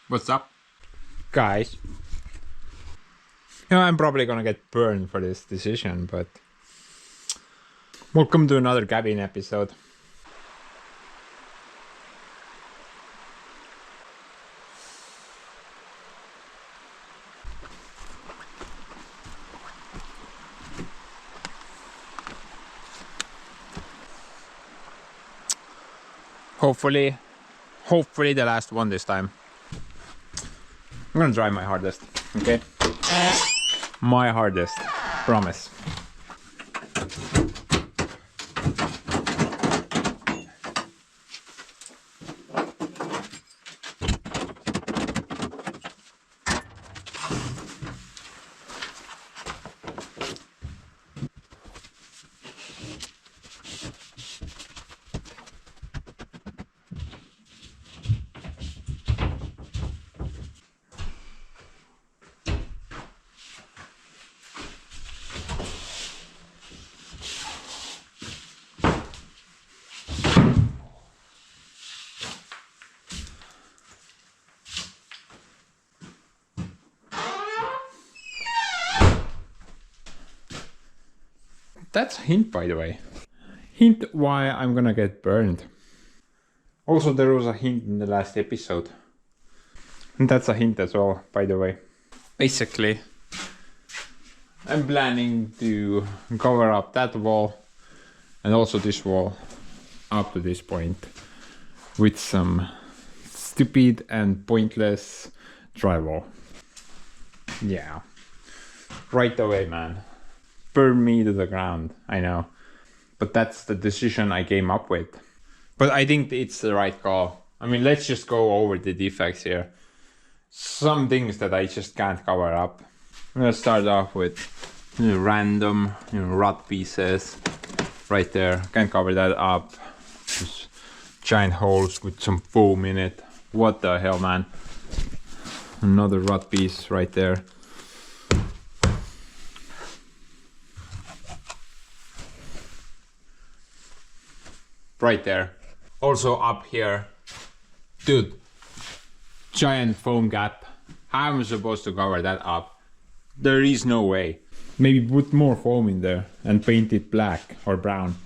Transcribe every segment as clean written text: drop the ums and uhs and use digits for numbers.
What's up, guys? I'm probably gonna get burned for this decision, but welcome to another cabin episode. Hopefully the last one this time. I'm gonna try my hardest, okay? My hardest, promise. That's a hint, by the way. Hint why I'm gonna get burned. Also, there was a hint in the last episode. And that's a hint as well, by the way. Basically, I'm planning to cover up that wall and also this wall up to this point with some stupid and pointless drywall. Yeah. Right away, man. Burn me to the ground, I know. But that's the decision I came up with. But I think it's the right call. I mean, let's just go over the defects here. Some things that I just can't cover up. I'm gonna start off with random rod pieces. Right there, can't cover that up. Just giant holes with some foam in it. What the hell, man. Another rod piece right there. Right there. Also up here. Dude. Giant foam gap. How am I supposed to cover that up? There is no way. Maybe put more foam in there and paint it black or brown.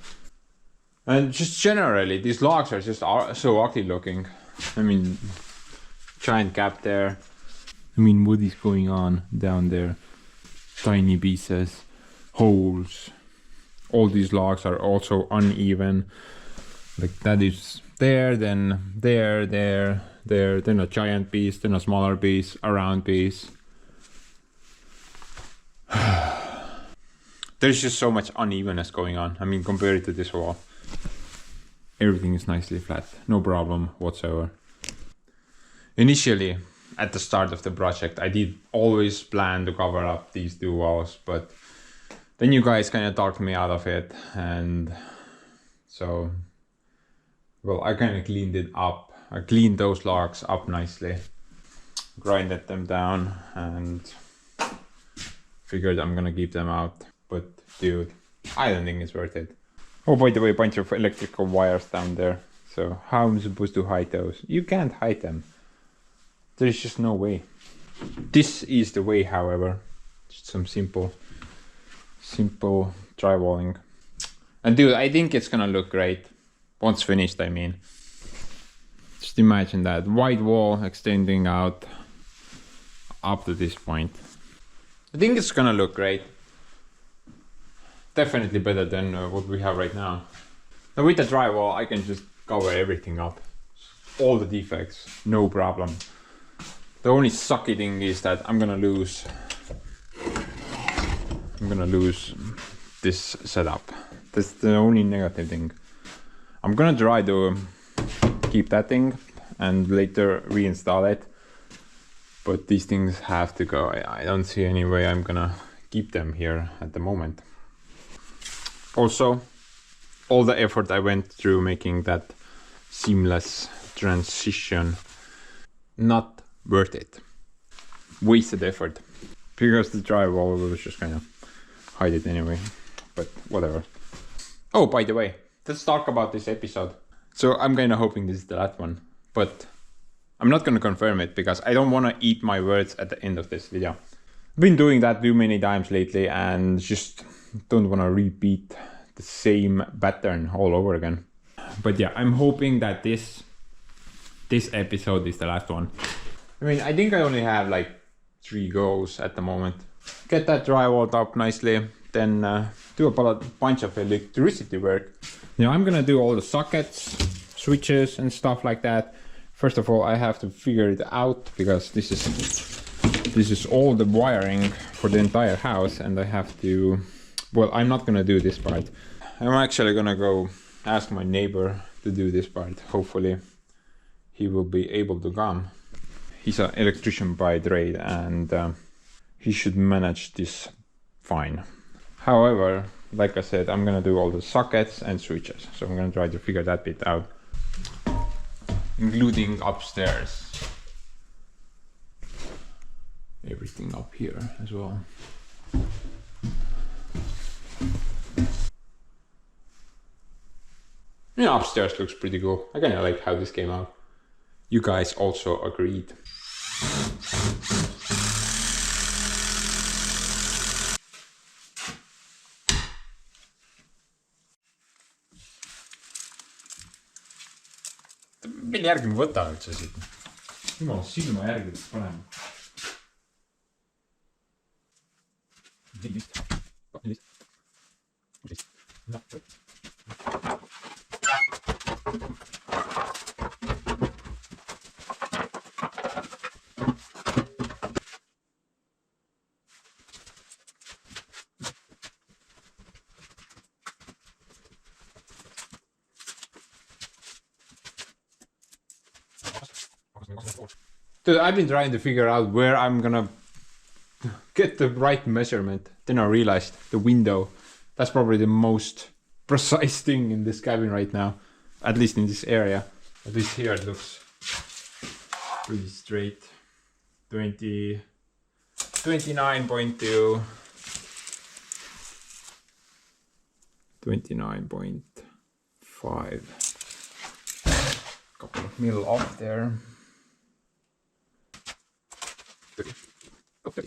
And just generally, these logs are just so ugly looking. I mean, giant gap there. I mean, what is going on down there? Tiny pieces, holes. All these logs are also uneven. Like that is there, then there, then a giant piece, then a smaller piece, a round piece. There's just so much unevenness going on. I mean, compared to this wall, everything is nicely flat, no problem whatsoever. Initially, at the start of the project, I did always plan to cover up these two walls, but then you guys kind of talked me out of it, and so, well, I kind of cleaned it up. I cleaned those logs up nicely, grinded them down, and figured I'm gonna keep them out. But dude, I don't think it's worth it. Oh, by the way, a bunch of electrical wires down there. So how am I supposed to hide those? You can't hide them. There's just no way. This is the way, however. Just some simple drywalling. And dude, I think it's gonna look great. Once finished, I mean. Just imagine that white wall extending out up to this point. I think it's gonna look great. Definitely better than what we have right now. Now with the drywall, I can just cover everything up. All the defects, no problem. The only sucky thing is that I'm gonna lose this setup. That's the only negative thing. I'm gonna try to keep that thing and later reinstall it, but these things have to go. I don't see any way I'm gonna keep them here at the moment. Also, all the effort I went through making that seamless transition, not worth it. Wasted effort, because the drywall was just kind of hide it anyway, but whatever. Oh, by the way, let's talk about this episode. So I'm kind of hoping this is the last one, but I'm not gonna confirm it because I don't wanna eat my words at the end of this video. I've been doing that too many times lately and just don't wanna repeat the same pattern all over again. But yeah, I'm hoping that this episode is the last one. I mean, I think I only have like 3 goals at the moment. Get that drywalled up nicely, then do a bunch of electricity work. Now I'm gonna do all the sockets, switches and stuff like that. First of all, I have to figure it out because this is all the wiring for the entire house, and I have to, well, I'm not gonna do this part. I'm actually gonna go ask my neighbor to do this part. Hopefully he will be able to come. He's an electrician by trade and he should manage this fine. However, like I said, I'm gonna do all the sockets and switches. So I'm gonna try to figure that bit out, including upstairs. Everything up here as well. Yeah, upstairs looks pretty cool. I kinda like how this came out. You guys also agreed. Mille järgi ma võtan üldse siit? Jumal, silma järgi peaks panema. Dude, I've been trying to figure out where I'm gonna get the right measurement. Then I realized the window. That's probably the most precise thing in this cabin right now. At least in this area. At least here it looks pretty straight. 29.2. 29.5. Couple of mil off there. Okay.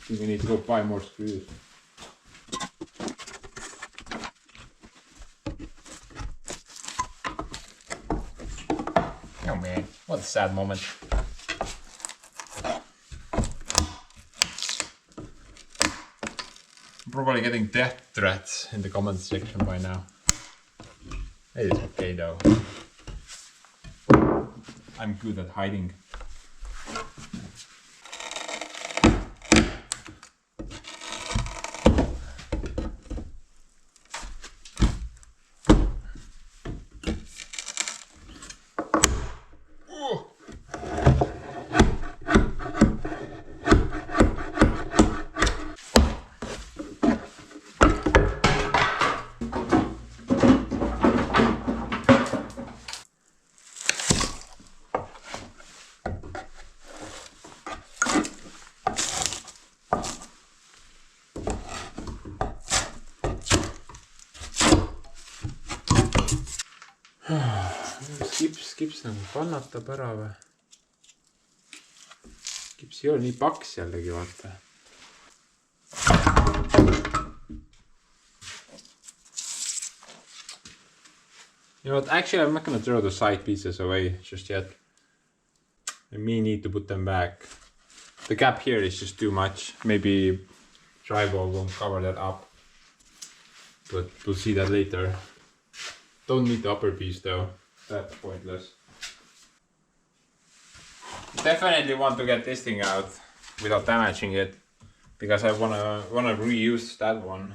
We need to go buy more screws. Oh man, what a sad moment. I'm probably getting death threats in the comments section by now. It is okay though. I'm good at hiding. Skips nagu kannatab ära või? Skips ei ole nii paks jällegi, vaata. You know what, actually I'm not gonna throw the side pieces away just yet. I may need to put them back. The gap here is just too much. Maybe drywall won't cover that up. But we'll see that later. Don't need the upper piece though. That's pointless. Definitely want to get this thing out without damaging it, because I wanna reuse that one.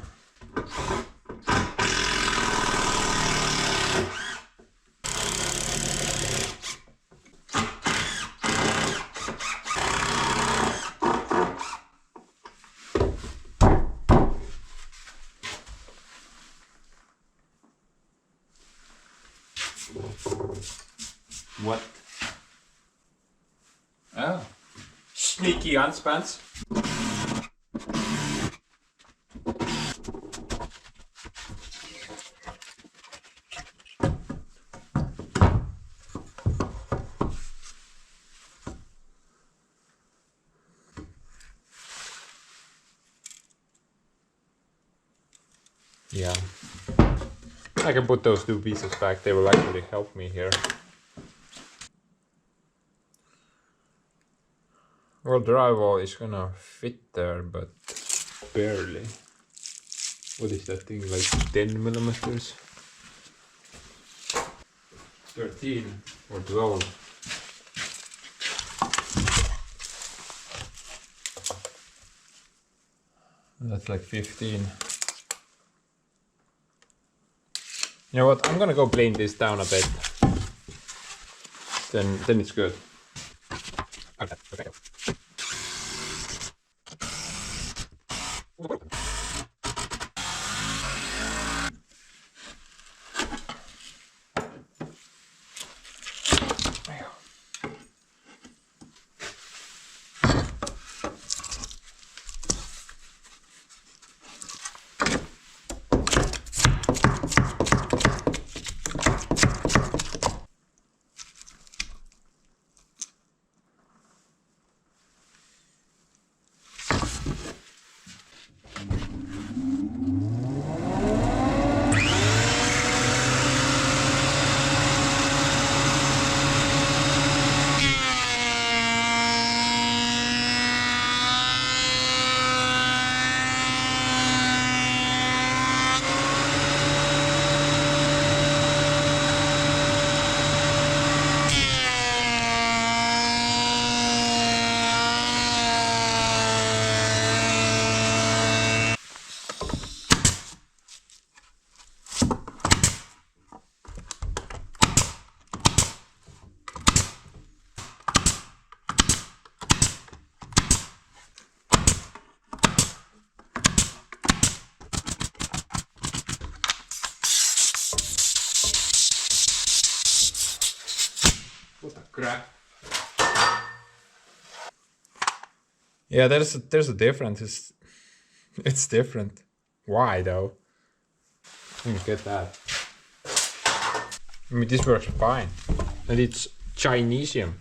What? Oh. Sneaky unspans. Yeah. I can put those two pieces back, they will actually help me here. Well, drywall is gonna fit there, but barely. What is that thing, like 10 millimeters? 13 or 12. That's like 15. You know what, I'm gonna go plane this down a bit. Then it's good. Okay. Crap. Yeah, there's a difference. It's different. Why though? I don't get that. I mean, this works fine, and it's Chinesium.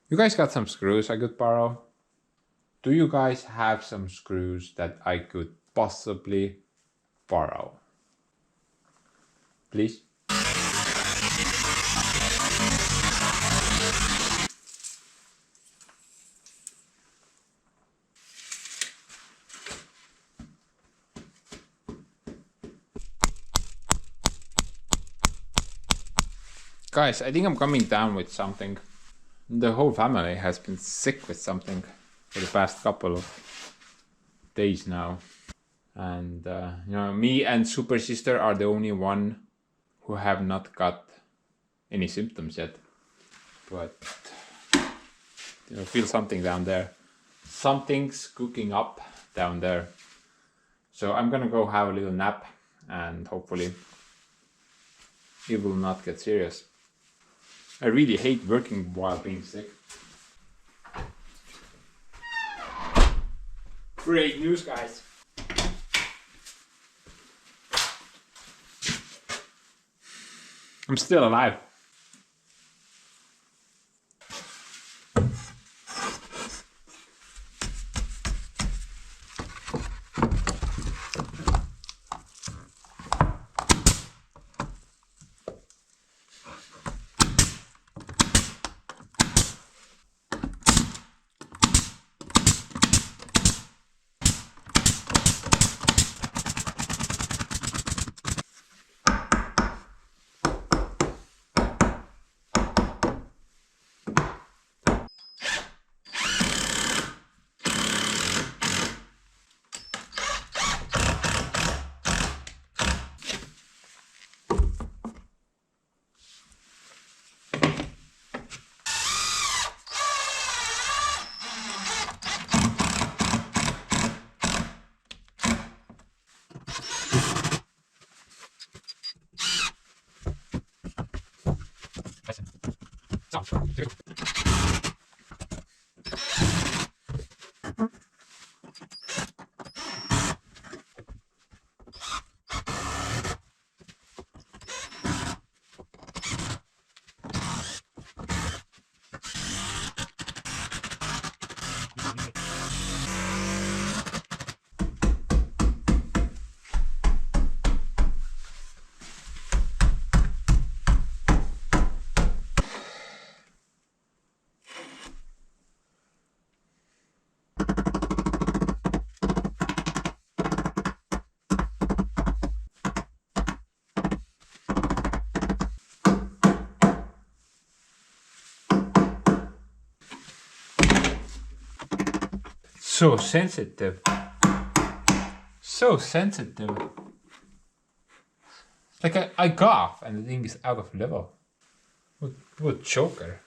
You guys got some screws I could borrow? Do you guys have some screws that I could possibly borrow? Please? Guys, I think I'm coming down with something. The whole family has been sick with something for the past couple of days now. And you know, me and Super Sister are the only one who have not got any symptoms yet. But you know, feel something down there. Something's cooking up down there. So I'm gonna go have a little nap and hopefully it will not get serious. I really hate working while being sick. Great news, guys. I'm still alive. So sensitive. So sensitive. Like I cough and the thing is out of level. What choker?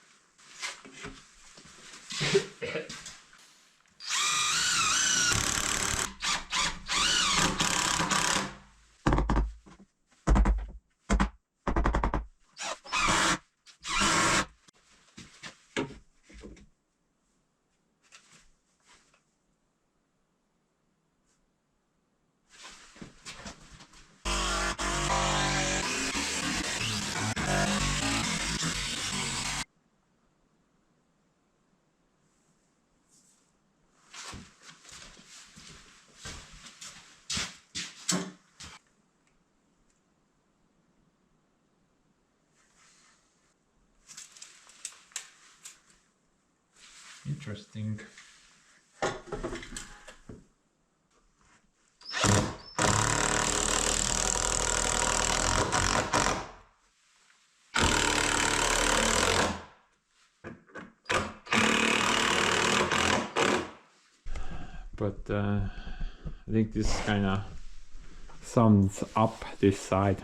Interesting. But I think this kind of sums up this side.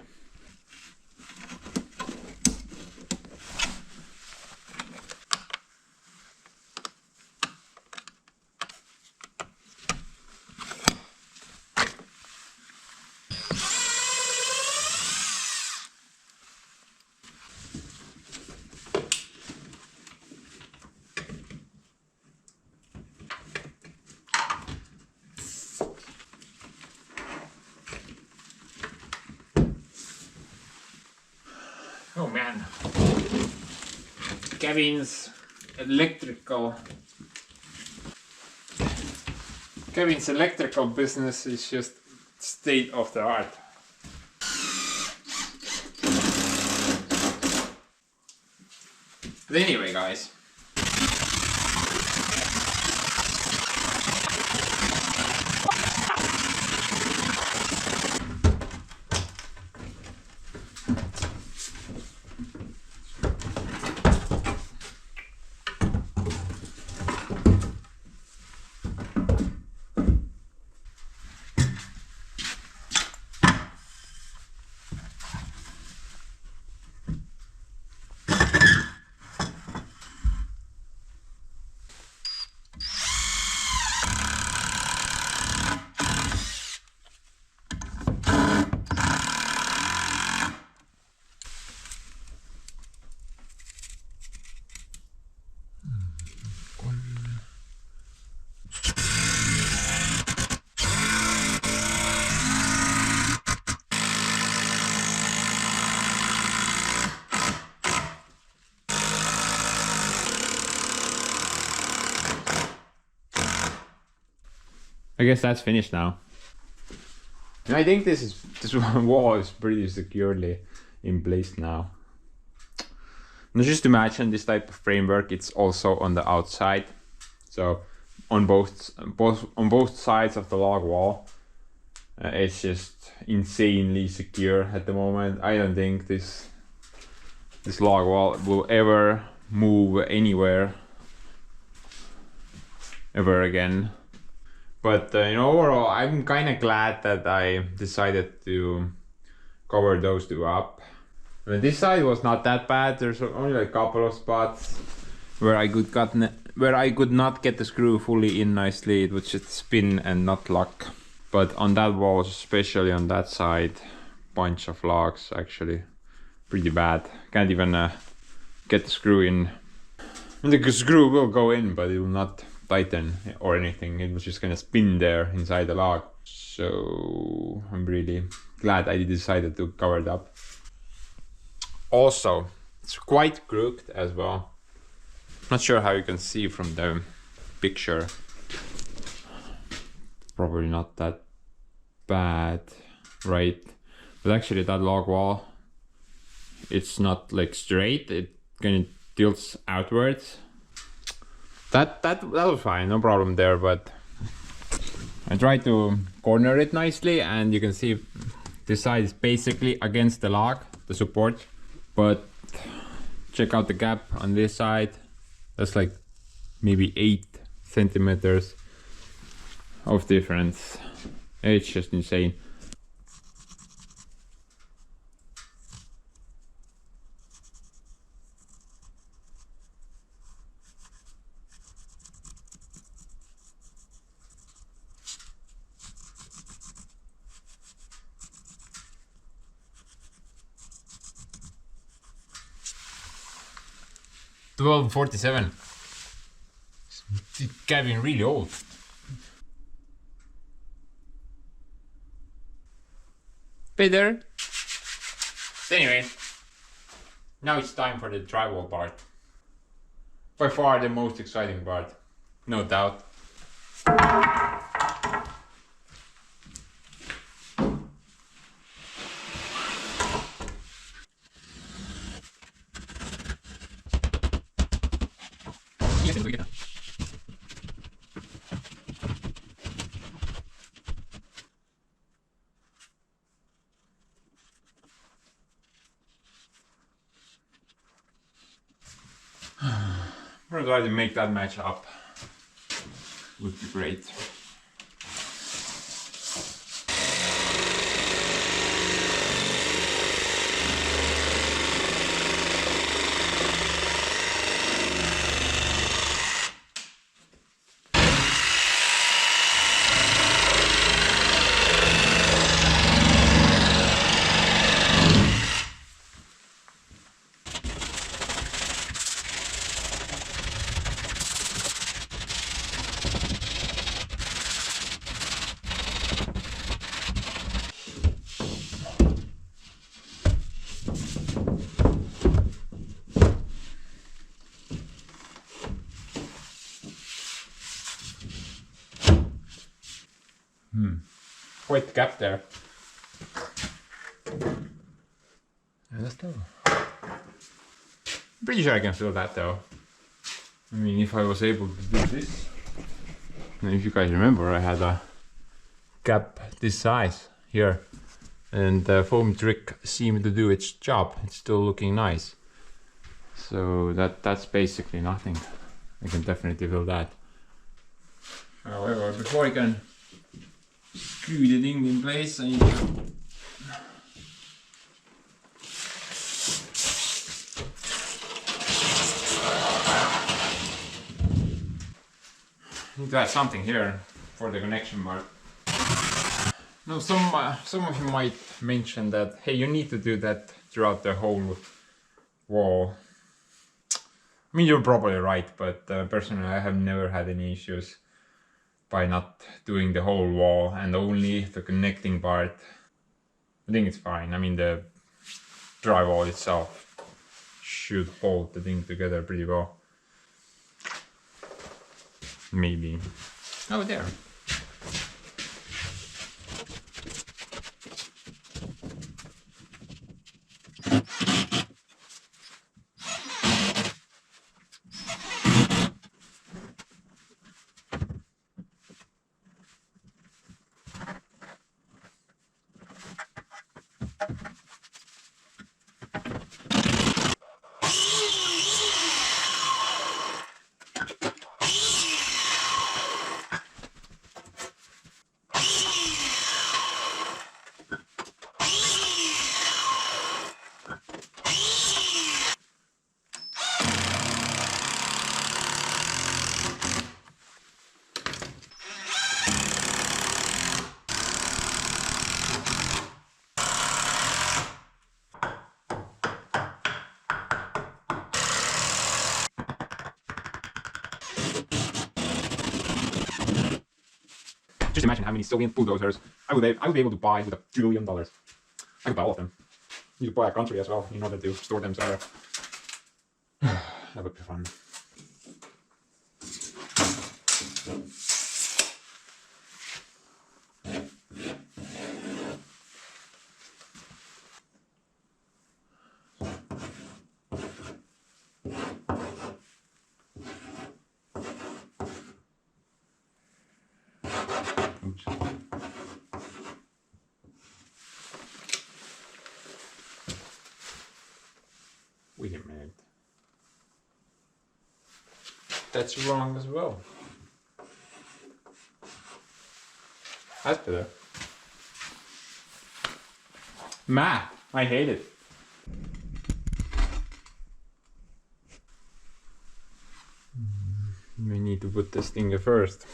Oh man, Kevin's electrical business is just state of the art. But anyway, guys. I guess that's finished now. And I think this wall is pretty securely in place now. Now just imagine this type of framework, it's also on the outside. So on both sides of the log wall, it's just insanely secure at the moment. I don't think this log wall will ever move anywhere ever again. But overall, I'm kind of glad that I decided to cover those two up. I mean, this side was not that bad. There's only a couple of spots where I could not get the screw fully in nicely. It would just spin and not lock. But on that wall, especially on that side, bunch of logs actually pretty bad. Can't even get the screw in. The screw will go in, but it will not tighten or anything. It was just gonna spin there inside the log. So I'm really glad I decided to cover it up. Also, it's quite crooked as well. Not sure how you can see from the picture. Probably not that bad, right? But actually that log wall, it's not like straight, it kind of tilts outwards. That was fine, no problem there, but I tried to corner it nicely, and you can see this side is basically against the log, the support. But check out the gap on this side. That's like maybe 8 centimeters of difference. It's just insane. $12.47. It's getting really old. Better. Anyway, now it's time for the drywall part. By far the most exciting part, no doubt. I'm gonna try to make that match up. Would be great. Quite the gap there. And that's though. Pretty sure I can fill that though. I mean, if I was able to do this. And if you guys remember, I had a gap this size here. And the foam trick seemed to do its job. It's still looking nice. So that's basically nothing. I can definitely fill that. However, before I can screw the thing in place, I need to add something here for the connection bar. Now some of you might mention that, hey, you need to do that throughout the whole wall. I mean, you're probably right, but personally I have never had any issues by not doing the whole wall and only the connecting part. I think it's fine. I mean, the drywall itself should hold the thing together pretty well. Maybe. Oh, there. Just imagine how many Soviet bulldozers I would be able to buy with $1 trillion. I could buy all of them. You could buy a country as well in order to store them somewhere. That would be fun. Oops. Wait a minute. That's wrong as well. That's better. Math. I hate it. We need to put this thing first.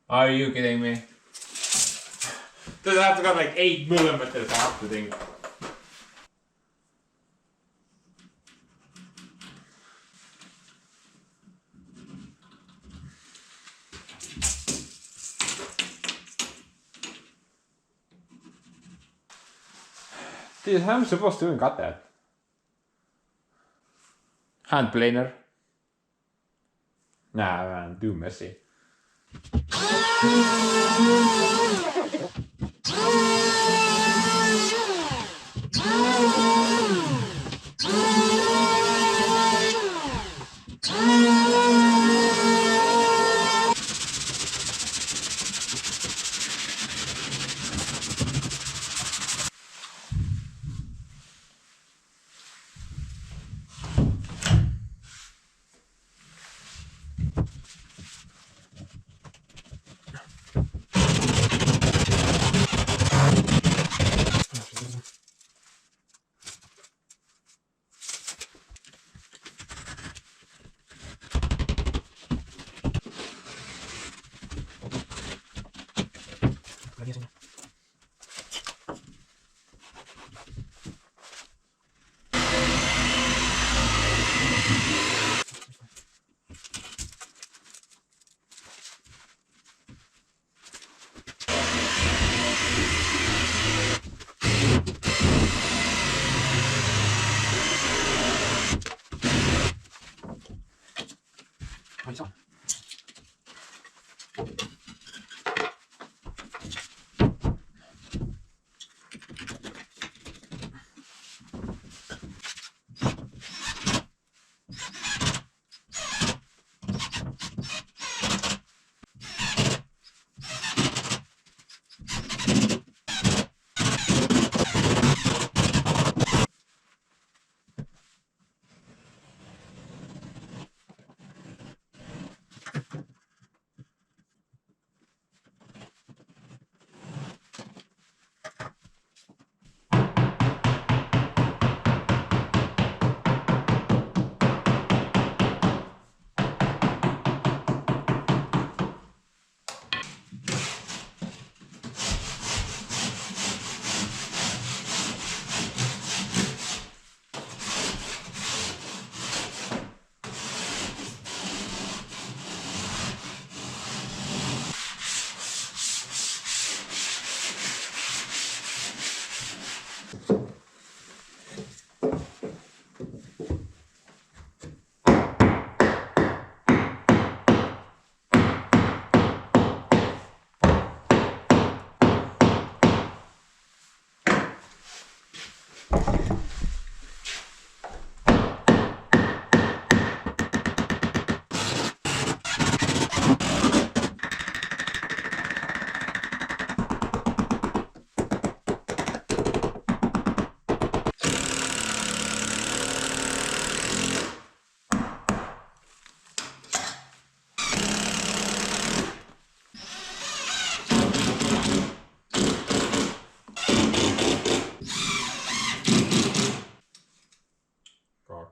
Are you kidding me? Does it have to go like 8 millimeters off the thing? Dude, how am I supposed to even cut that? Hand planer? Nah, man, too messy.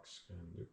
21.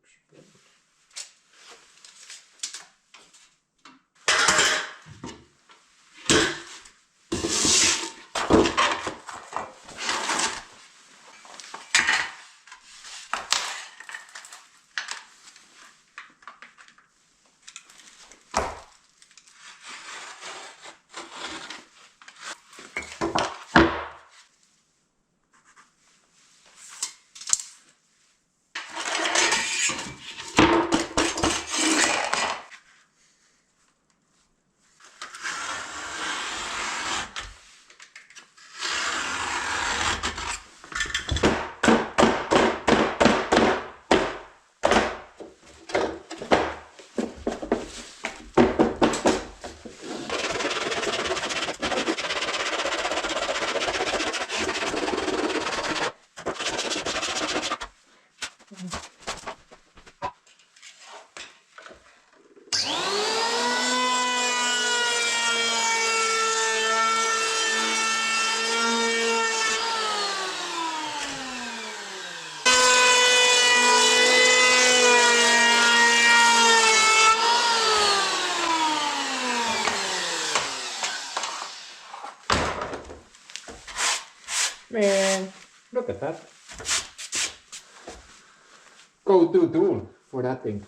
Man, look at that. Go-to tool for that thing.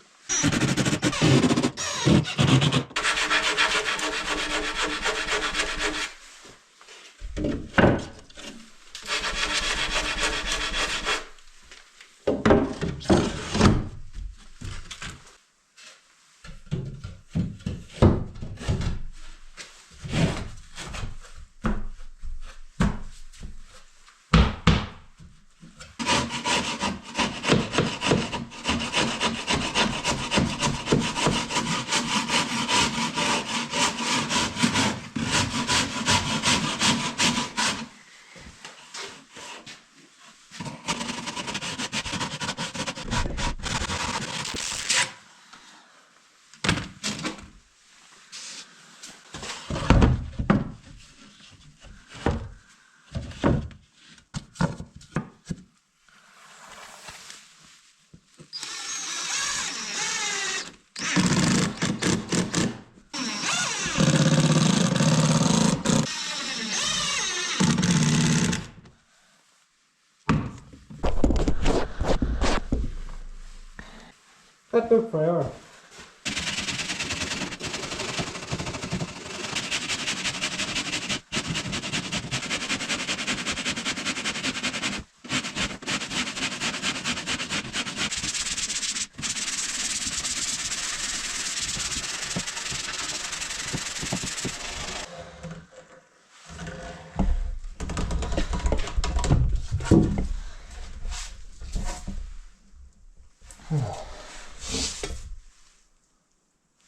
That took forever.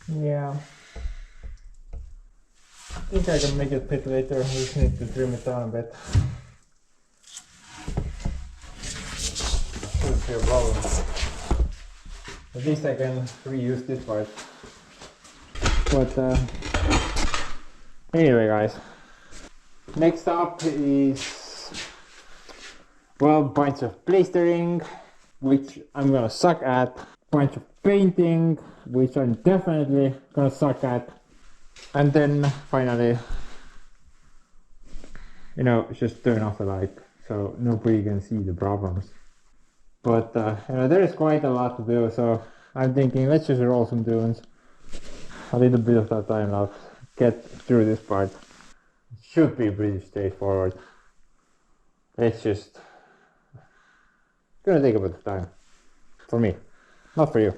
Yeah. I think I can make it fit later. We just need to trim it down a bit. Shouldn't be a problem. At least I can reuse this part. But anyway, guys. Next up is, well, bunch of plastering, which I'm gonna suck at. Bunch of painting, which I'm definitely gonna suck at. And then finally, you know, just turn off the light so nobody can see the problems. But you know, there is quite a lot to do, so I'm thinking let's just roll some tunes. A little bit of that time lapse, get through this part. It should be pretty straightforward. It's just gonna take a bit of time for me, not for you.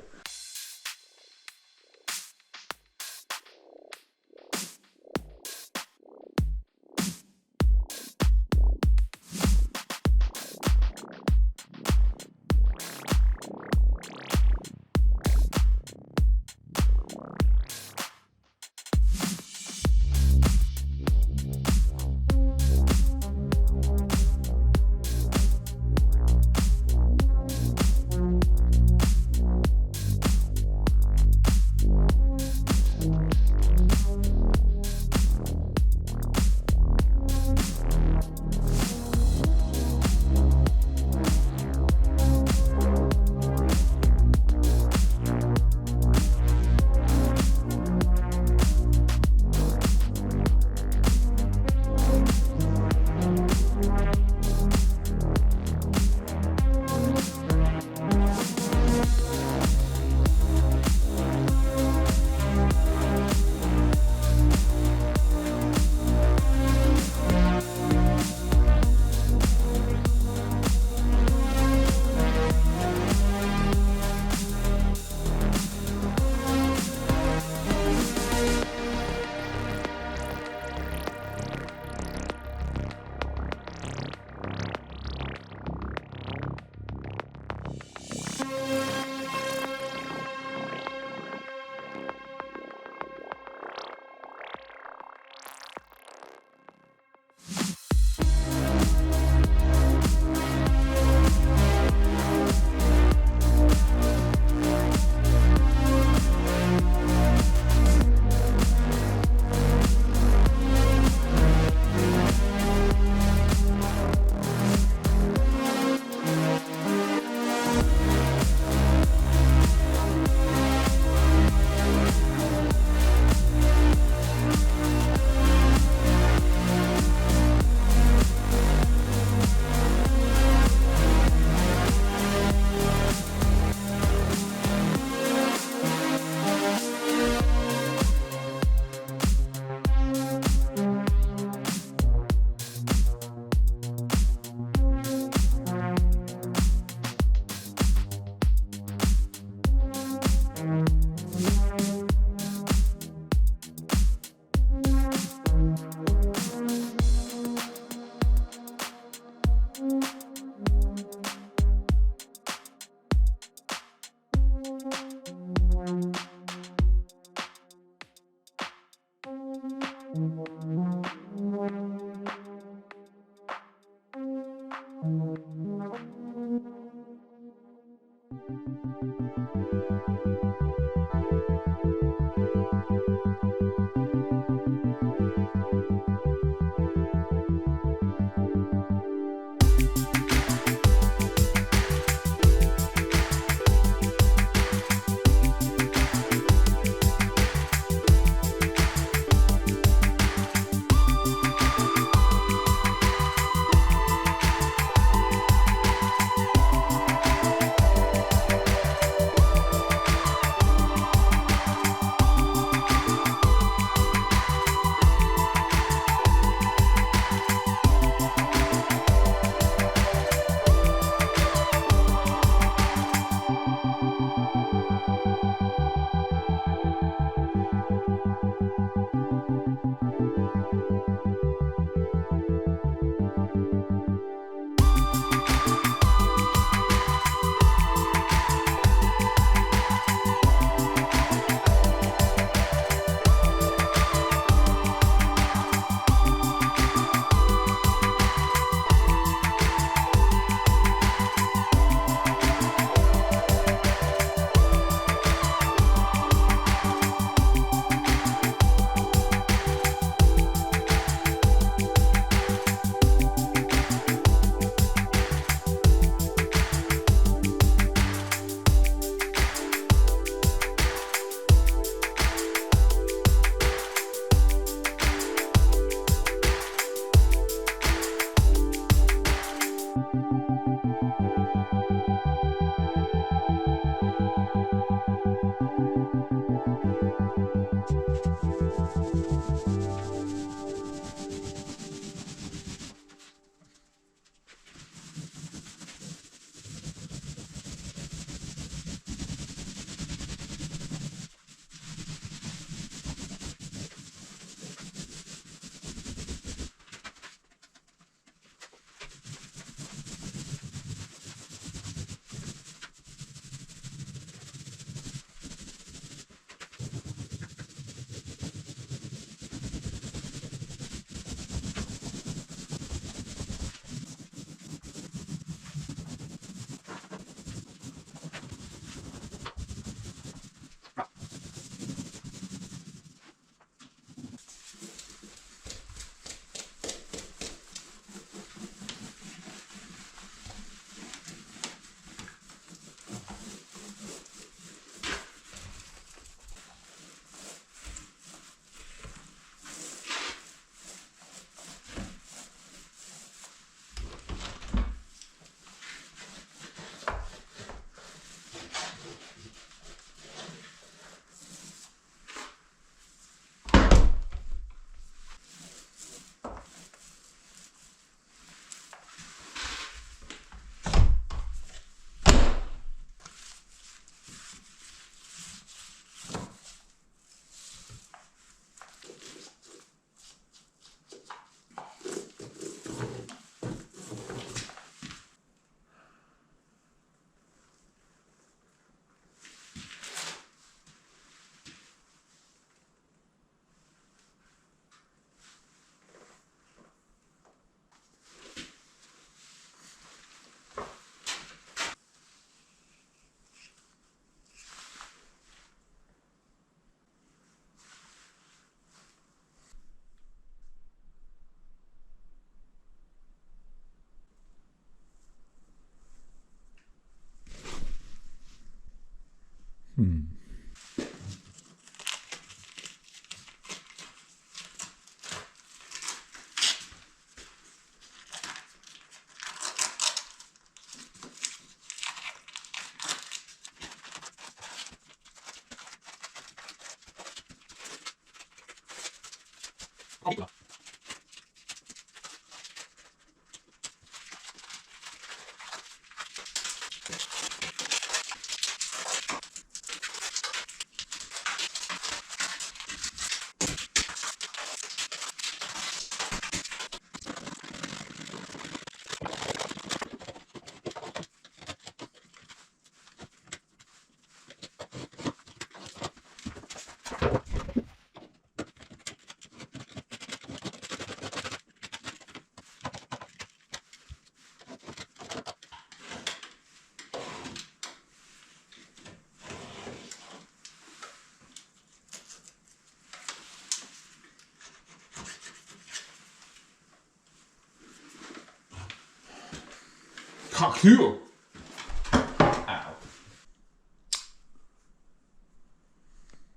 Ow.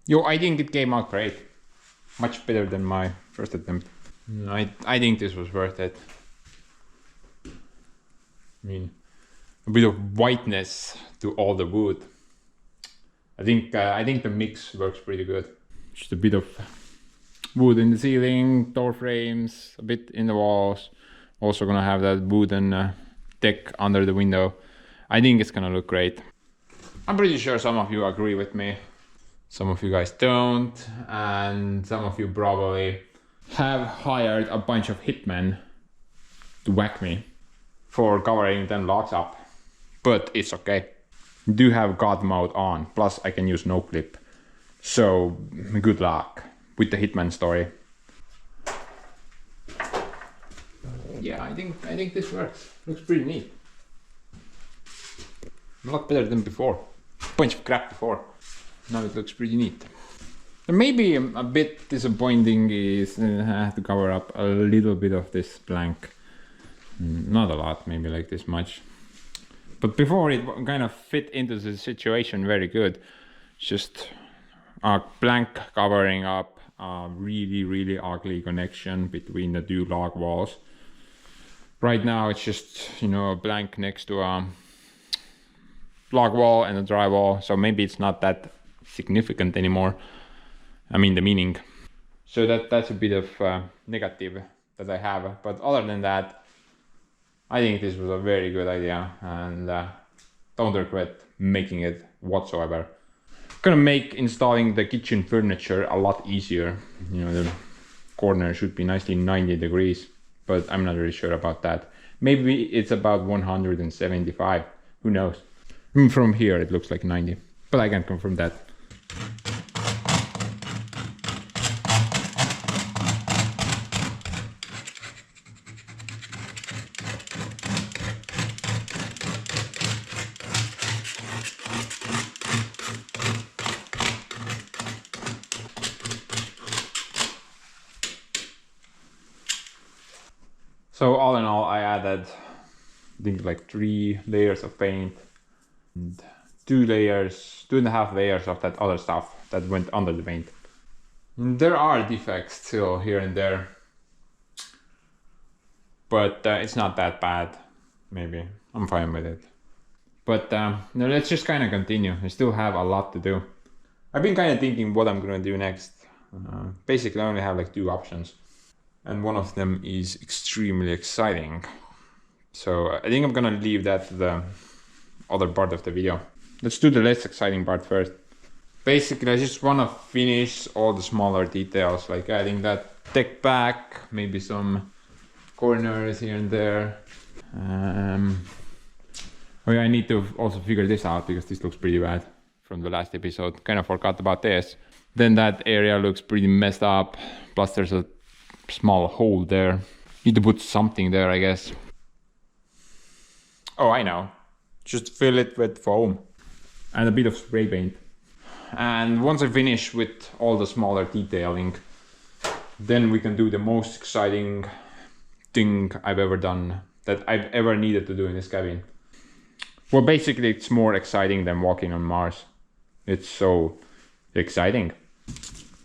Yo, I think it came out great. Much better than my first attempt. I think this was worth it. I mean, a bit of whiteness to all the wood. I think the mix works pretty good. Just a bit of wood in the ceiling, door frames, a bit in the walls. Also gonna have that wooden deck under the window. I think it's gonna look great. I'm pretty sure some of you agree with me. Some of you guys don't, and some of you probably have hired a bunch of hitmen to whack me for covering 10 logs up. But it's okay. Do have God mode on, plus I can use no clip. So good luck with the hitman story. Yeah, I think this works. Looks pretty neat. A lot better than before. Bunch of crap before. Now it looks pretty neat. Maybe a bit disappointing is I have to cover up a little bit of this blank. Not a lot, maybe like this much. But before it kind of fit into the situation very good. Just a blank covering up a really ugly connection between the two log walls. Right now it's just, you know, a blank next to a log wall and a drywall. So maybe it's not that significant anymore. I mean the meaning. So that's a bit of negative that I have. But other than that, I think this was a very good idea and don't regret making it whatsoever. Gonna make installing the kitchen furniture a lot easier. You know, the corner should be nicely 90 degrees, but I'm not really sure about that. Maybe it's about 175, who knows. From here it looks like 90, but I can't confirm that. So all in all, I added, I think like 3 layers of paint and 2.5 layers of that other stuff that went under the paint. There are defects still here and there, but it's not that bad. Maybe I'm fine with it. But now let's just kind of continue. I still have a lot to do. I've been kind of thinking what I'm gonna do next. Basically, I only have like 2 options. And one of them is extremely exciting. So I think I'm gonna leave that to the other part of the video. Let's do the less exciting part first. Basically, I just wanna finish all the smaller details, like adding that deck back, maybe some corners here and there. Oh yeah, I need to also figure this out because this looks pretty bad from the last episode. Kind of forgot about this. Then that area looks pretty messed up. Plus there's a small hole there. Need to put something there, I guess. Oh, I know. Just fill it with foam and a bit of spray paint. And once I finish with all the smaller detailing, then we can do the most exciting thing I've ever done, that I've ever needed to do in this cabin. Well, basically it's more exciting than walking on Mars. It's so exciting.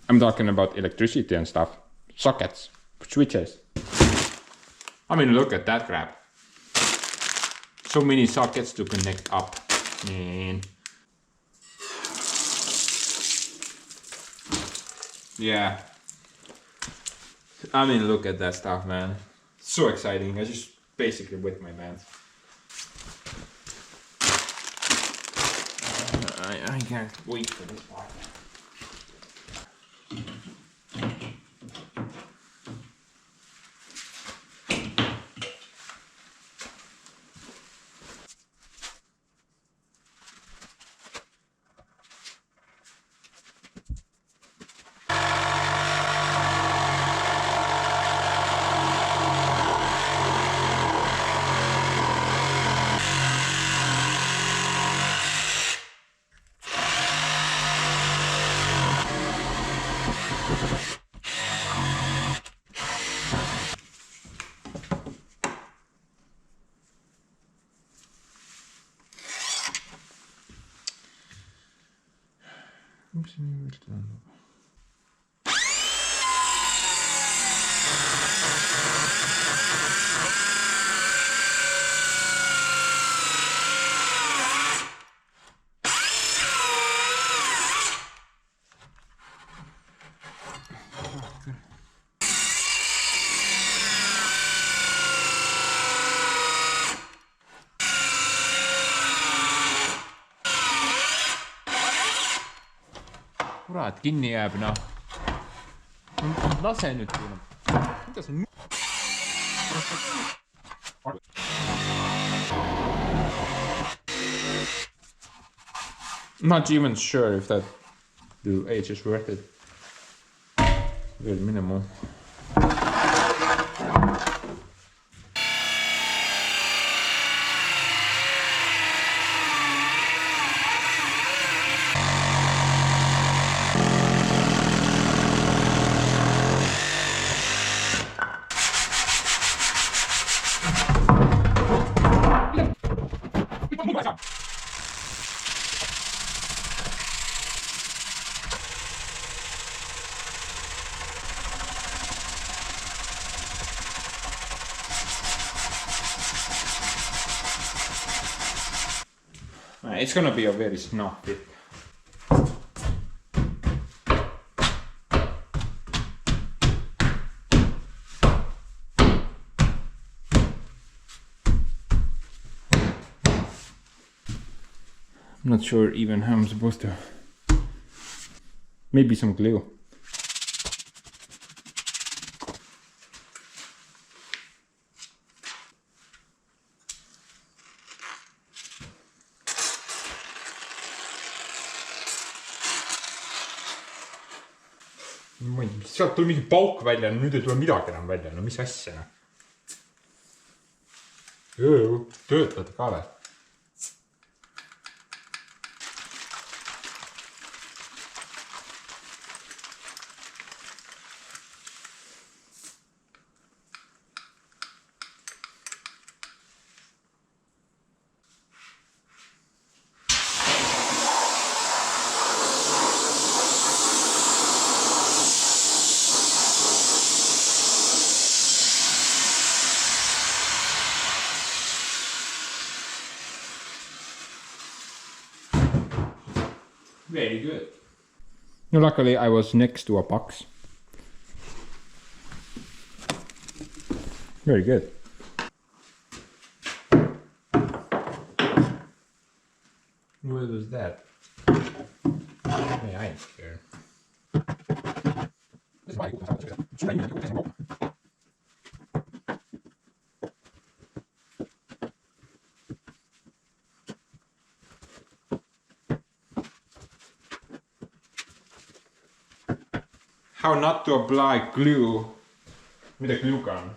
I'm talking about electricity and stuff. Sockets, switches. I mean, look at that crap. So many sockets to connect up. Man. Yeah. I mean, look at that stuff, man. So exciting. I just basically wet my pants. I can't wait for this part. Kurat, kinni jääb, noh. Lase nüüd kuulama. Kuidas on... Not even sure if that age is worth it. Very minimal. It's gonna be a very snug fit. I'm not sure even how I'm supposed to. Maybe some glue. Sealt tuli mingi pauk välja, nüüd ei tule midagi enam välja, no mis asja, noh. Töötad ka või? Very good. No, luckily I was next to a box. Very good. What was that? Hey, I ain't scared. How not to apply glue with a glue gun.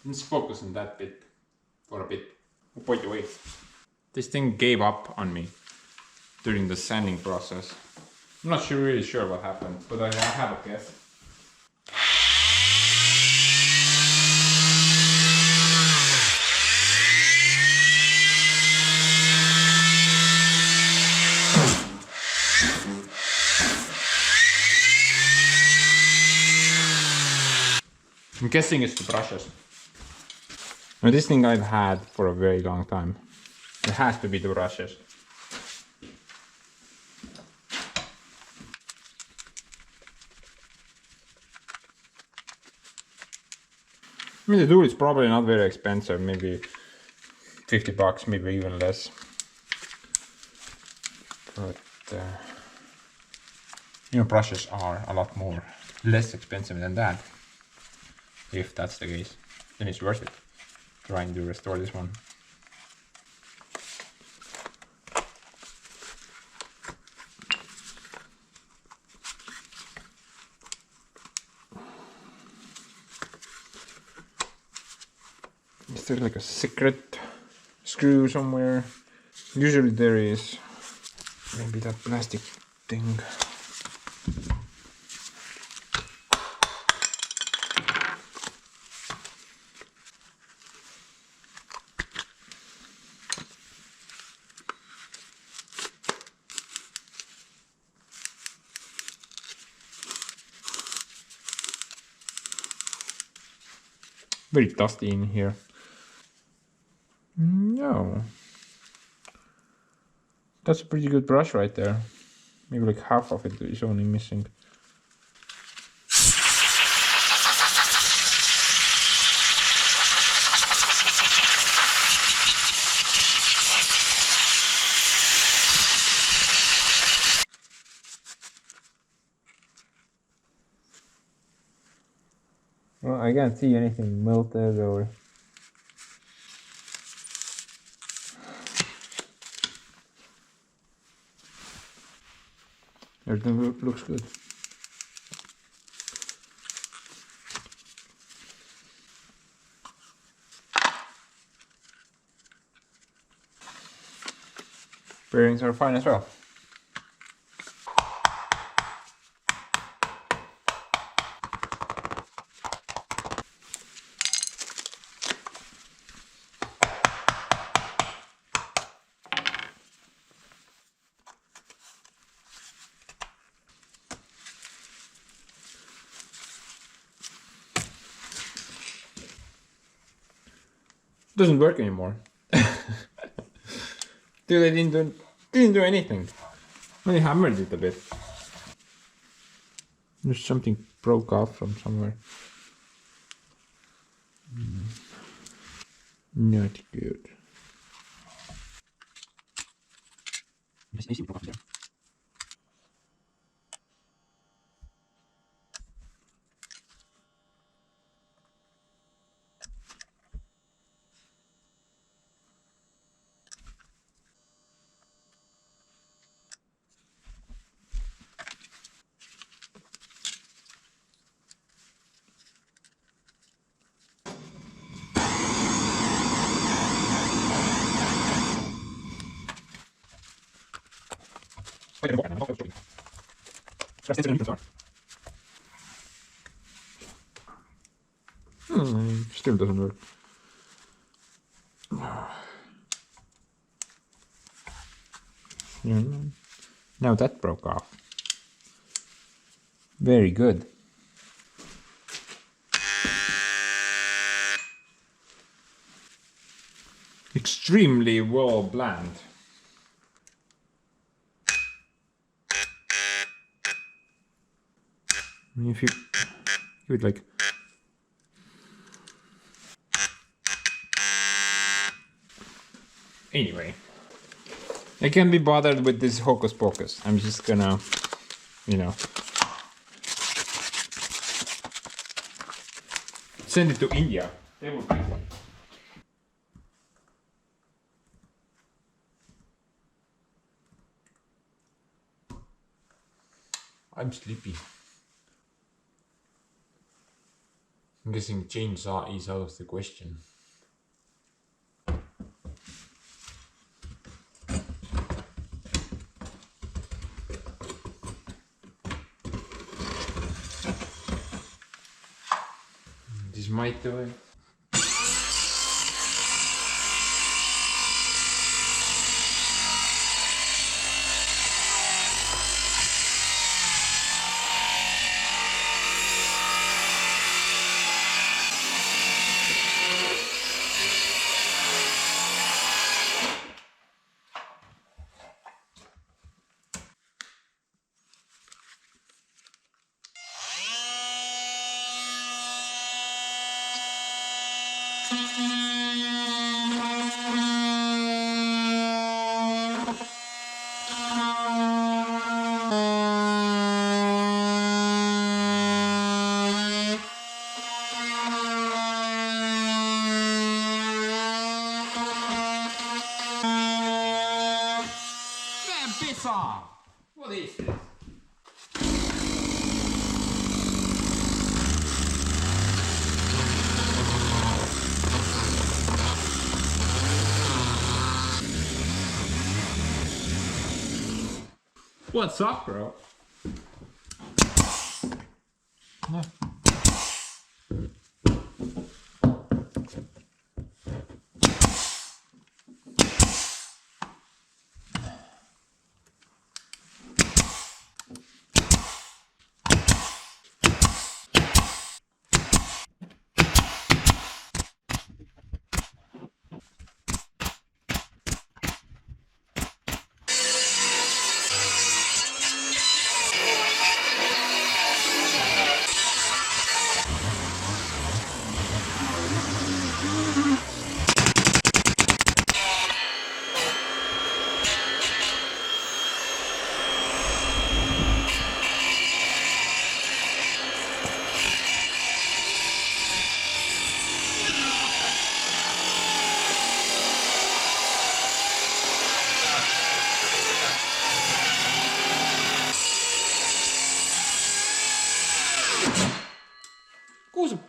Let's focus on that bit for a bit. Oh, by the way, this thing gave up on me during the sanding process. I'm not really sure what happened, but I have a guess. I'm guessing it's the brushes. Now this thing I've had for a very long time. It has to be the brushes. I mean, the tool is probably not very expensive, maybe 50 bucks, maybe even less. But, you know, brushes are a lot more less expensive than that. If that's the case, then it's worth it trying to restore this one. Is there like a secret screw somewhere? Usually there is. Maybe that plastic thing. Very dusty in here. No. That's a pretty good brush right there. Maybe like half of it is only missing. Well, I can't see anything melted or... Everything looks good. Bearings are fine as well. Doesn't work anymore. Dude, I didn't do anything. Only hammered it a bit. There's something broke off from somewhere. Not good. Still doesn't work. Now that broke off. Very good. Extremely well blend. If you give it like... Anyway, I can't be bothered with this hocus pocus. I'm just gonna, you know, send it to India. They will make one. I'm sleepy. I'm guessing chainsaw is out of the question. This might do it. What is this? What's up, bro? No.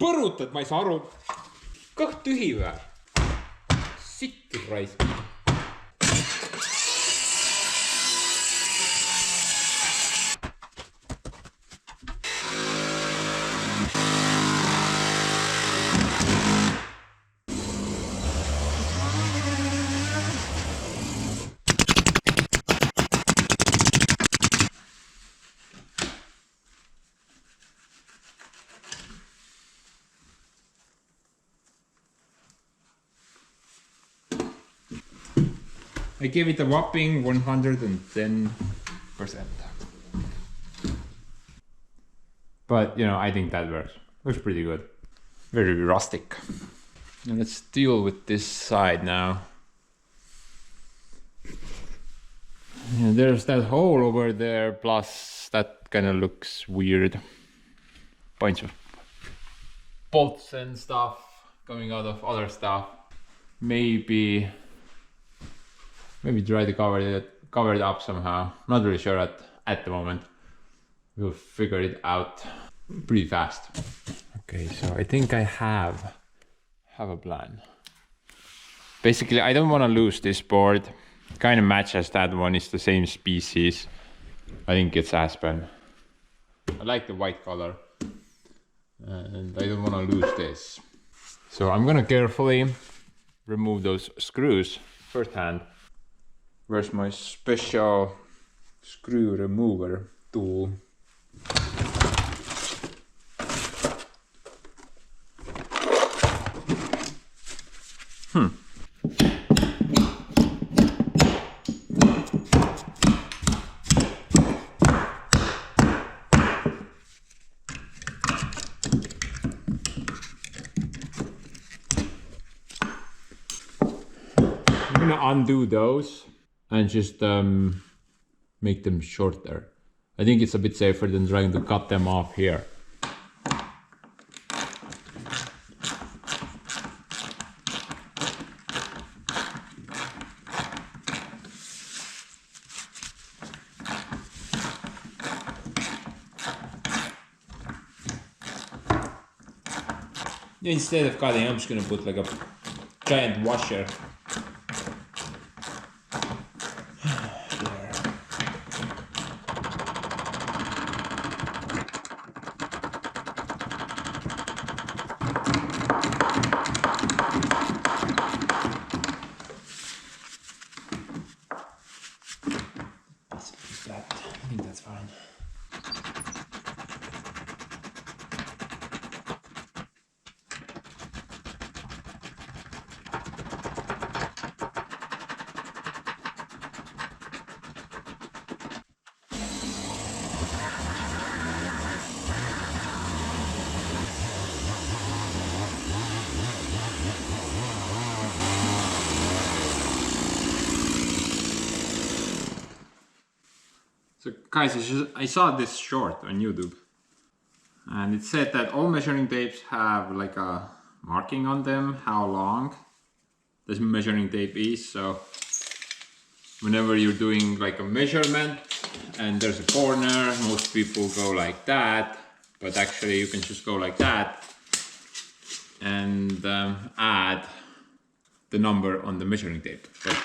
põrutad, ma ei saa aru. Kõht tühi või? Sitt raisk. I gave it a whopping 110%. But, you know, I think that works. Looks pretty good. Very rustic. Now let's deal with this side now. Yeah, there's that hole over there, plus that kind of looks weird. Bunch of bolts and stuff coming out of other stuff. Maybe try to cover it up somehow. Not really sure at the moment. We'll figure it out pretty fast. Okay, so I think I have a plan. Basically, I don't want to lose this board. Kind of matches that one. It's the same species. I think it's aspen. I like the white color, and I don't want to lose this. So I'm gonna carefully remove those screws first hand. Where's my special screw remover tool? I'm gonna undo those and just make them shorter. I think it's a bit safer than trying to cut them off here. Instead of cutting, I'm just gonna put like a giant washer. I think that's fine. So guys, I saw this short on YouTube, and it said that all measuring tapes have like a marking on them how long this measuring tape is. So whenever you're doing like a measurement and there's a corner, most people go like that, but actually you can just go like that and add the number on the measuring tape. But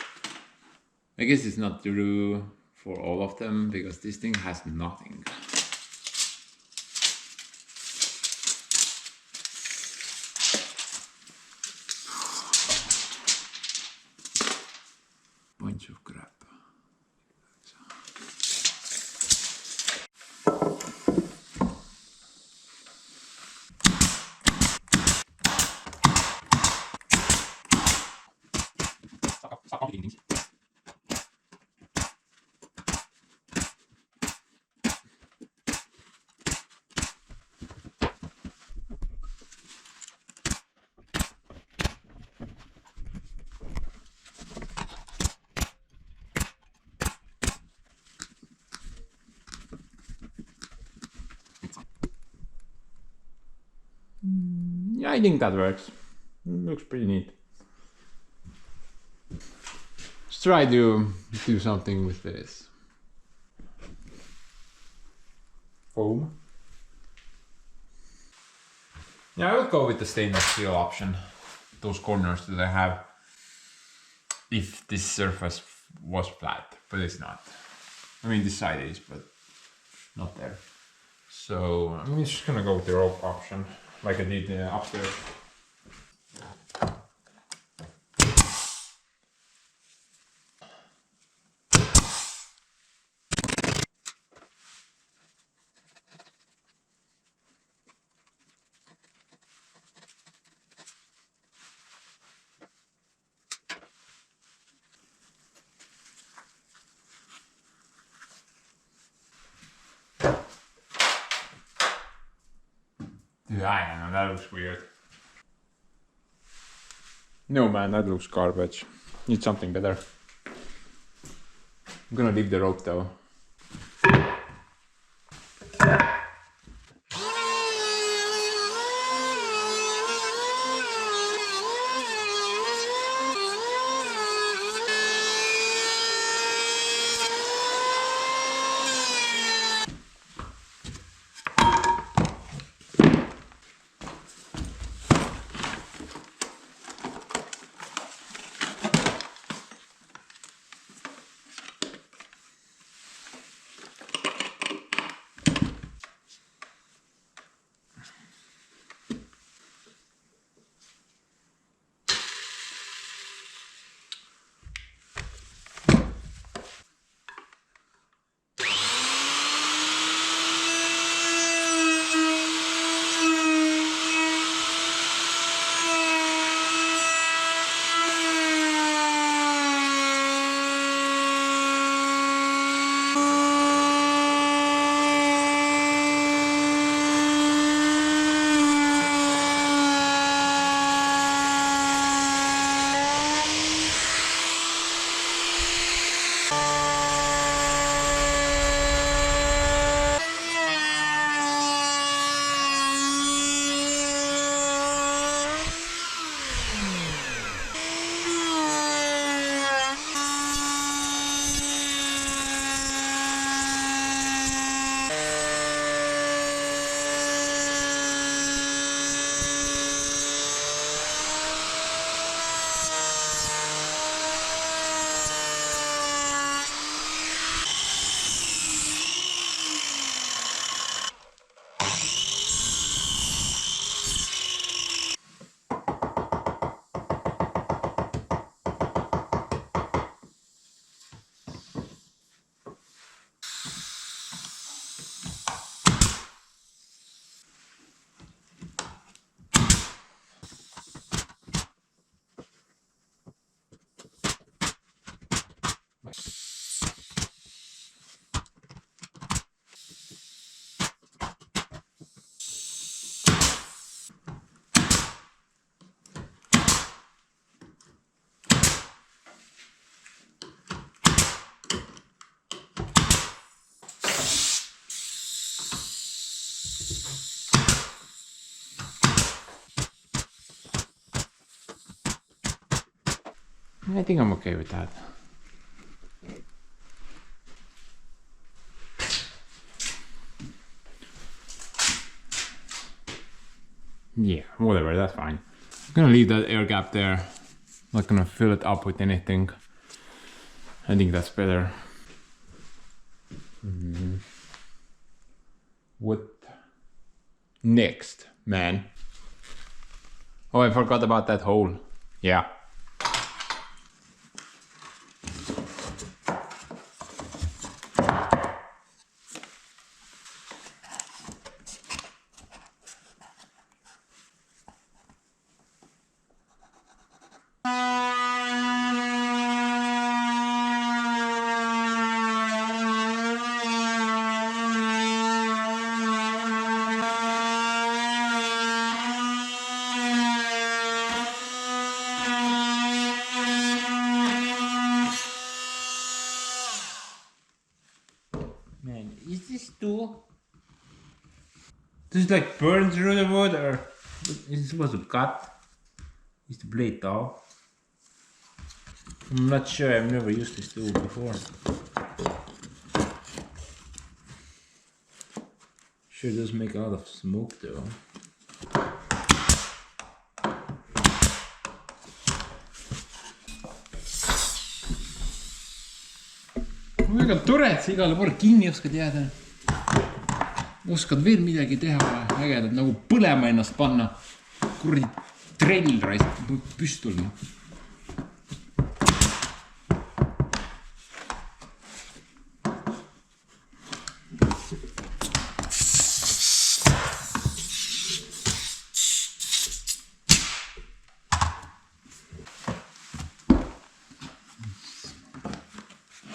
I guess it's not true for all of them, because this thing has nothing. Bunch of crap. Yeah, I think that works. Looks pretty neat. Let's try to do something with this foam. Yeah, I would go with the stainless steel option. Those corners that I have. If this surface was flat, but it's not. I mean, this side is, but not there. So I'm just gonna go with the rope option, like I did upstairs. Yeah, I don't know, that looks weird. No man, that looks garbage. Need something better. I'm gonna leave the rope though. I think I'm okay with that. Yeah, whatever, that's fine. I'm gonna leave that air gap there. Not gonna fill it up with anything. I think that's better. What next, man? Oh, I forgot about that hole. Yeah. Man, is this too? Does it like burn through the wood or is it supposed to cut? Is the blade dull? I'm not sure, I've never used this tool before. Sure does make a lot of smoke though. väga tore, et sa igale poole kinni oskad jääda. Oskad veel midagi teha, ägedad nagu põlema ennast panna. Kurdi trell raisab püstul.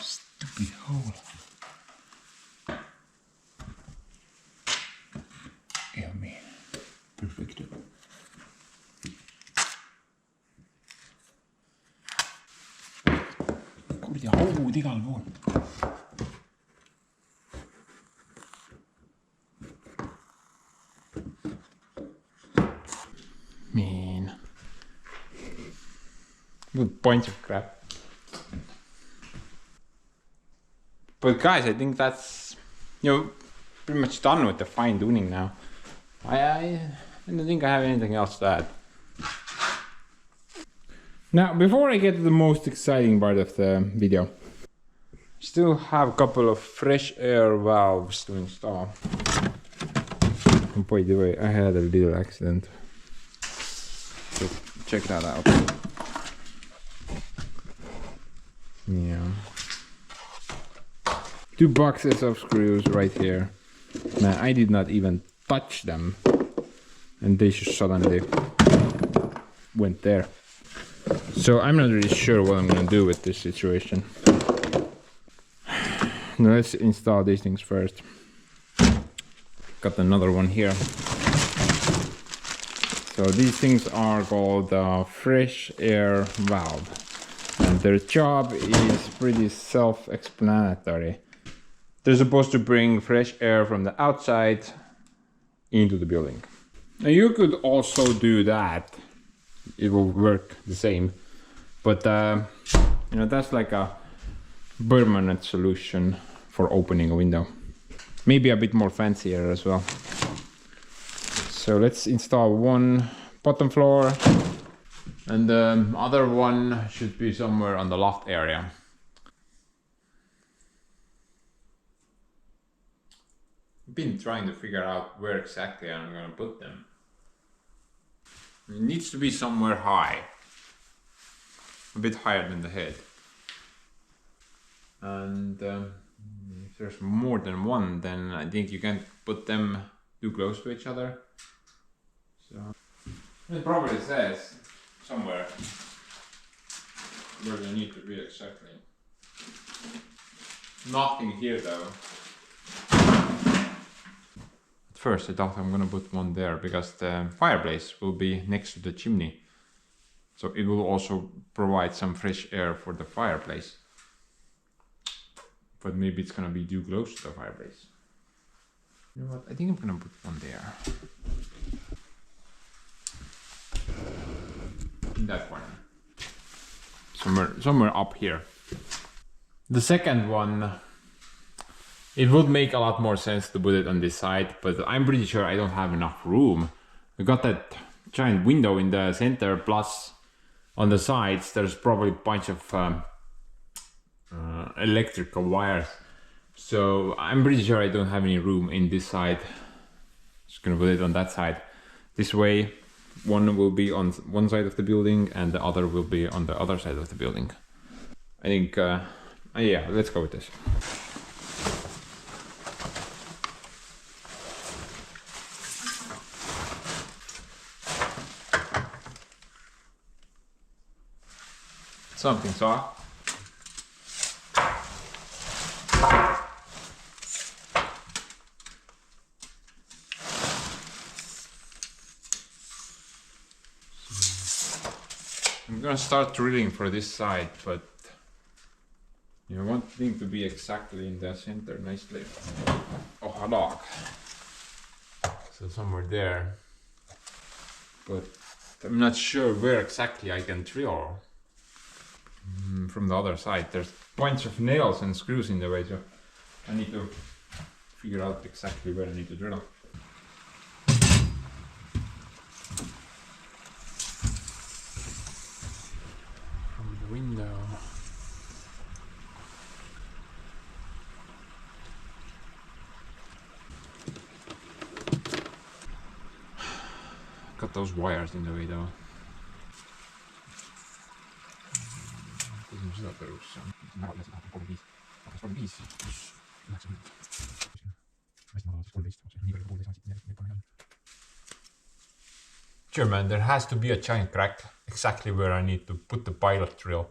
Stupid hole. Yeah, man. Perfect. Kurdi haud igal pool. Man. What a bunch of crap. But guys, I think that's, pretty much done with the fine tuning now. I don't think I have anything else to add. Now, before I get to the most exciting part of the video, still have a couple of fresh air valves to install. Oh, by the way, I had a little accident. So check that out. Yeah. 2 boxes of screws right here. Man, I did not even touch them. And they just suddenly went there. So I'm not really sure what I'm gonna do with this situation. Now let's install these things first. Got another one here. So these things are called fresh air valve. And their job is pretty self-explanatory. They're supposed to bring fresh air from the outside into the building. Now you could also do that. It will work the same. But that's like a permanent solution for opening a window. Maybe a bit more fancier as well. So let's install one bottom floor. And the other one should be somewhere on the loft area. I've been trying to figure out where exactly I'm gonna put them. It needs to be somewhere high. A bit higher than the head. And if there's more than one, then I think you can't put them too close to each other. So it probably says somewhere where they need to be exactly. Nothing here though. At first I thought I'm gonna put one there because the fireplace will be next to the chimney. So it will also provide some fresh air for the fireplace. But maybe it's gonna be too close to the fireplace. You know what, I think I'm gonna put one there. In that one. Somewhere up here. The second one, it would make a lot more sense to put it on this side, but I'm pretty sure I don't have enough room. I got that giant window in the center, plus on the sides there's probably a bunch of electrical wires. So I'm pretty sure I don't have any room in this side. Just gonna put it on that side. This way, one will be on one side of the building and the other will be on the other side of the building. I think, yeah, let's go with this. Something saw. I'm gonna start drilling for this side, but you want thing to be exactly in the center nicely. Oh, dog. So somewhere there. But I'm not sure where exactly I can drill. From the other side, there's a bunch of nails and screws in the way, so I need to figure out exactly where I need to drill. From the window. got those wires in the way though. Sure man, there has to be a giant crack exactly where I need to put the pilot drill.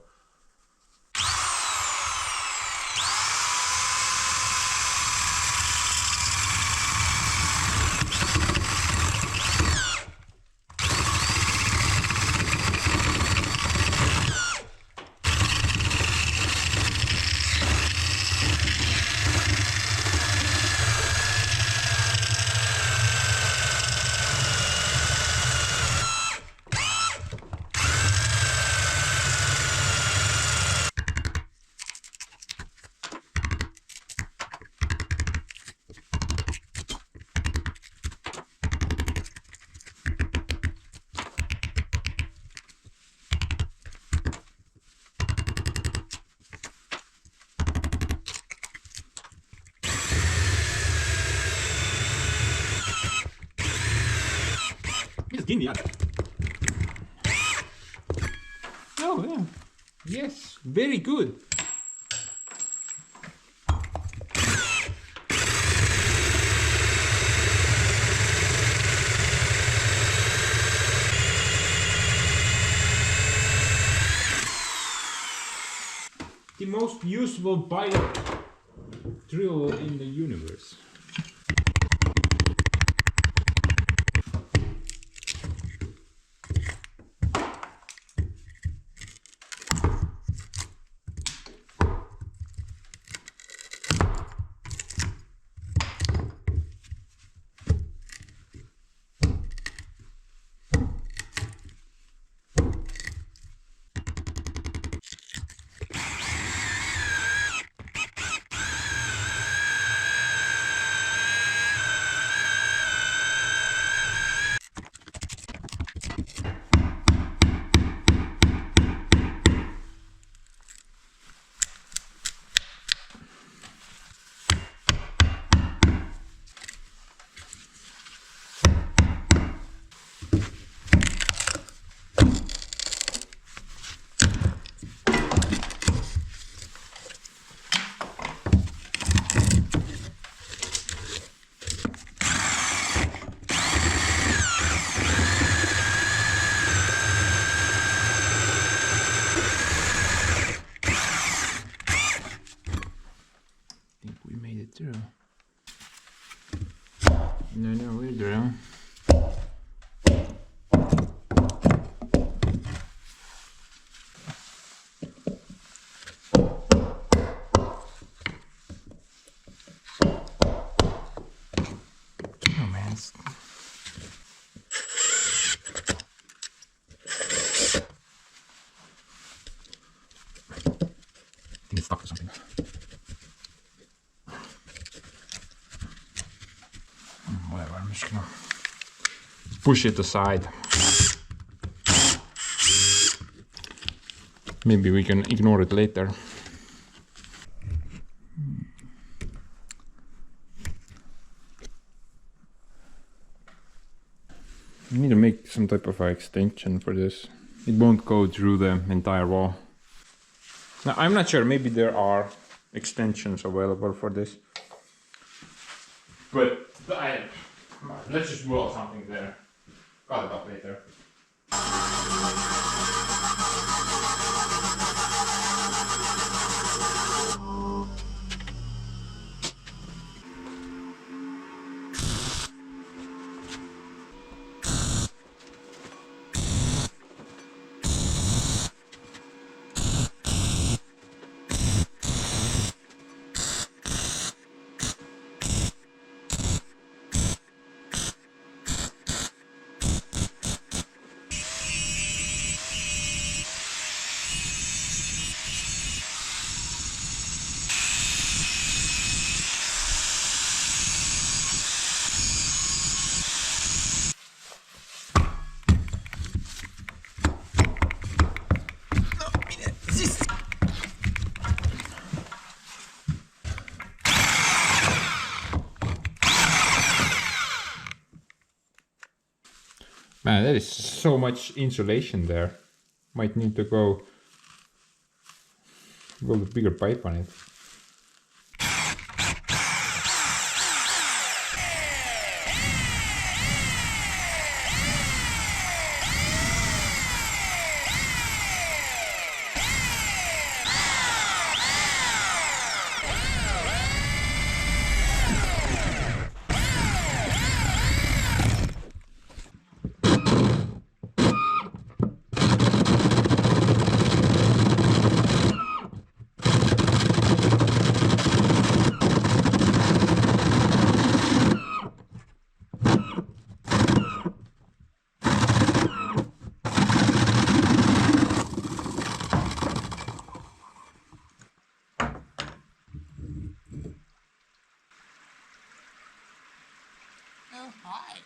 Oh yeah, yes, very good. The most useful pilot drill in the universe. Through. No, we're through. Oh man. It's stuck or something. Whatever, I'm just gonna push it aside. Maybe we can ignore it later. I need to make some type of extension for this. It won't go through the entire wall. Now, I'm not sure, maybe there are extensions available for this. But let's just weld something there. Cut it up later. Man, there is so much insulation there. Might need to go build a bigger pipe on it. Oh, hi.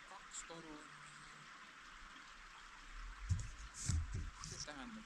Kaks toru on. Mis see tähendab?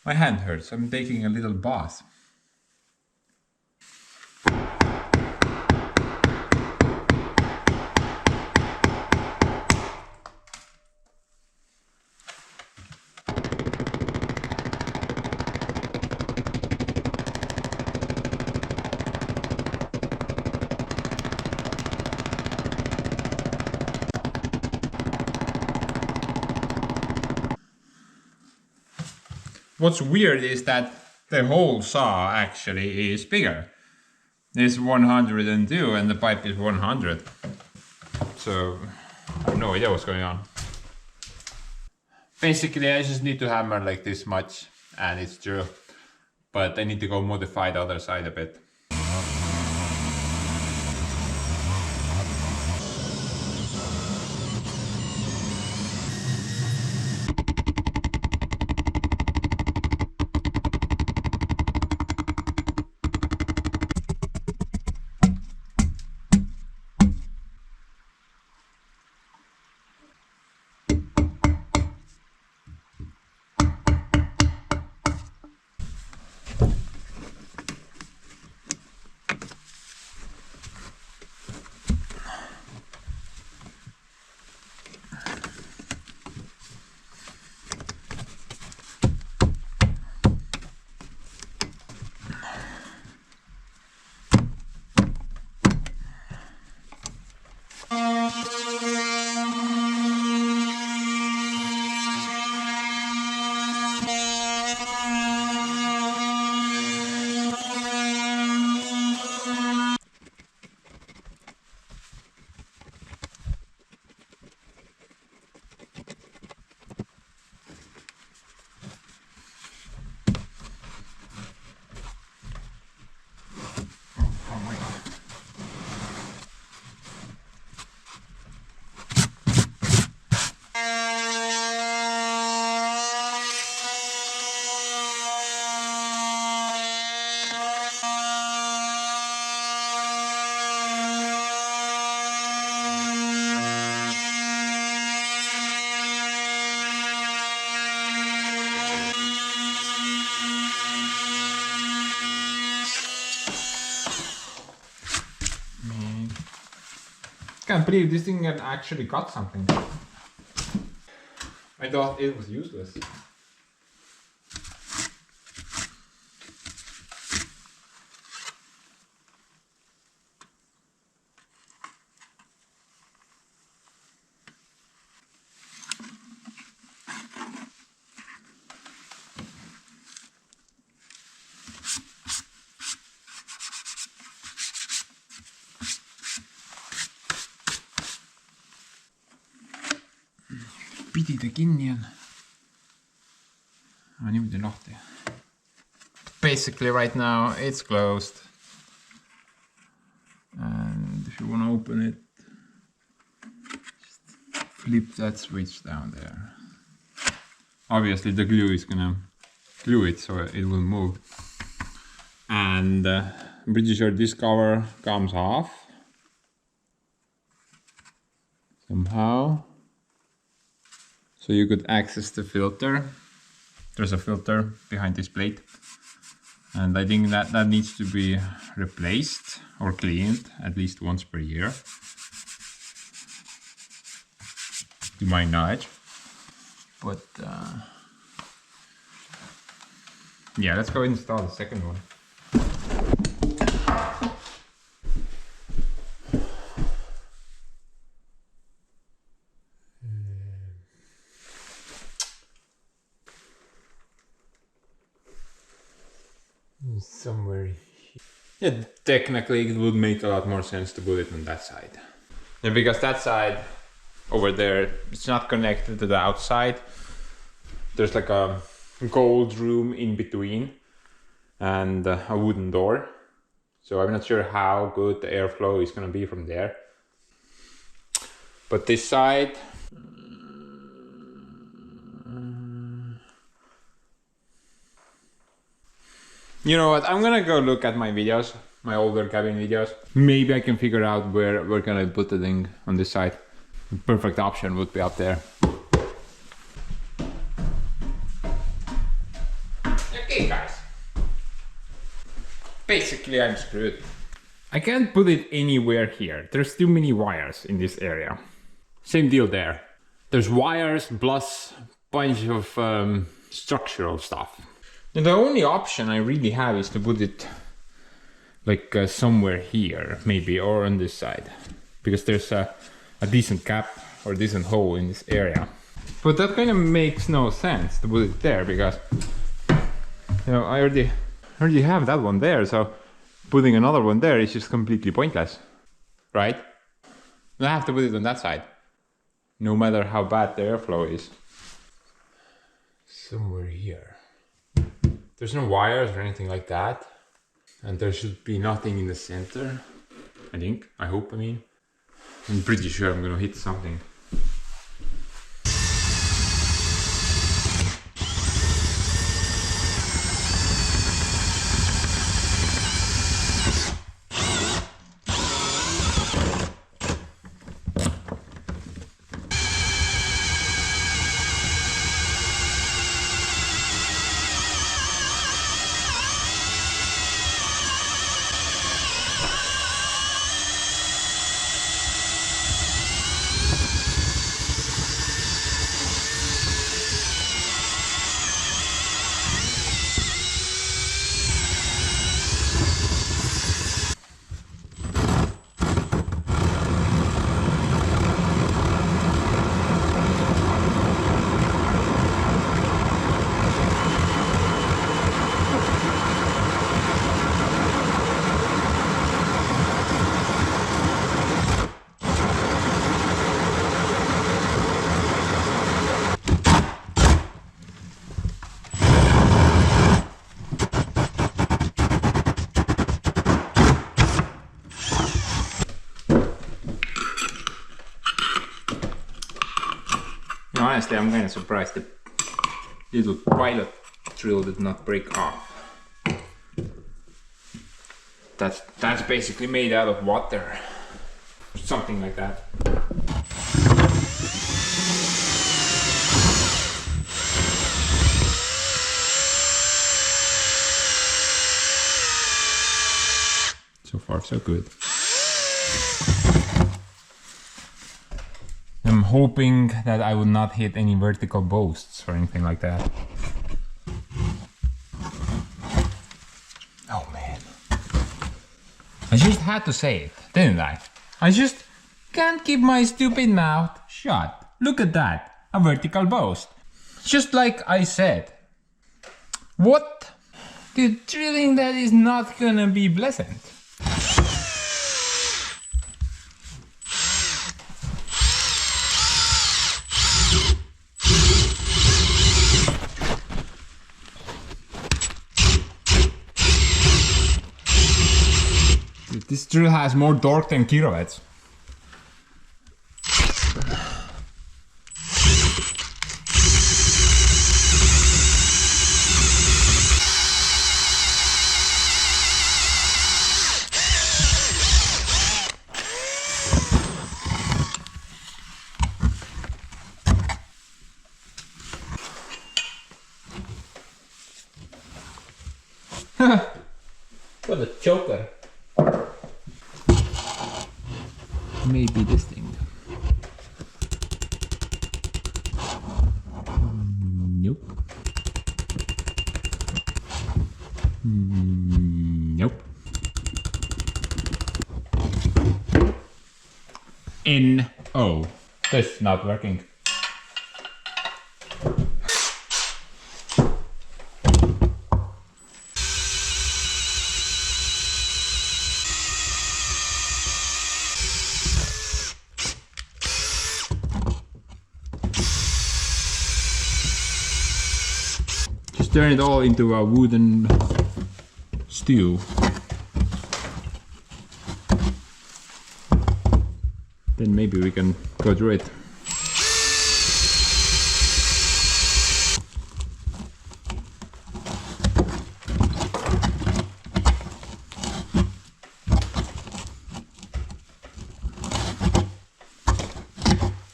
My hand hurts. I'm taking a little bath. What's weird is that the whole saw actually is bigger. It's 102 and the pipe is 100. So I have no idea what's going on. Basically I just need to hammer like this much and it's true. But I need to go modify the other side a bit. Can't believe this thing can actually cut something. I thought it was useless. Pidi ta kinni on. Niimoodi lahti. Basically right now it's closed. And if you want to open it, just flip that switch down there. Obviously the glue is gonna glue it so it will move. And I'm pretty sure this cover comes off somehow. So you could access the filter. There's a filter behind this plate. And I think that needs to be replaced or cleaned at least once per year. To my knowledge. But yeah, let's go install the second one. Somewhere here. Yeah, technically it would make a lot more sense to put it on that side. Yeah, because that side over there, it's not connected to the outside. There's like a gold room in between and a wooden door. So I'm not sure how good the airflow is going to be from there. But this side, you know what, I'm gonna go look at my videos, my older cabin videos. Maybe I can figure out where can I put the thing on this side. The perfect option would be up there. Okay guys. Basically I'm screwed. I can't put it anywhere here. There's too many wires in this area. Same deal there. There's wires plus bunch of structural stuff. And the only option I really have is to put it like somewhere here, maybe, or on this side. Because there's a decent gap or decent hole in this area. But that kind of makes no sense to put it there because, you know, I already have that one there, so putting another one there is just completely pointless, right? I have to put it on that side, no matter how bad the airflow is. Somewhere here. There's no wires or anything like that. And there should be nothing in the center. I think. I hope, I mean. I'm pretty sure I'm gonna hit something. Honestly, I'm kind of surprised the little pilot drill did not break off. That's basically made out of water. Something like that. So far, so good. hoping that I would not hit any vertical posts or anything like that. Oh man. I just had to say it, didn't I? I just can't keep my stupid mouth shut. Look at that, a vertical post. Just like I said. What? The drilling that is not gonna be pleasant. This drill has more torque than kilowatts. What a choker. Maybe this thing. Nope. Nope. No. This is not working. Turn it all into a wooden stew. Then maybe we can go through it.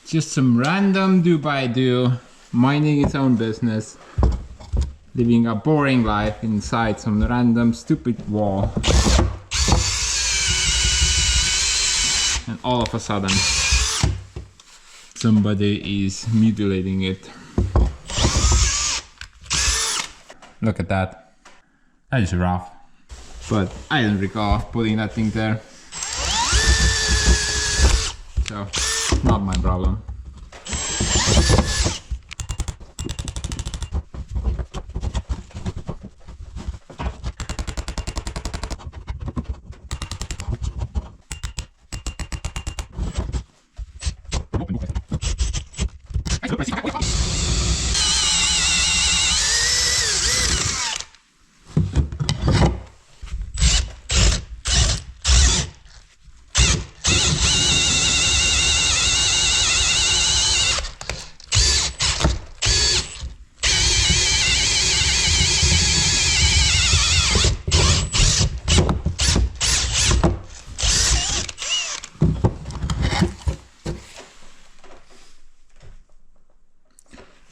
Just some random do-by-do, minding its own business. Living a boring life inside some random stupid wall. And all of a sudden, somebody is mutilating it. Look at that. That is rough. But I don't recall putting that thing there. So, not my problem.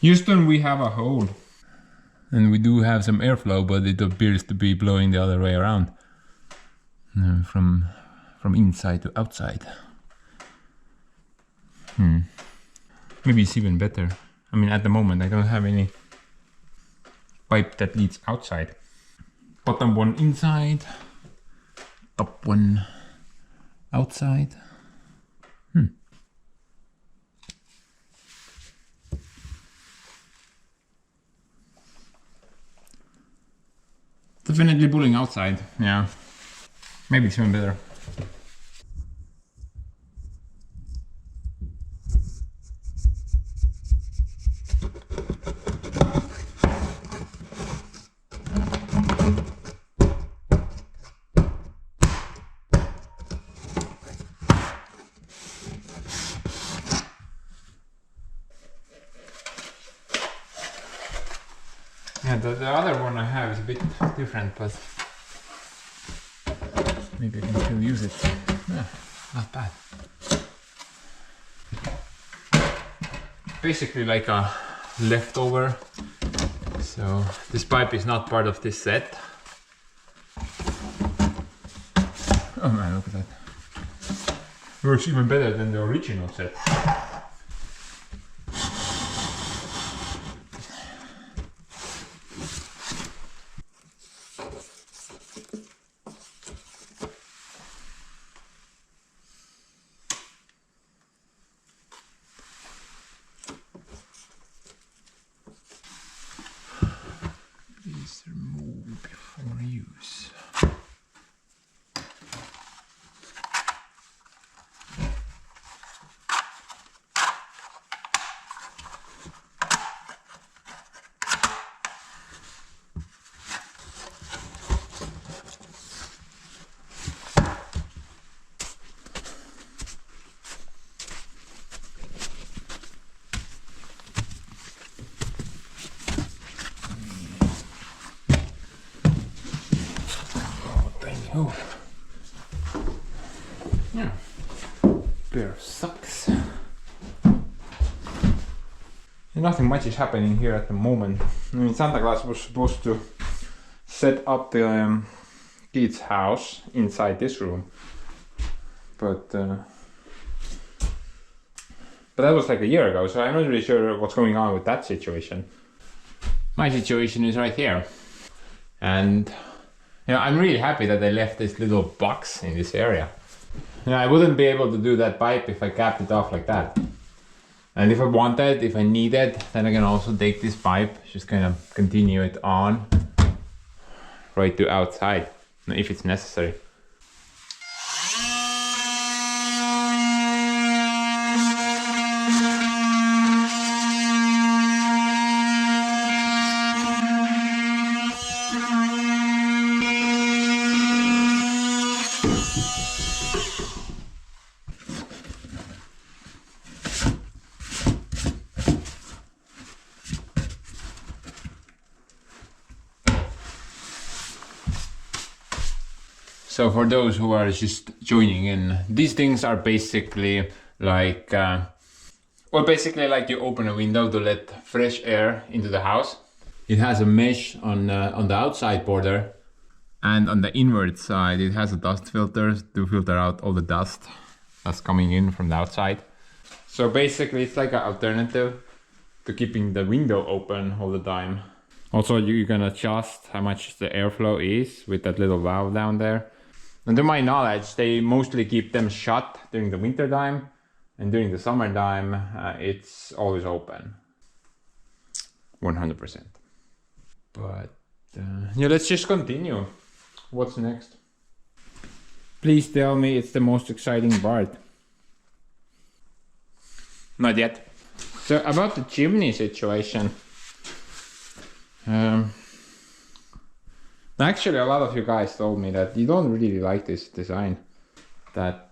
Houston, we have a hole. And we do have some airflow, but it appears to be blowing the other way around. From inside to outside. Maybe it's even better. I mean, at the moment I don't have any pipe that leads outside. Bottom one inside, top one outside. Definitely pulling outside, yeah. Maybe it's even better. Yeah, the other one I have is a bit different, but maybe I can still use it. Yeah, not bad. Basically like a leftover. So this pipe is not part of this set. Oh man, look at that. Works even better than the original set. Yeah. Pair of socks. Nothing much is happening here at the moment. I mean, Santa Claus was supposed to set up the kid's house inside this room, but that was like a year ago, so I'm not really sure what's going on with that situation. My situation is right here, and you know, I'm really happy that they left this little box in this area. You know, I wouldn't be able to do that pipe if I capped it off like that. And if I wanted, if I needed, then I can also take this pipe, just kind of continue it on right to outside, if it's necessary. So for those who are just joining in, these things are basically like, well, basically like you open a window to let fresh air into the house. It has a mesh on the outside border, and on the inward side it has a dust filter to filter out all the dust that's coming in from the outside. So basically it's like an alternative to keeping the window open all the time. Also you can adjust how much the airflow is with that little valve down there. And to my knowledge, they mostly keep them shut during the winter time, and during the summer time, it's always open. 100%. But yeah, let's just continue. What's next? Please tell me it's the most exciting part. Not yet. So about the chimney situation. Actually, a lot of you guys told me that you don't really like this design. That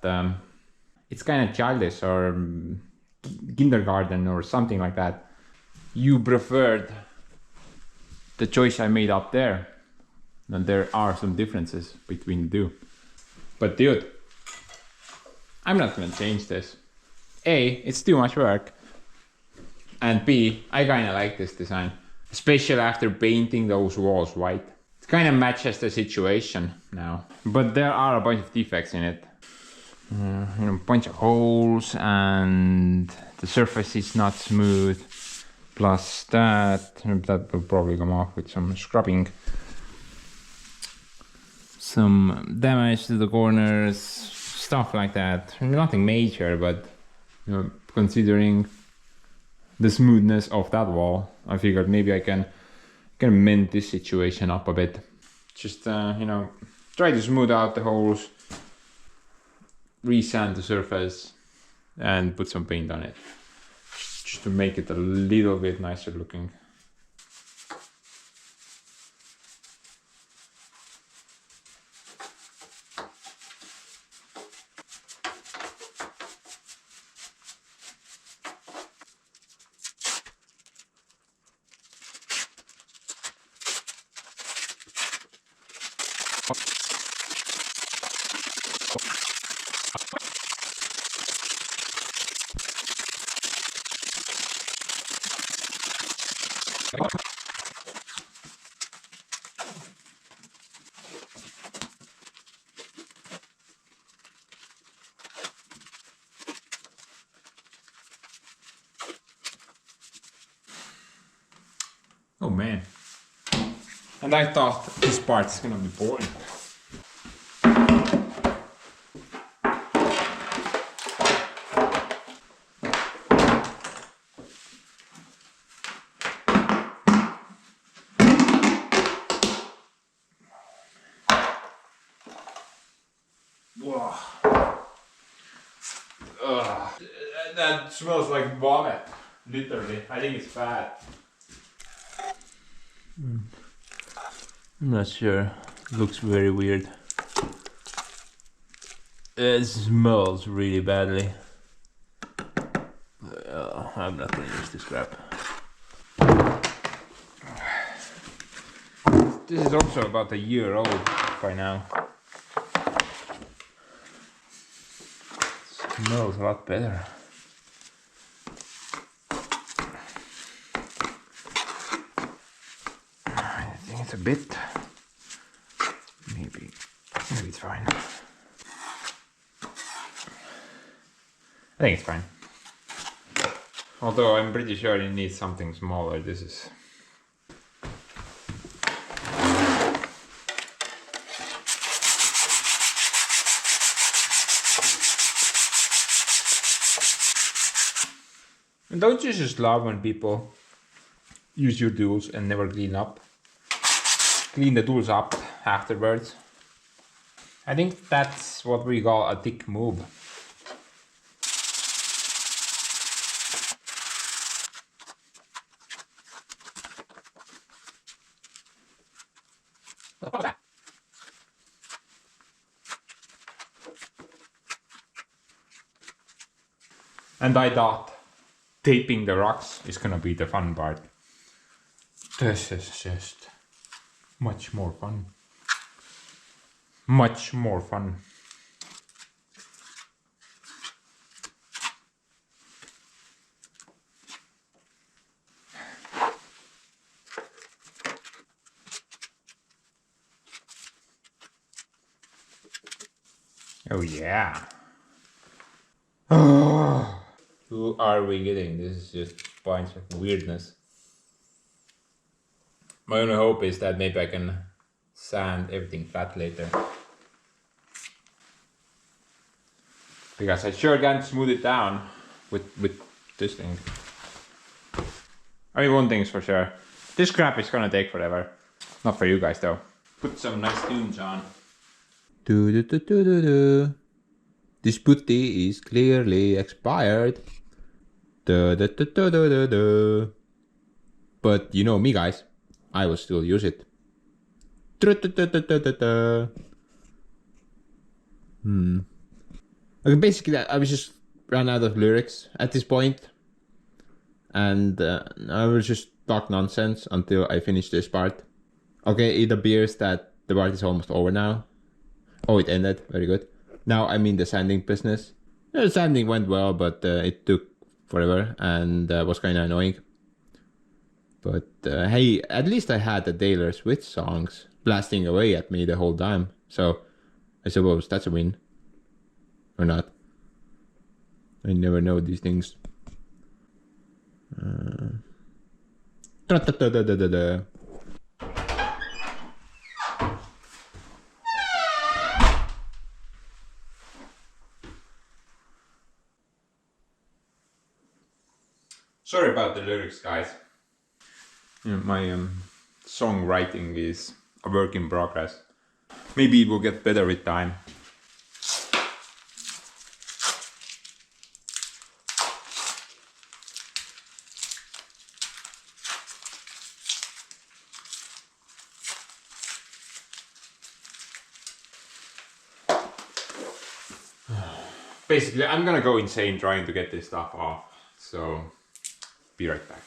it's kind of childish or kindergarten or something like that. You preferred the choice I made up there. And there are some differences between the two. But dude, I'm not gonna change this. A, it's too much work. And B, I kinda like this design. Especially after painting those walls white. It kinda matches the situation now. But there are a bunch of defects in it. You know, a bunch of holes, and the surface is not smooth. Plus that will probably come off with some scrubbing. Some damage to the corners, stuff like that. Nothing major, but you know, considering the smoothness of that wall, I figured maybe I can mend this situation up a bit. Just you know, try to smooth out the holes, resand the surface, and put some paint on it, just to make it a little bit nicer looking. Oh man. And I thought this part's gonna be boring. That smells like vomit, literally. I think it's bad. I'm not sure. It looks very weird. It smells really badly. I'm not gonna use this crap. This is also about a year old by now. Smells a lot better. I think it's a bit. Maybe it's fine. I think it's fine. Although I'm pretty sure it needs something smaller. This is. And don't you just love when people use your tools and never clean the tools up afterwards? I think that's what we call a dick move. And I thought taping the rocks is gonna be the fun part. This is just much more fun. Much more fun. Oh yeah. Who are we getting? This is just a bunch of weirdness. My only hope is that maybe I can sand everything flat later. Because I sure can't smooth it down with this thing. I mean, one thing's for sure. This crap is gonna take forever. Not for you guys though. Put some nice tunes on. This putty is clearly expired. But you know me, guys. I will still use it. Okay, basically, I was just ran out of lyrics at this point, and I will just talk nonsense until I finish this part. Okay, it appears that the part is almost over now. Oh, it ended. Very good. Now I'm in the sanding business. The sanding went well, but it took forever and was kind of annoying. But hey, at least I had the Taylor Swift songs blasting away at me the whole time. So I suppose that's a win. Or not. I never know these things. Sorry about the lyrics, guys. You know, my songwriting is a work in progress. Maybe it will get better with time. Basically, I'm gonna go insane trying to get this stuff off. So, be right back.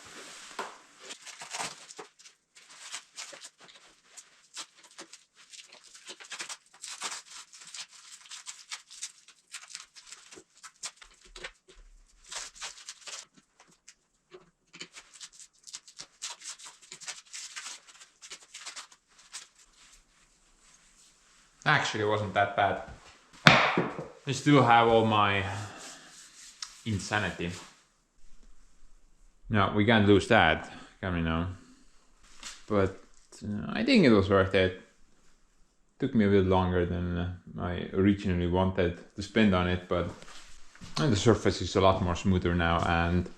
Actually, it wasn't that bad. I still have all my insanity. No, we can't lose that, can we now? But I think it was worth it. Took me a bit longer than I originally wanted to spend on it, but the surface is a lot more smoother now, and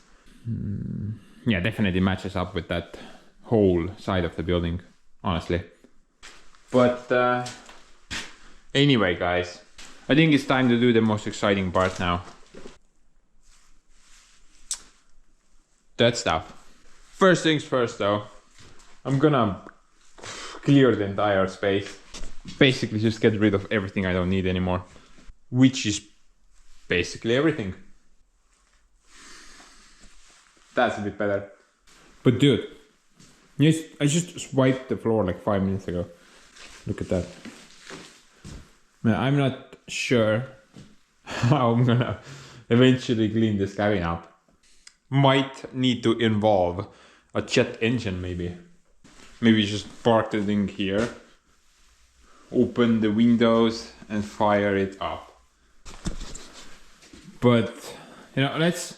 yeah, definitely matches up with that whole side of the building, honestly. But anyway, guys, I think it's time to do the most exciting part now. That stuff. First things first though, I'm gonna clear the entire space. Basically just get rid of everything I don't need anymore. Which is basically everything. That's a bit better. But dude, yes, I just wiped the floor like 5 minutes ago. Look at that. Man, I'm not sure how I'm gonna eventually clean this cabin up. Might need to involve a jet engine maybe. Maybe just park the thing here, open the windows and fire it up. But you know, let's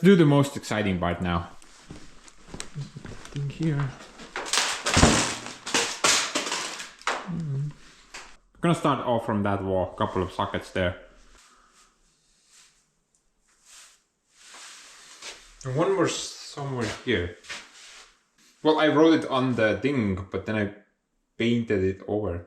do the most exciting part now. Thing here. I'm gonna start off from that wall, couple of sockets there. And one more somewhere here. Well, I wrote it on the thing, but then I painted it over.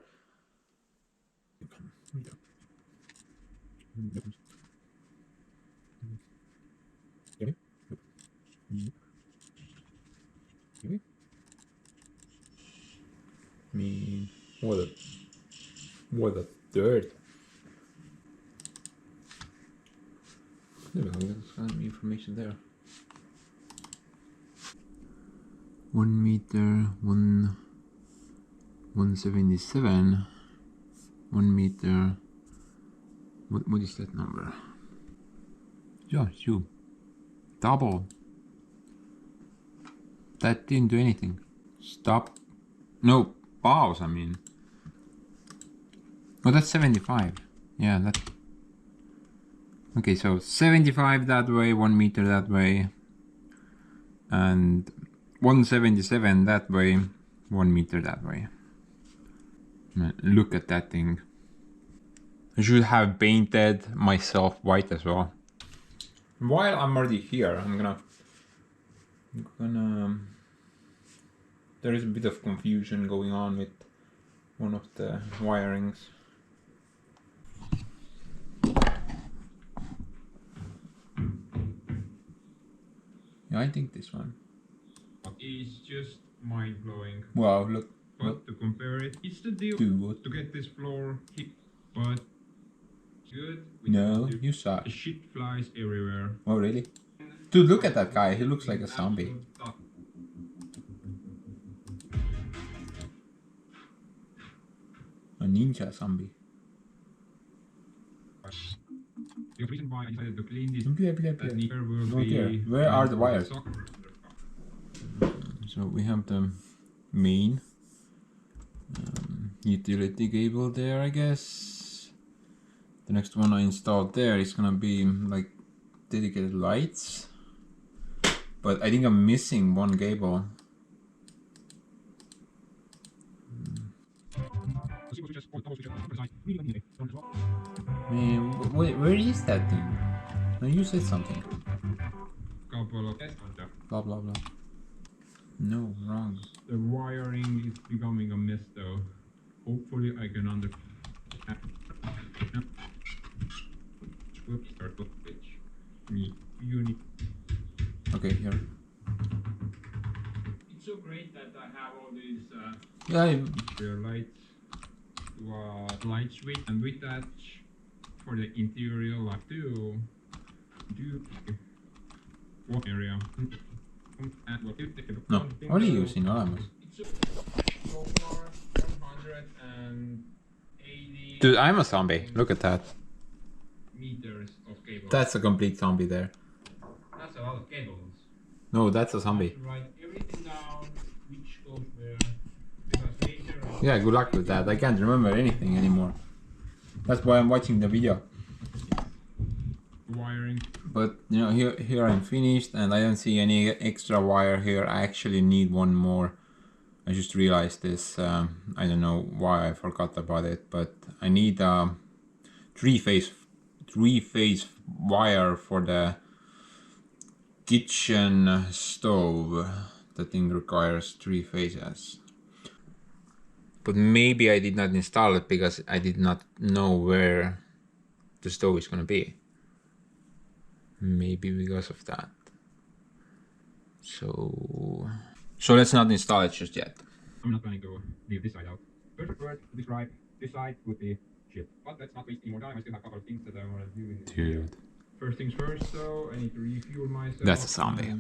What a dirt. There's some information there. 1 meter, 177. 1 meter. What is that number? Yeah, you. Double. That didn't do anything. Stop. No, pause, I mean. Oh, that's 75. Yeah, that. Okay, so 75 that way, 1 meter that way, and 177 that way, 1 meter that way. Look at that thing. I should have painted myself white as well. While I'm already here, I'm gonna. There is a bit of confusion going on with one of the wirings. Yeah, I think this one. It's just mind-blowing. Wow, look. But to compare it, it's the deal to get this floor hit, but it's good. No, you saw The it. shit flies everywhere. Oh, really? Dude, look at that guy. He looks like a zombie. A ninja zombie. The reason why I decided to clean this Where are the wires? So we have the main utility cable there, I guess. The next one I installed there is gonna be like dedicated lights, but I think I'm missing one cable. Man, where is that thing? No, you said something. Couple of Blah blah blah. No, wrong. The wiring is becoming a mess though. Hopefully I can Okay, here. It's so great that I have all these rear lights to light switch, and with that for the interior light do one area. No, what are you using olemas? So far 180 Dude, I'm a zombie. Look at that. meters of cable. That's a complete zombie there. That's a lot of cables. No, that's a zombie. Write everything down, which goes where. Because later Yeah, good luck with that. I can't remember anything anymore. That's why I'm watching the video. wiring. But you know, here I'm finished, and I don't see any extra wire here. I actually need one more. I just realized this. I don't know why I forgot about it, but I need a three-phase wire for the kitchen stove. The thing requires 3 phases. But maybe I did not install it because I did not know where the stove is gonna be. Maybe because of that. So let's not install it just yet. I'm not planning to leave this side out. Perfect word to describe this side would be shit. But let's not waste any more time. I still have a couple of things that I want to do in this video. First things first, so I need to refuel myself. That's a zombie.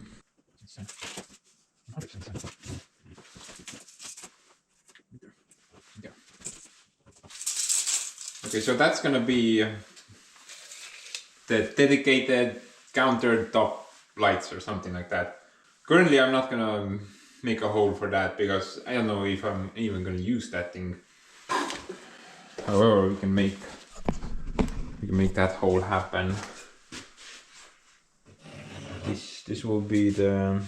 Okay, so that's gonna be the dedicated countertop lights or something like that. Currently I'm not gonna make a hole for that because I don't know if I'm even gonna use that thing. However, we can make that hole happen. This will be the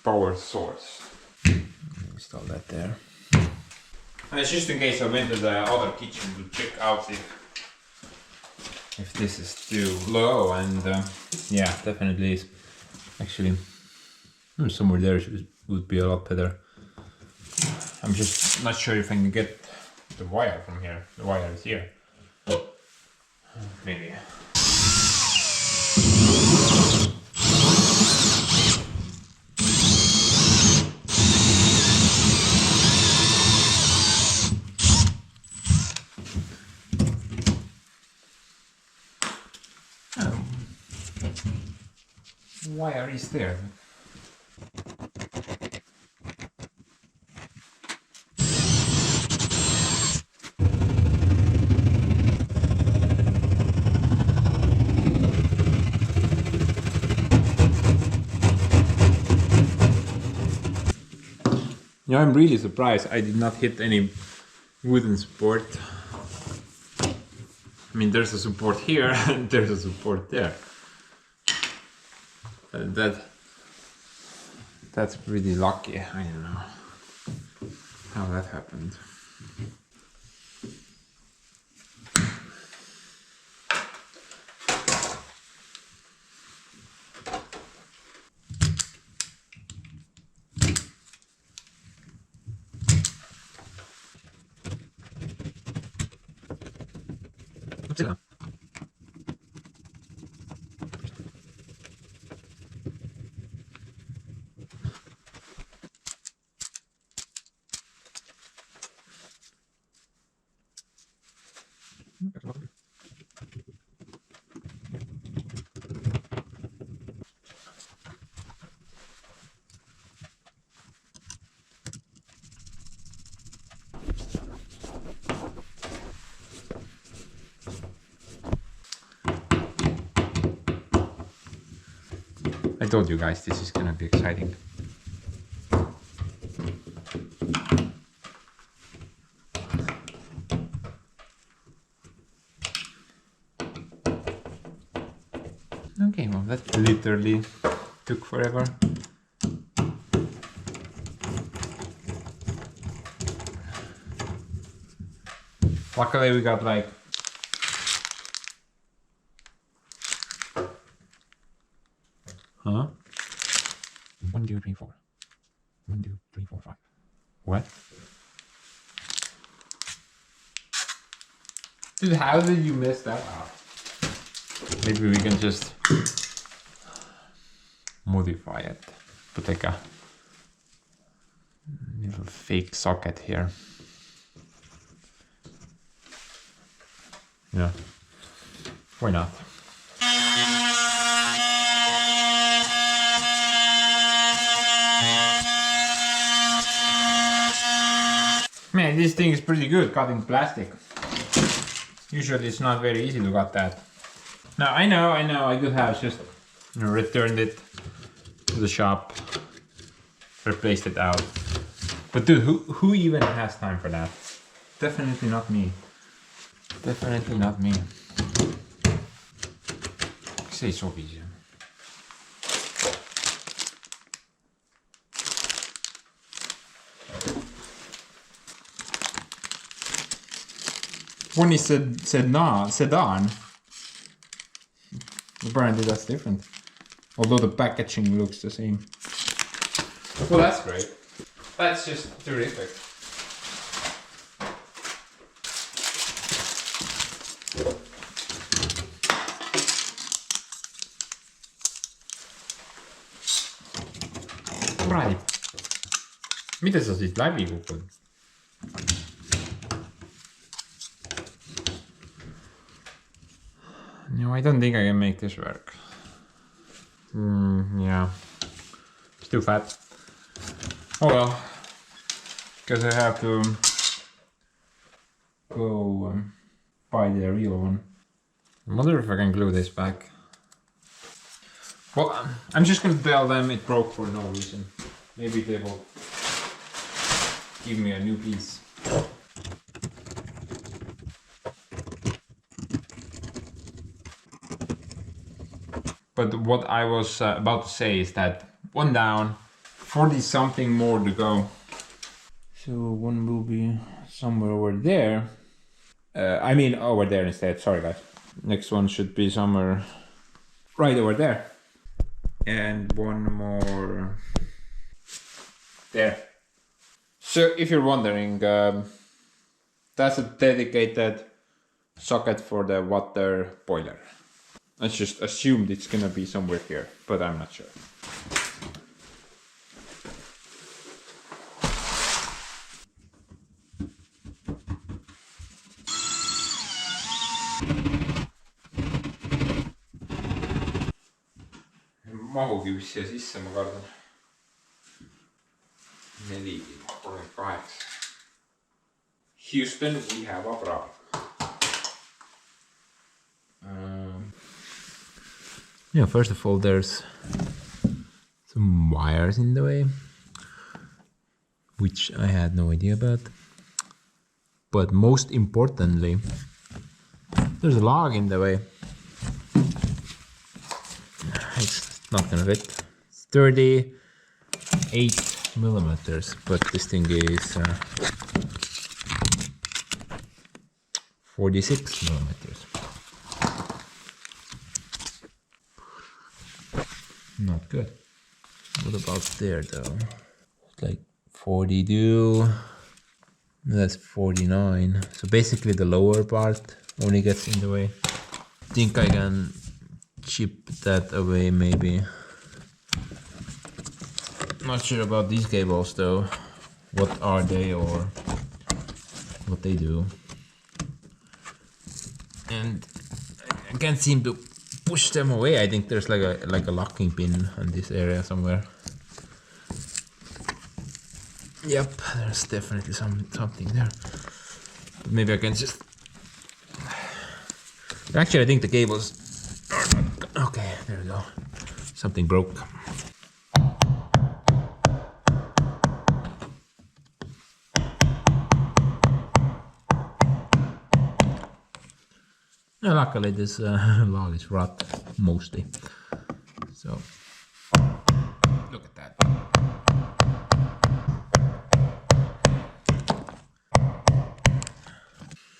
power source. Install that there. And it's just in case I went to the other kitchen to check out if this is too low, and yeah, definitely is. Actually, somewhere there would be a lot better. I'm just not sure if I can get the wire from here. The wire is here. Maybe. Wire is there. Yeah, I'm really surprised I did not hit any wooden support. I mean, there's a support here and there's a support there. That's pretty lucky. I don't know how that happened. Yeah. I told you guys this is gonna be exciting. Okay, well that literally took forever. Luckily we got like Huh? 1, 2, 3, 4. 1, 2, 3, 4, 5. What? Dude, how did you mess that up? Maybe we can just modify it. Put like a little fake socket here. Yeah. Why not? Man, this thing is pretty good cutting plastic. Usually it's not very easy to cut that. Now I know, I could have just returned it to the shop, replaced it out. But dude, who even has time for that? Definitely not me. Definitely not me. Say so easy. One is sedan. Apparently that's different. Although the packaging looks the same. Well, that's great. That's just terrific. Right. Mida sa siit läbi kukud? No, I don't think I can make this work. Yeah. It's too fat. Oh well. Because I have to go buy the real one. I wonder if I can glue this back. Well, I'm just gonna tell them it broke for no reason. Maybe they will give me a new piece. But what I was about to say is that one down, 40 something more to go. So one will be somewhere over there. I mean over there instead, sorry guys. Next one should be somewhere right over there. And one more there. So if you're wondering, that's a dedicated socket for the water boiler. I just assumed it's gonna be somewhere here, but I'm not sure. Mahugi vist siia sisse, ma kardan. 4,38. Houston, we have a problem. Yeah, first of all, there's some wires in the way, which I had no idea about. But most importantly, there's a log in the way. It's not gonna fit. It's 38 millimeters, but this thing is 46 millimeters. Not good. What about there though? It's like 42. That's 49. So basically the lower part only gets in the way. I think I can chip that away maybe. Not sure about these cables though. What are they or what they do? And I can't seem to push them away. I think there's like a locking pin on this area somewhere. Yep, there's definitely something there. Maybe I can just... Actually, I think the cables are not... Okay, there we go. Something broke. Luckily, this log is rot mostly. So, look at that.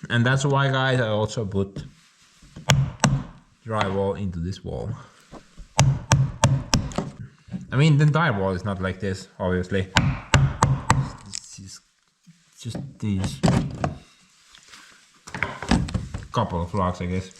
And that's why, guys, I also put drywall into this wall. I mean, the entire wall is not like this, obviously. This is just these couple of logs, I guess.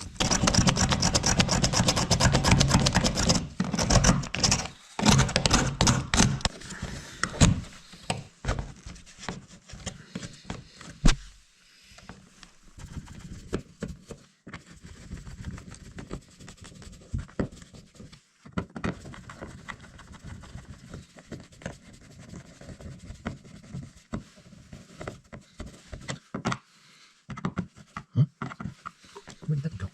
Where did that go?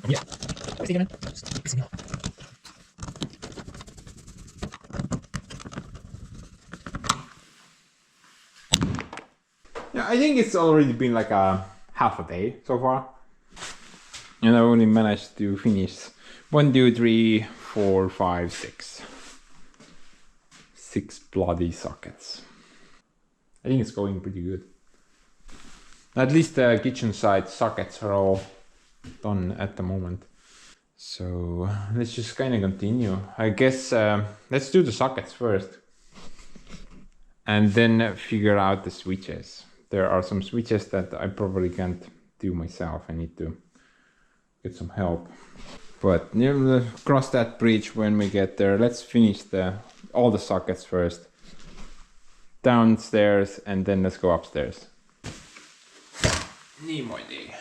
Yeah. Where's he going? Just pissing me off. Yeah, I think it's already been like a half a day so far. And I only managed to finish 1, 2, 3, 4, 5, 6. 6 bloody sockets. I think it's going pretty good. At least the kitchen side sockets are all done at the moment. So let's just kind of continue. I guess let's do the sockets first. and then figure out the switches. There are some switches that I probably can't do myself. I need to get some help. But you know, cross that bridge when we get there. Let's finish all the sockets first. Downstairs and then let's go upstairs. Niimoodi.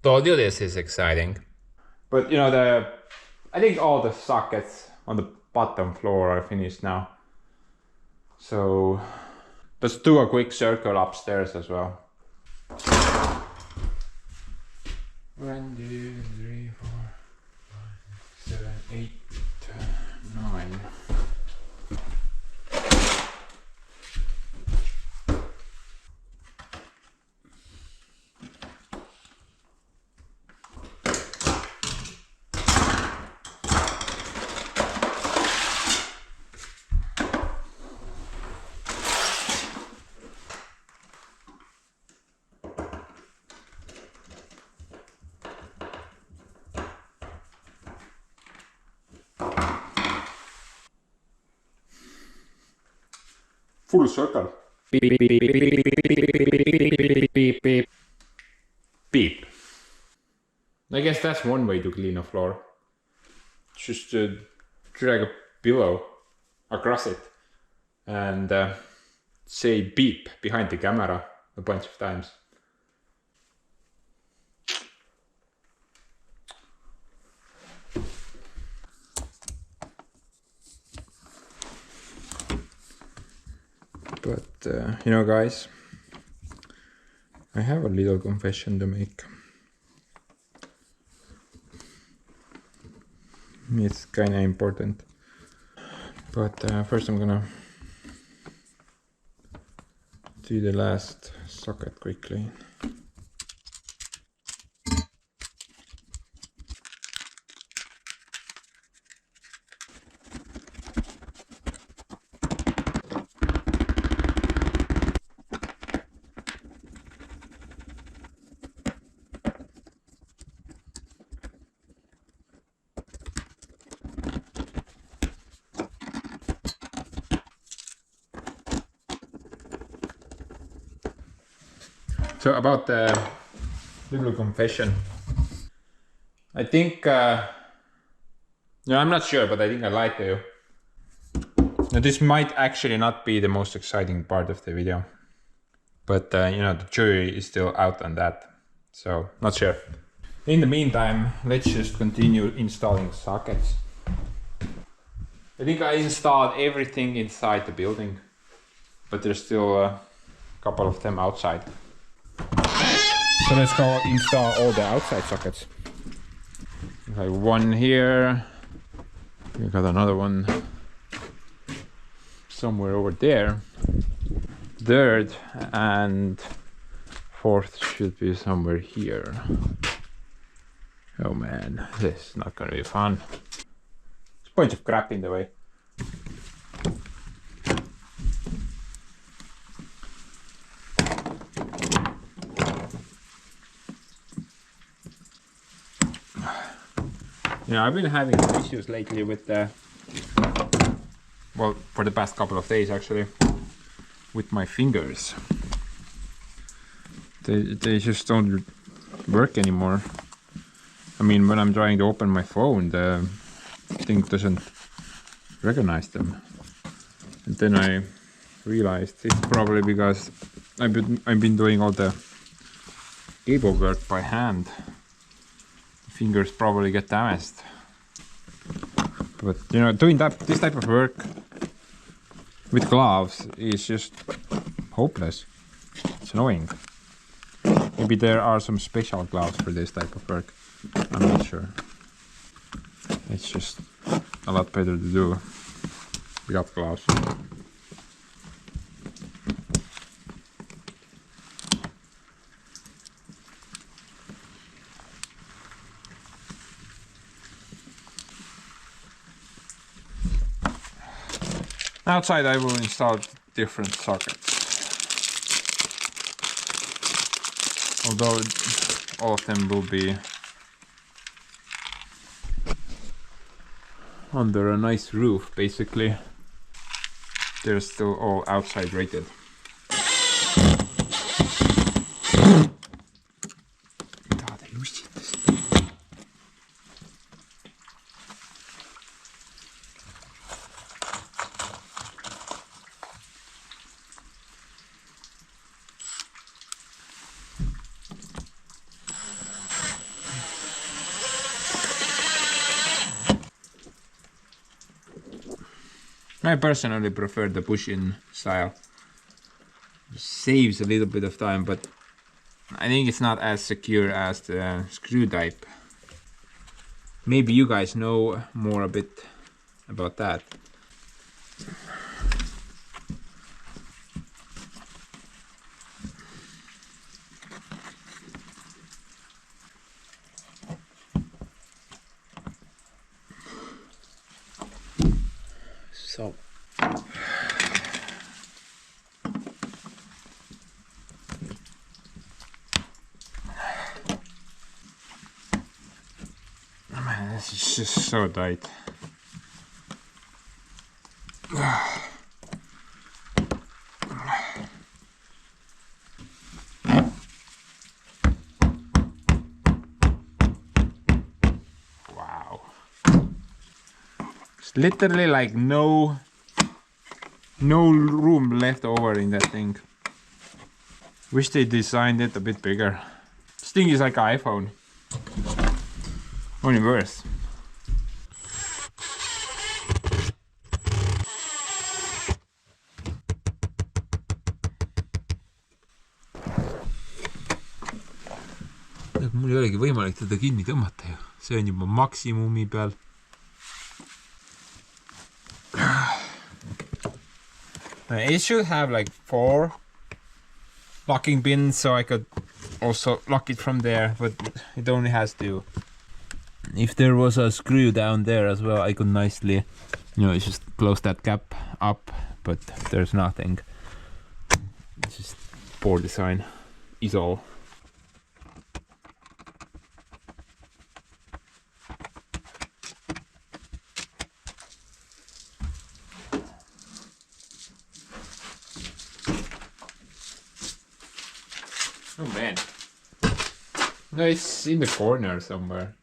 Told you this is exciting. But you know, I think all the sockets on the bottom floor are finished now. So let's do a quick circle upstairs as well. 1, 2, 3, 4, 5, 7, 8, 9. Full circle. Beep, beep, beep, beep, beep, beep, beep, beep, beep, beep. I guess that's one way to clean a floor. Just drag a pillow across it and say beep behind the camera a bunch of times. But you know, guys, I have a little confession to make. It's kinda important. But first I'm gonna do the last socket quickly. So about the little confession, I think, no, I'm not sure, but I think I lied to you. Now this might actually not be the most exciting part of the video, but you know, the jury is still out on that, so not sure. In the meantime, let's just continue installing sockets. I think I installed everything inside the building, but there's still a couple of them outside. So let's go install all the outside sockets. Like one here, we got another one somewhere over there. Third and fourth should be somewhere here. Oh man, this is not gonna be fun. There's a bunch of crap in the way. Yeah, I've been having issues lately with the, well, for the past couple of days actually, with my fingers. They just don't work anymore. I mean, when I'm trying to open my phone, the thing doesn't recognize them. And then I realized it's probably because I've been doing all the cable work by hand. Fingers probably get damaged. But you know, doing this type of work with gloves is just hopeless. It's annoying. Maybe there are some special gloves for this type of work. I'm not sure. It's just a lot better to do without gloves. Outside I will install different sockets. Although all of them will be under a nice roof, basically. They're still all outside rated. I personally prefer the push-in style. It saves a little bit of time, but I think it's not as secure as the screw type. Maybe you guys know more a bit about that. So man, this is just so tight. Wow. It's literally like no room left over in that thing. Wish they designed it a bit bigger. This thing is like an iPhone. Only worse. Mul ei olegi võimalik teda kinni tõmmata ju. See on juba maksimumi peal. It should have like 4 locking pins, so I could also lock it from there, but it only has 2. If there was a screw down there as well, I could nicely, you know, just close that gap up, but there's nothing. It's just poor design is all. Oh man. No, it's in the corner somewhere.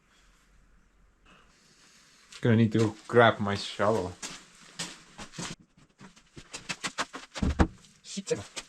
Gonna need to grab my shovel. Oh, fuck.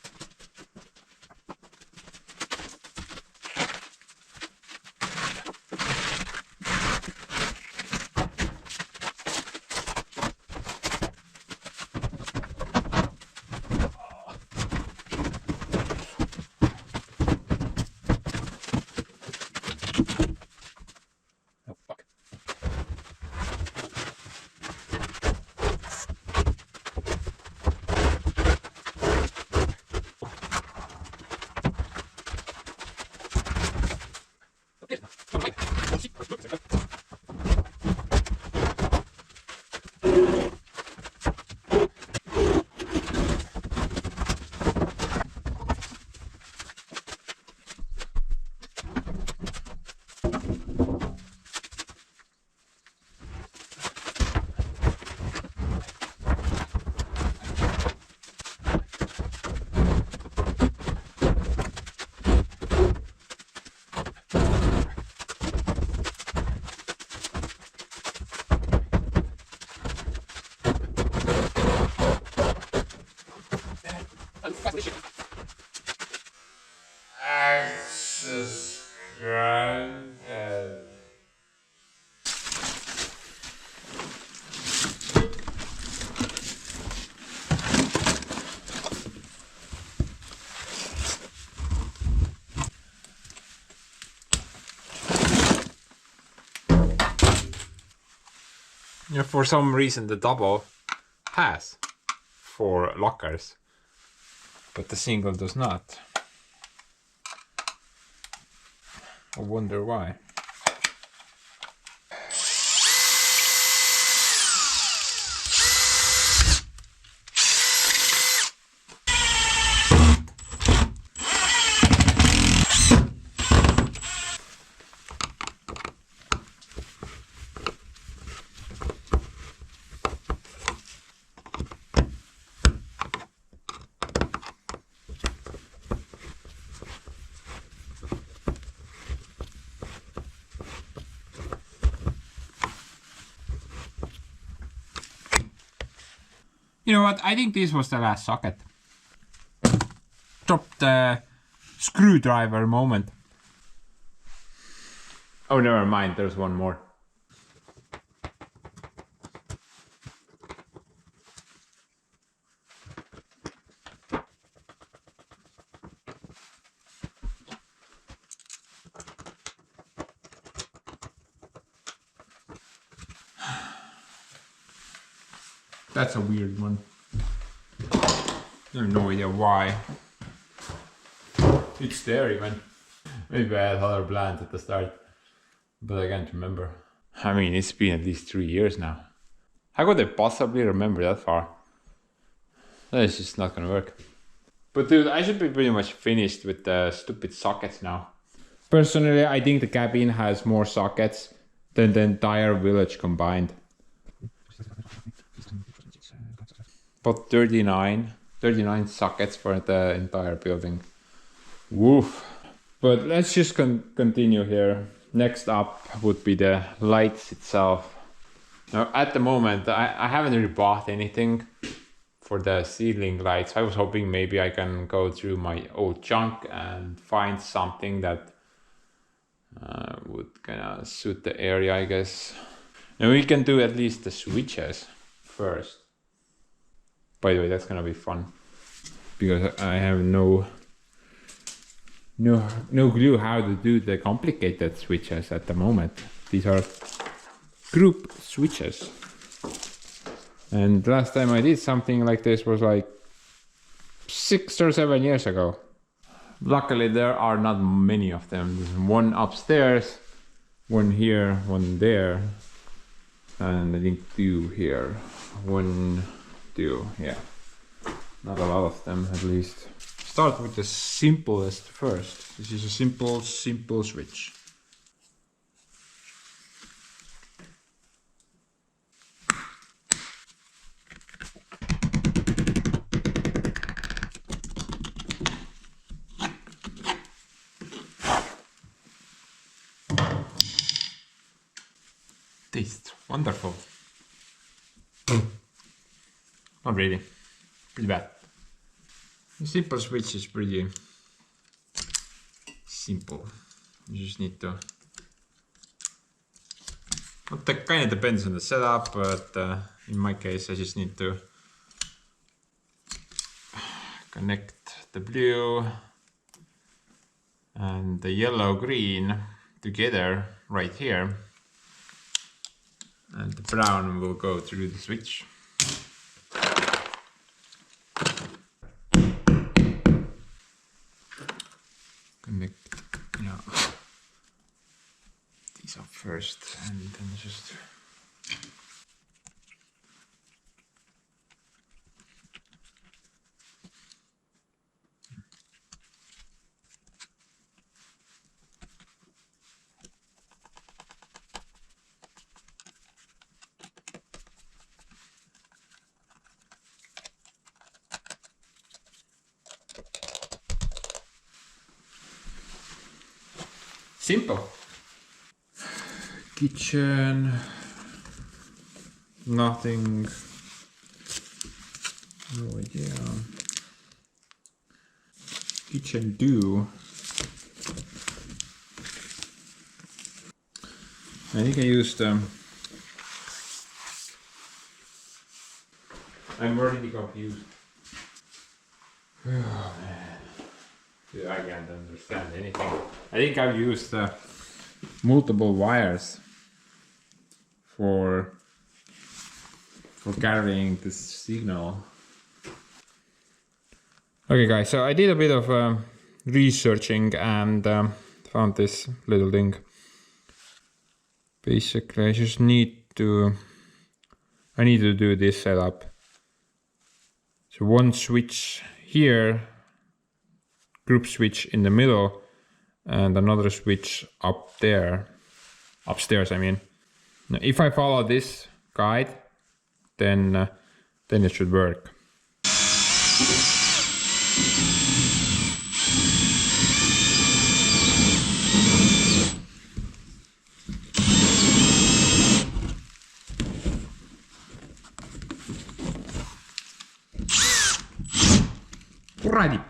Access granted. Yeah, for some reason the double has 4 lockers, but the single does not. I wonder why. You know what? I think this was the last socket. Drop the screwdriver moment. Oh, never mind. There's one more. That's a weird one. I have no idea why. It's there even. Maybe I had other plans at the start, but I can't remember. I mean, it's been at least 3 years now. How could I possibly remember that far? That is just not gonna work. But dude, I should be pretty much finished with the stupid sockets now. Personally, I think the cabin has more sockets than the entire village combined. About 39 sockets for the entire building. Woof. But let's just continue here. Next up would be the lights itself. Now at the moment I haven't really bought anything for the ceiling lights. I was hoping maybe I can go through my old junk and find something that would kind of suit the area, I guess. And we can do at least the switches first. By the way, that's gonna be fun because I have no clue how to do the complicated switches at the moment. These are group switches. And last time I did something like this was like 6 or 7 years ago. Luckily there are not many of them. There's one upstairs, one here, one there, and I think 2 here. 1, 2, yeah. Not a lot of them at least. Start with the simplest first. This is a simple switch. Tastes wonderful. Not really. Pretty bad. The simple switch is pretty simple. You just need to. Well, that kind of depends on the setup, but in my case, I just need to connect the blue and the yellow green together right here, and the brown will go through the switch. Connect, these up first, and then just. Simple. Kitchen. Nothing. No idea. Kitchen do. I think I used. I'm already confused. Oh man. Dude, I can't understand anything. I think I've used multiple wires for carrying this signal. Okay guys, so I did a bit of researching and found this little thing. Basically I just need to do this setup. So one switch here, group switch in the middle, and another switch up there, upstairs I mean. Now, if I follow this guide, then it should work. Alrighty.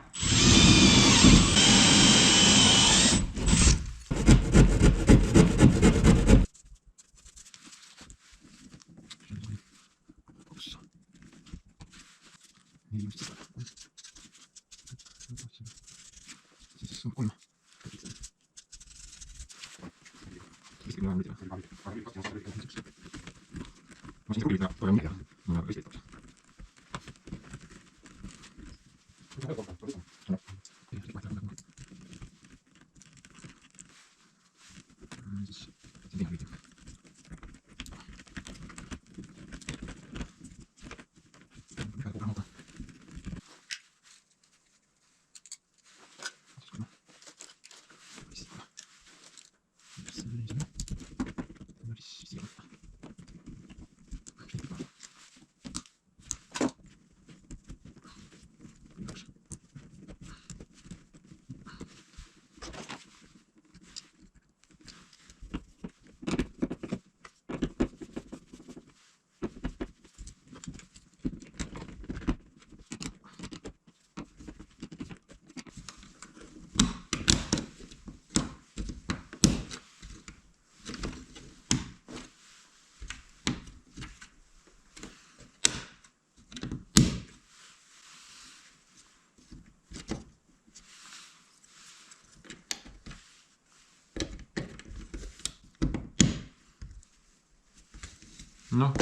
No.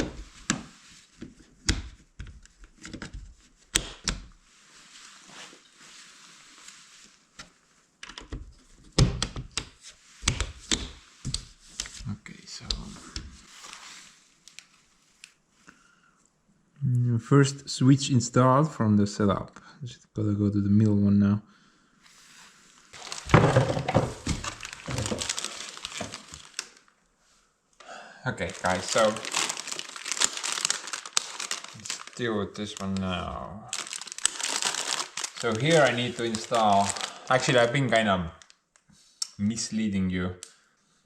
Okay, so first switch installed from the setup. Just gotta go to the middle one now. Okay, guys, so let's deal with this one now. So here I need to install. Actually, I've been kind of misleading you.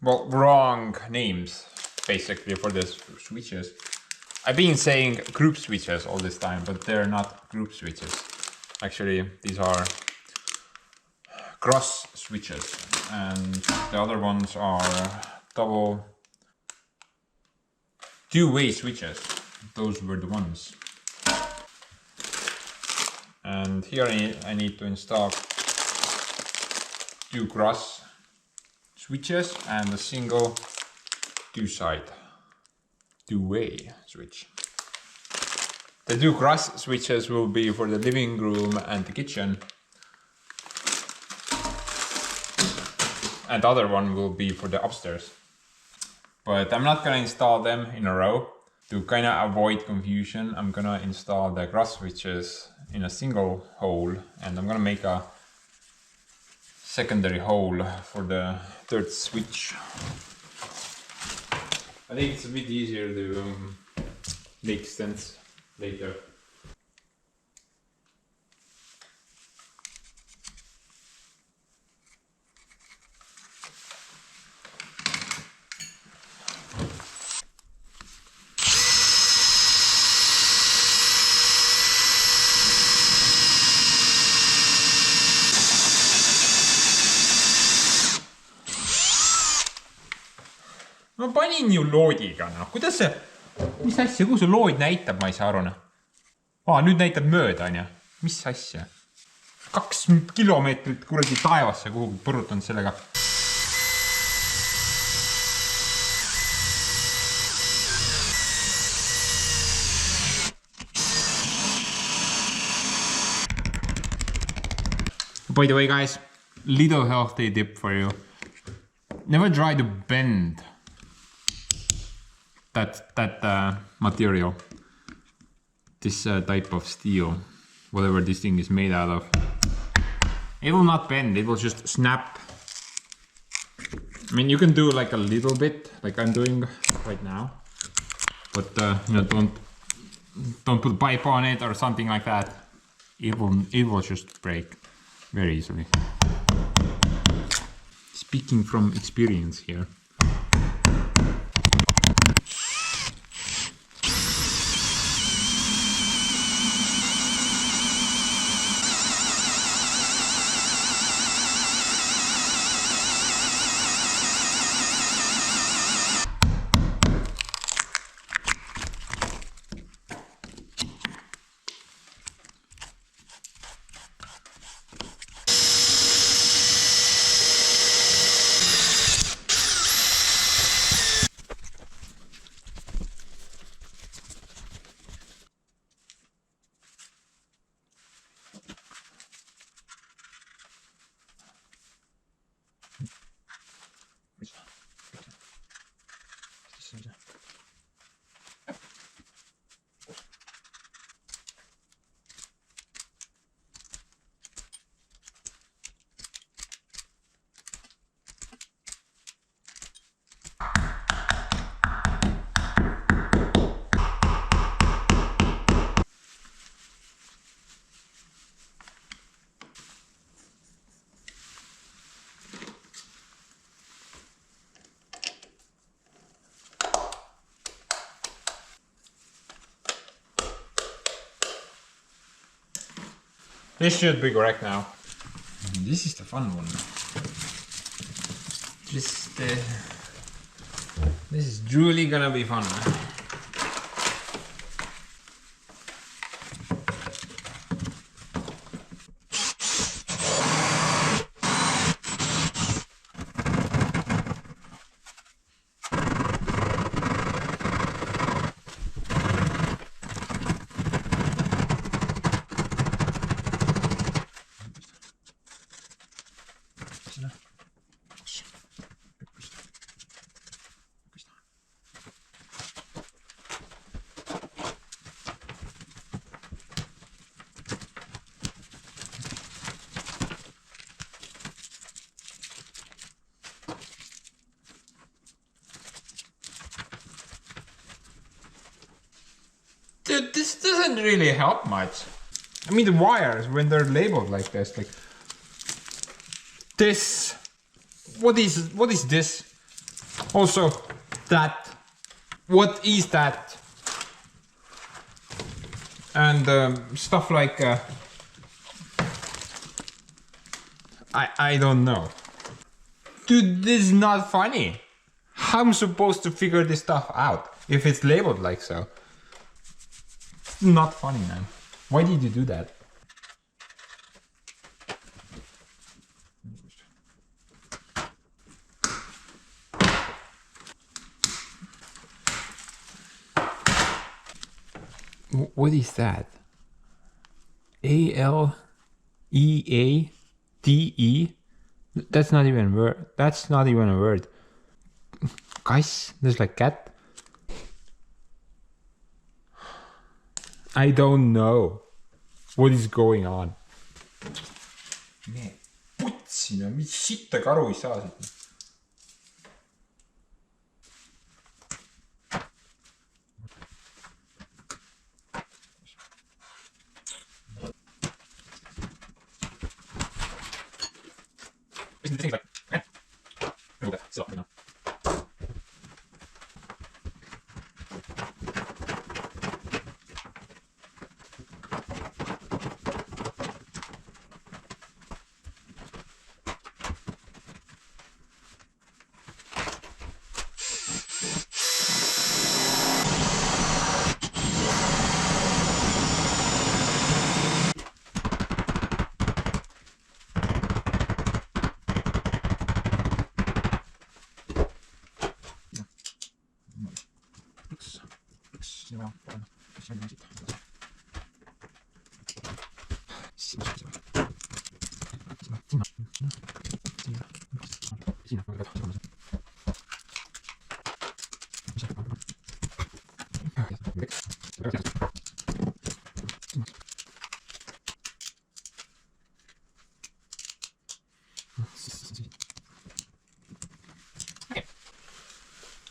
Well, wrong names basically for the switches. I've been saying group switches all this time, but they're not group switches. Actually, these are cross switches, and the other ones are double two-way switches. Those were the ones. And here I need to install 2 cross switches and a single two-way switch. The 2 cross switches will be for the living room and the kitchen, and the other one will be for the upstairs. But I'm not gonna install them in a row. To kind of avoid confusion, I'm gonna install the cross switches in a single hole, and I'm gonna make a secondary hole for the 3rd switch. I think it's a bit easier to make sense later. Ma panin ju loodiga, noh, kuidas see, mis asja, kuhu see lood näitab, ma ei saa aru, noh. Nüüd näitab mööda, on ju, mis asja. 2 kilomeetrit kuradi taevasse kuhugi põrutanud sellega. By the way, guys, little healthy tip for you. Never try to bend that material, this type of steel, whatever this thing is made out of. It will not bend, it will just snap. I mean, you can do like a little bit, like I'm doing right now, but you know, don't put pipe on it or something like that. It will just break very easily. Speaking from experience here. This should be correct now. This is the fun one. This is truly gonna be fun. Dude, this doesn't really help much. I mean, the wires, when they're labeled like this, like this, what is this? Also, that, what is that? And stuff like I don't know. Dude, this is not funny. How am I supposed to figure this stuff out if it's labeled like so? Not funny, man. Why did you do that? What is that? ALEATE? That's not even a word. That's not even a word. Guys, there's like cat. I don't know what is going on. Nee, putsina, mis sittagi aru ei saa siit.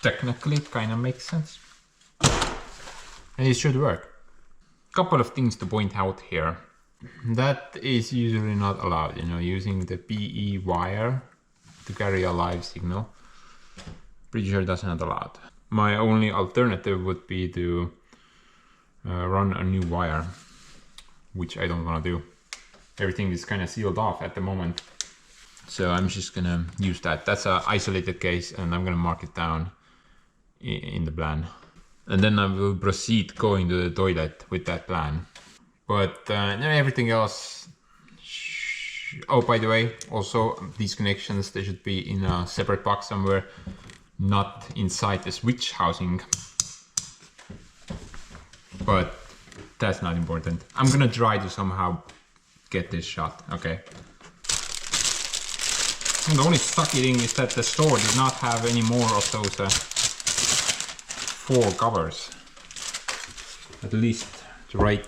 Technically, it kind of makes sense. And it should work. Couple of things to point out here. That is usually not allowed, you know, using the PE wire to carry a live signal. Pretty sure that's not allowed. My only alternative would be to run a new wire, which I don't want to do. Everything is kind of sealed off at the moment. So I'm just gonna use that. That's an isolated case and I'm gonna mark it down in the plan. And then I will proceed going to the toilet with that plan. But everything else... Oh, by the way, also these connections, they should be in a separate box somewhere, not inside the switch housing. But that's not important. I'm gonna try to somehow get this shot, okay? And the only sucky thing is that the store did not have any more of those 4 covers. At least the right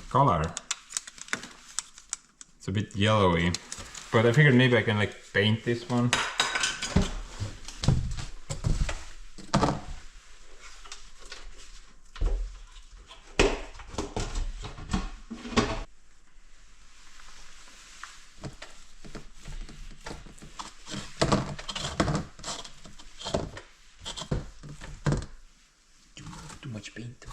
color. It's a bit yellowy, but I figured maybe I can like paint this one. Too much paint.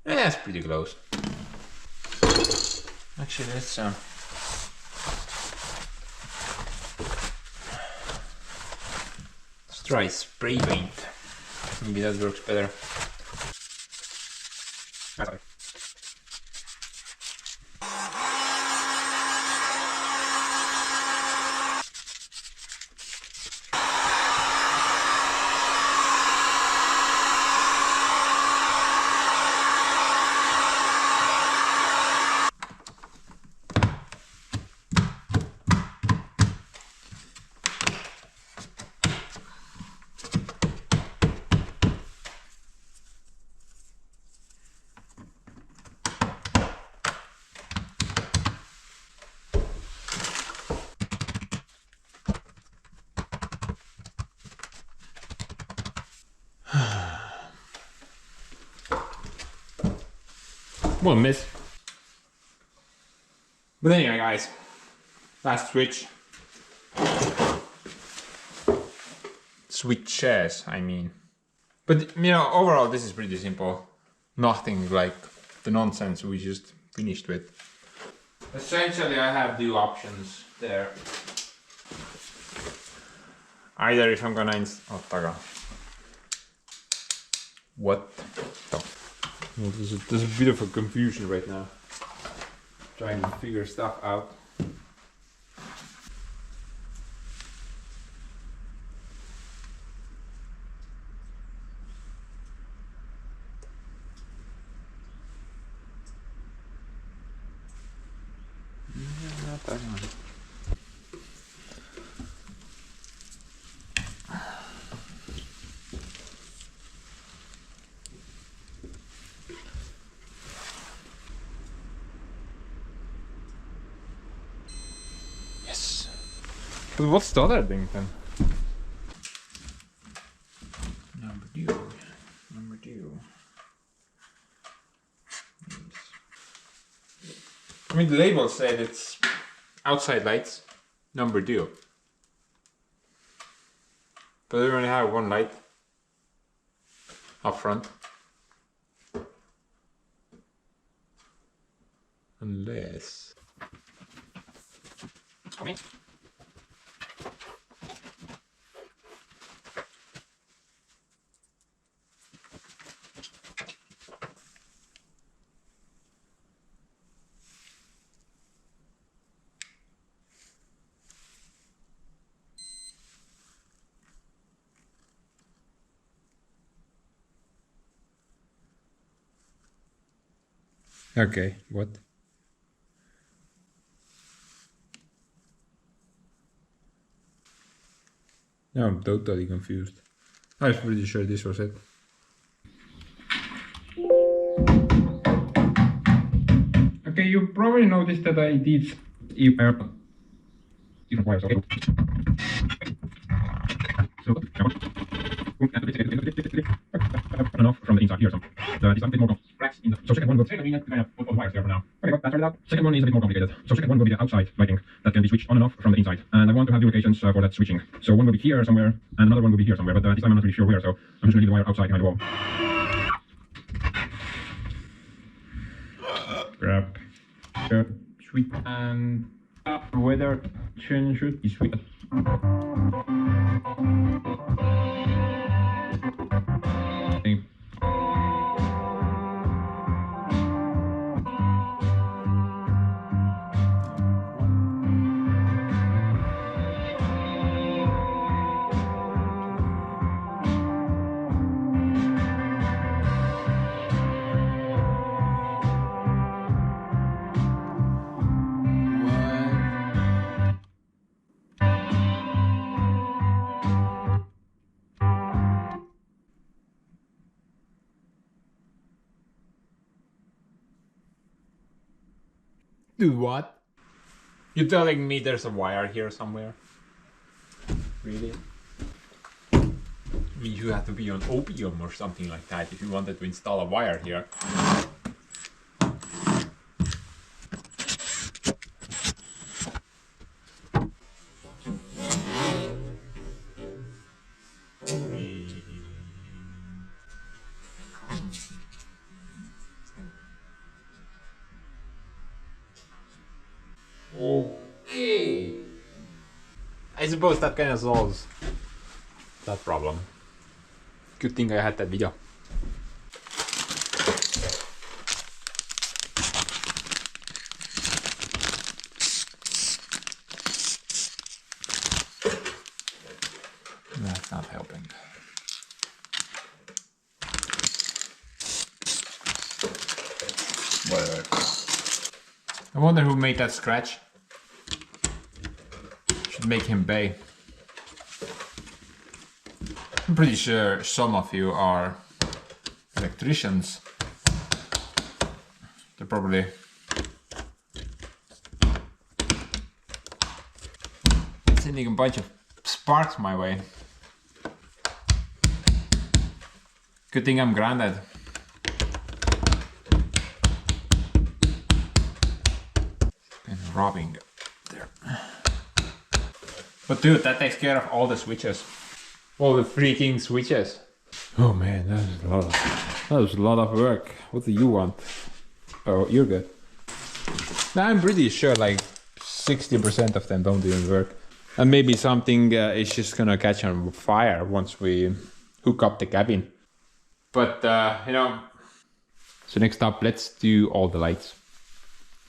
Yeah, that's pretty close. Actually, let's try spray paint. Maybe that works better. Well, miss. But anyway, guys, last switch. Switches, I mean. But you know, overall, this is pretty simple. Nothing like the nonsense we just finished with. Essentially, I have two options there. Either if I'm gonna taga. What? Well, there's a bit of a confusion right now. Trying to figure stuff out. Yes. But what's the other thing then? Number two. Number two. I mean, the label said it's outside lights, number two. But we only have one light up front. Unless... Okay. Okay, what? No, I'm totally confused. I was pretty sure this was it. Okay, you probably noticed that I did different wires, okay? So, on off from the inside here, so there's a bit more cracks in the... So second one will... Kind of put all the wires there for now. Okay, that's sorted out. Second one is a bit more complicated. So second one will be the outside lighting that can be switched on and off from the inside. And I want to have two locations for that switching. So one will be here somewhere, and another one will be here somewhere, but this time I'm not really sure where, so I'm just going to leave the wire outside behind the wall. Grab... sweet and... weather chain should be sweet. Dude, what? You're telling me there's a wire here somewhere? Really? I mean, you have to be on opium or something like that if you wanted to install a wire here. Okay. I suppose that kind of solves that problem. Good thing I had that video. That's not helping. Whatever. I wonder who made that scratch. Should make him pay. I'm pretty sure some of you are electricians. They're probably sending a bunch of sparks my way. Good thing I'm grounded. rubbing there. But dude, that takes care of all the switches. All the freaking switches. Oh man, that was a lot of work. What do you want? Oh, you're good. I'm pretty sure like 60% of them don't even work. And maybe something is just gonna catch on fire once we hook up the cabin. But you know, so next up, let's do all the lights.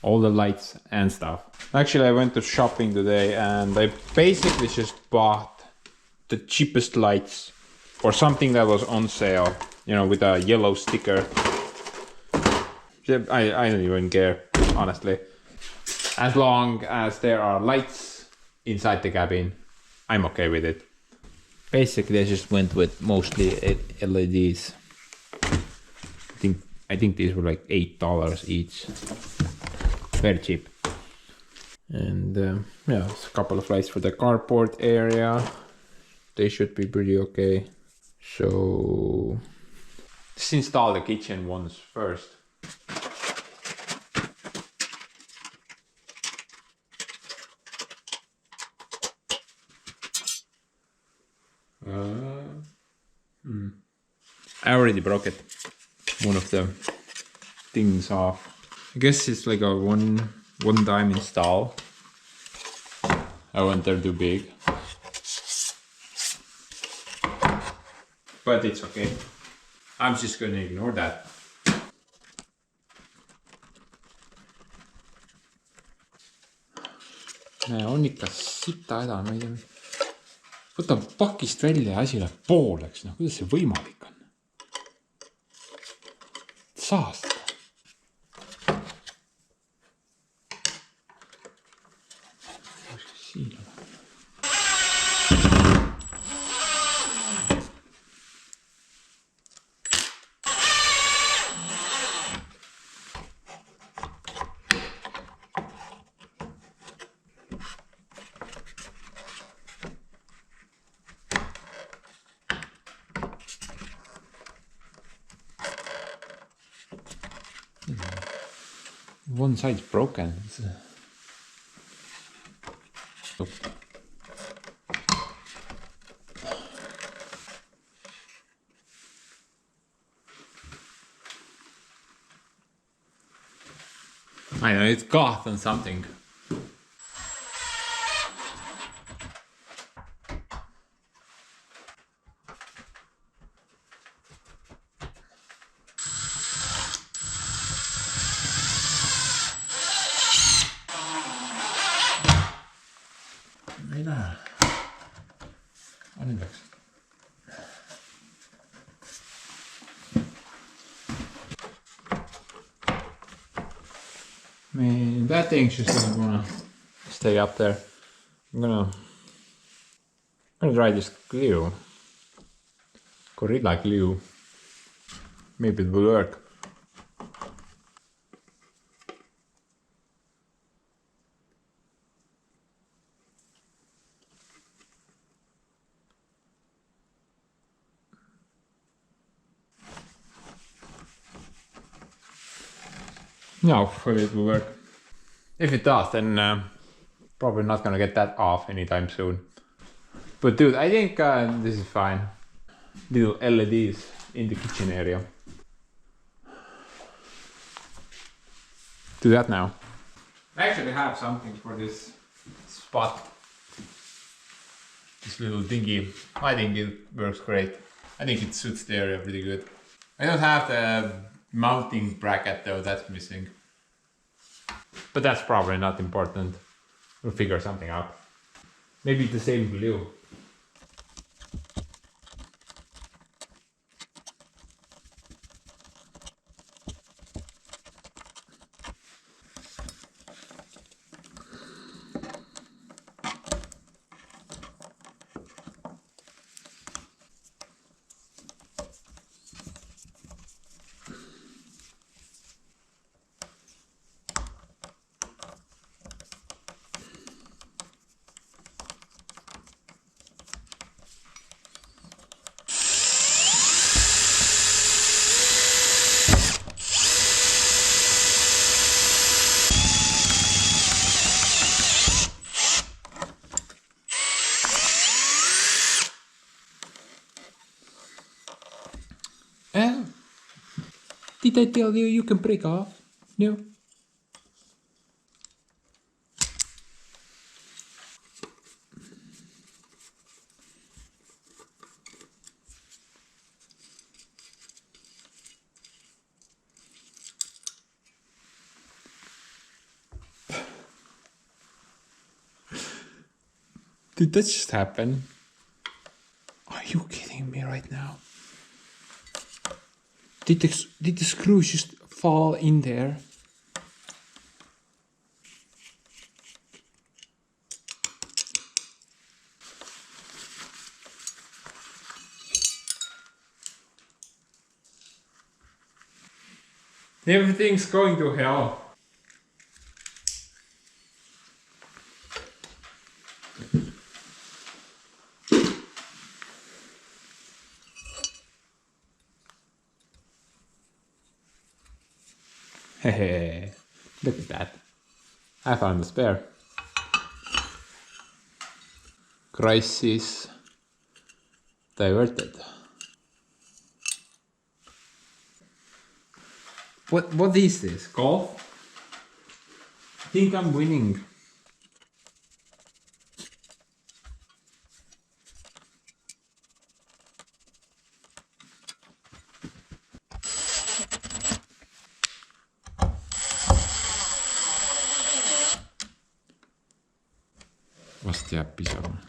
All the lights and stuff. Actually, I went to shopping today and I basically just bought the cheapest lights or something that was on sale, you know, with a yellow sticker. I don't even care, honestly. As long as there are lights inside the cabin, I'm okay with it. Basically, I just went with mostly LEDs. I think these were like $8 each. Very cheap. And yeah, there's a couple of lights for the carport area. They should be pretty okay. So let's install the kitchen ones first. I already broke it. One of the things off. I guess it's like a one-time install. I went there too big. But it's okay. I'm just gonna ignore that. Näe, on ikka sita häda, ma ei tea. Võta pakist välja ja asi läheb pooleks, noh, kuidas see võimalik on? Saast. Siin on. One side's broken. Oh. I know, it's goth and something. Ei lähe. Õnneks. Man, that thing just doesn't wanna stay up there. I'm gonna try this glue. Gorilla glue. Maybe it will work. No, hopefully it will work. If it does, then probably not gonna get that off anytime soon. But dude, I think this is fine. Little LEDs in the kitchen area. Do that now. I actually have something for this spot. This little thingy. I think it works great. I think it suits the area pretty good. I don't have the mounting bracket though, that's missing. But that's probably not important. We'll figure something out. Maybe the same glue. Did I tell you you can break off? No. Did that just happen? Are you kidding me right now? Did the screws just fall in there? Everything's going to hell. Hehe, look at that. I found a spare. Crisis diverted. What is this? Golf? I think I'm winning. Vast jääb pisama.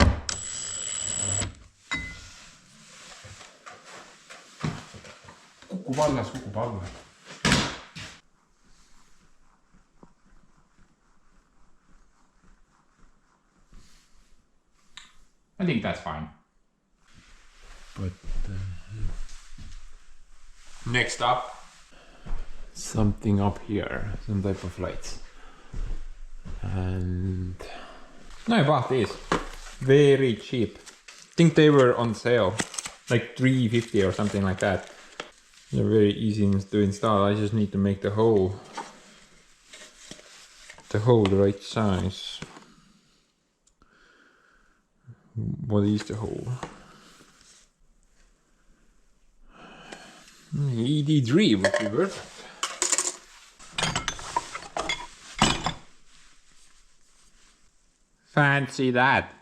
Kukub alla. I think that's fine. But next up, something up here, some type of lights. And no, I bought these very cheap. I think they were on sale, like $3.50 or something like that. They're very easy to install. I just need to make the hole the right size. What is the hole? ED3 would be perfect. Fancy that.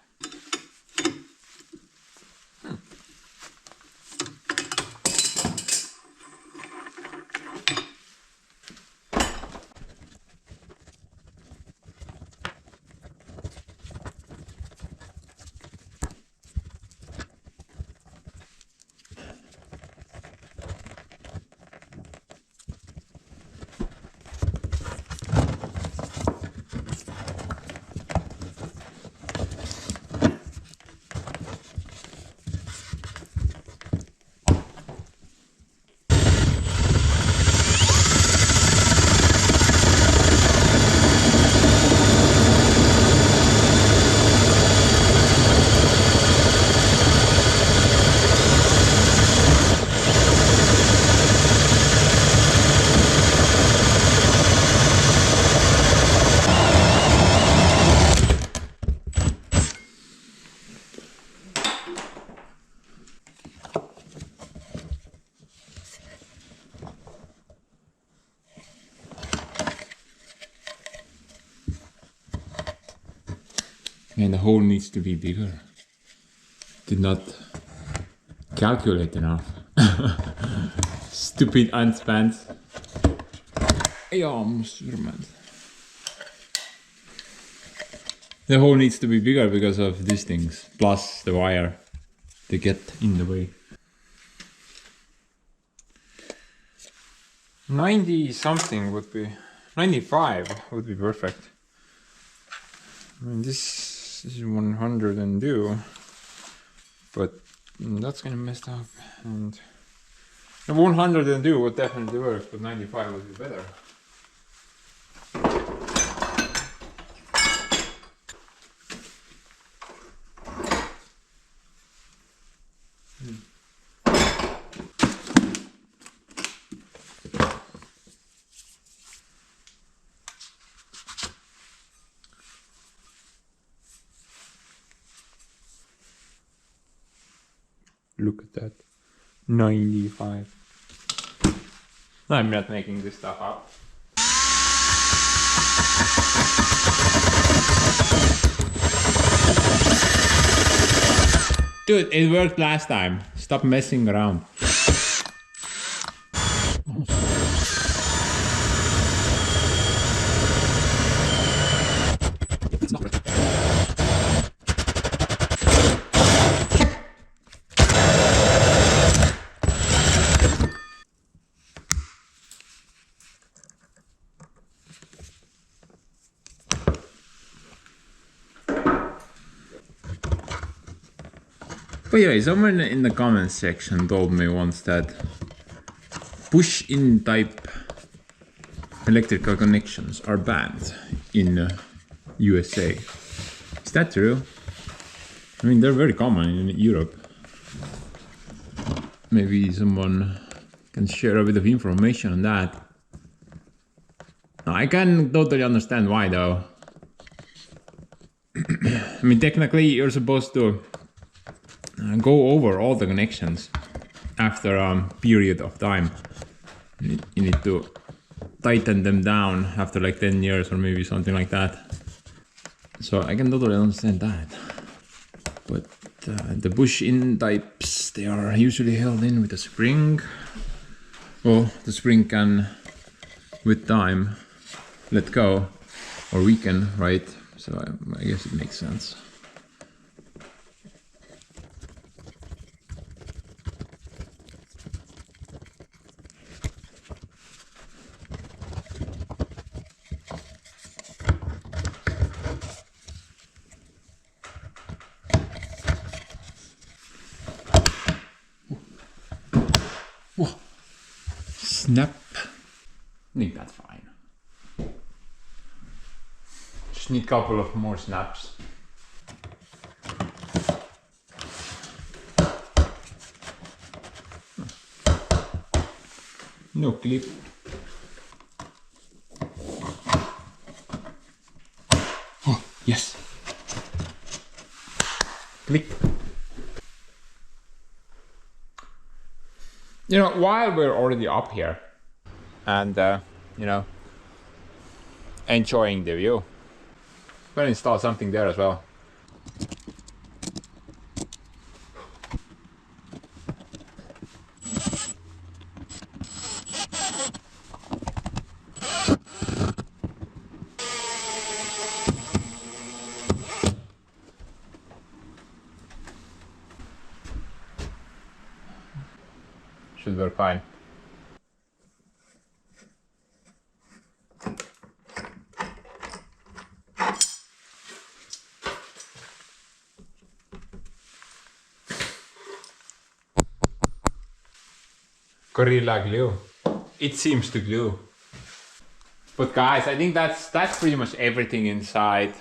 And the hole needs to be bigger. Did not calculate enough. Stupid unspans. Ja, almost surmad. The hole needs to be bigger because of these things, plus the wire. They get in the way. 90 something would be, 95 would be perfect. I mean, this is 100 and do, but that's gonna mess up. And 100 and do would definitely work, but 95 would be better. Look at that. 95. I'm not making this stuff up. Dude, it worked last time. Stop messing around. But anyway, someone in the comments section told me once that push-in type electrical connections are banned in USA. Is that true? I mean, they're very common in Europe. Maybe someone can share a bit of information on that. I can totally understand why though. I mean, technically you're supposed to go over all the connections after a period of time. You need to tighten them down after like 10 years or maybe something like that. So I can totally understand that. But the push-in types, they are usually held in with a spring. Well, the spring can, with time, let go or weaken, right? So I guess it makes sense. Whoa. Snap. I think that's fine. Just need a couple of more snaps. No clip. Oh, yes. Click. You know, while we're already up here and, you know, enjoying the view, I'm gonna install something there as well. Should work fine. Gorilla glue. It seems to glue. But guys, I think that's pretty much everything inside